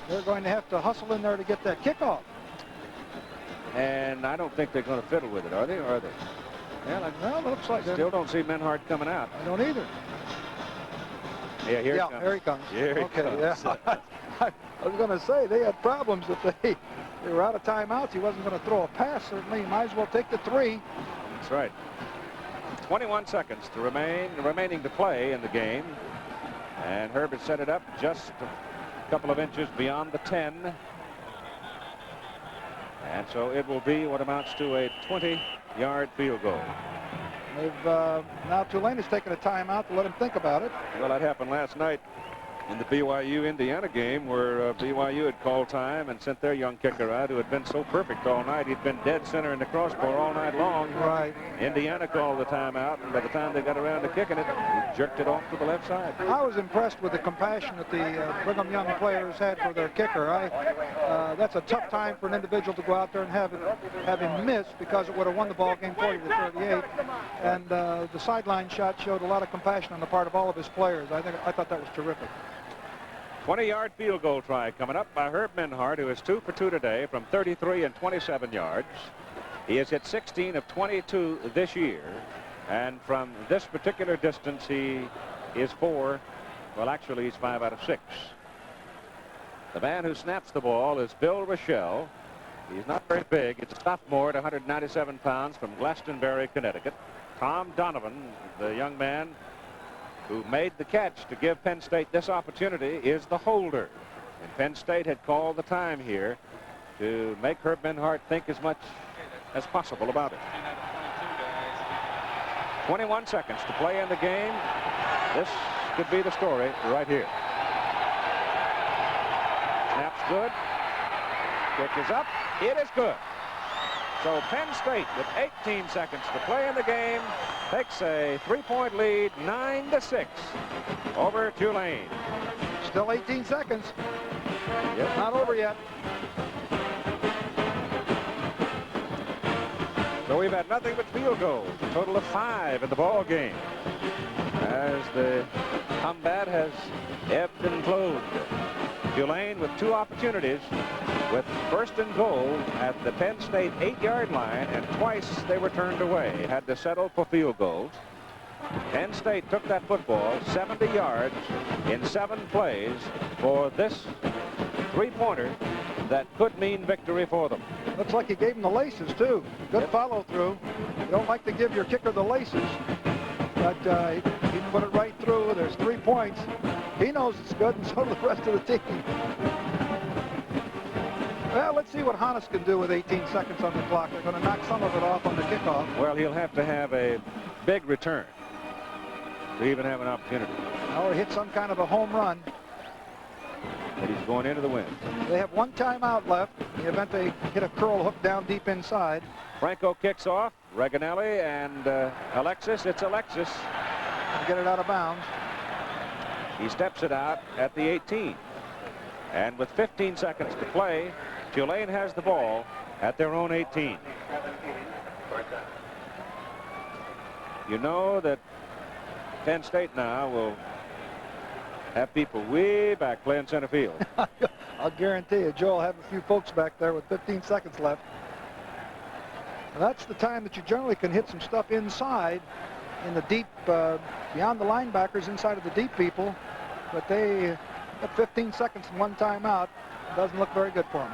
they're going to have to hustle in there to get that kickoff. And I don't think they're going to fiddle with it, are they? Or are they? Yeah, well, it looks like still don't see Menhart coming out. I don't either. Yeah, here he comes. Here he comes. Here he comes. Yeah. I was going to say they had problems if they were out of timeouts. He wasn't going to throw a pass. Certainly, he might as well take the 3. That's right. 21 seconds to remaining to play in the game. And Herbert set it up just a couple of inches beyond the 10. And so it will be what amounts to a 20-yard field goal. Now Tulane has taken a timeout to let him think about it. Well, that happened last night in the BYU-Indiana game where BYU had called time and sent their young kicker out who had been so perfect all night. He'd been dead center in the crossbar all night long. Right. Indiana called the timeout, and by the time they got around to kicking it, he jerked it off to the left side. I was impressed with the compassion that the Brigham Young players had for their kicker. That's a tough time for an individual to go out there and have him miss because it would have won the ball game 40-38. And the sideline shot showed a lot of compassion on the part of all of his players. I thought that was terrific. 20-yard field goal try coming up by Herb Menhart, who is 2 for 2 today from 33 and 27 yards. He has hit 16 of 22 this year, and from this particular distance he is 4. Well, actually he's 5 out of 6. The man who snaps the ball is Bill Rochelle. He's not very big. It's a sophomore at 197 pounds from Glastonbury, Connecticut. Tom Donovan, the young man who made the catch to give Penn State this opportunity, is the holder. And Penn State had called the time here to make Herb Menhart think as much as possible about it. 21 seconds to play in the game. This could be the story right here. Snap's good. Kick is up. It is good. So Penn State, with 18 seconds to play in the game, takes a 3-point lead, 9-6, over Tulane. Still 18 seconds. Yep. Not over yet. So we've had nothing but field goals, a total of 5 in the ball game, as the combat has ebbed and flowed. Tulane with 2 opportunities, with first and goal at the Penn State 8-yard line, and twice they were turned away, had to settle for field goals. Penn State took that football 70 yards in 7 plays for this 3-pointer that could mean victory for them. Looks like he gave him the laces, too. Good follow through. You don't like to give your kicker the laces, but he put it right through. There's 3 points. He knows it's good, and so do the rest of the team. Well, let's see what Hannes can do with 18 seconds on the clock. They're going to knock some of it off on the kickoff. Well, he'll have to have a big return to even have an opportunity. Or hit some kind of a home run. But he's going into the wind. They have 1 timeout left in the event they hit a curl hook down deep inside. Franco kicks off. Reganelli and Alexis. It's Alexis. Get it out of bounds. He steps it out at the 18. And with 15 seconds to play, Tulane has the ball at their own 18. You know that Penn State now will have people way back playing center field. I'll guarantee you, Joe will have a few folks back there with 15 seconds left. And that's the time that you generally can hit some stuff inside in the deep, beyond the linebackers, inside of the deep people. But they got 15 seconds and one timeout. Doesn't look very good for them.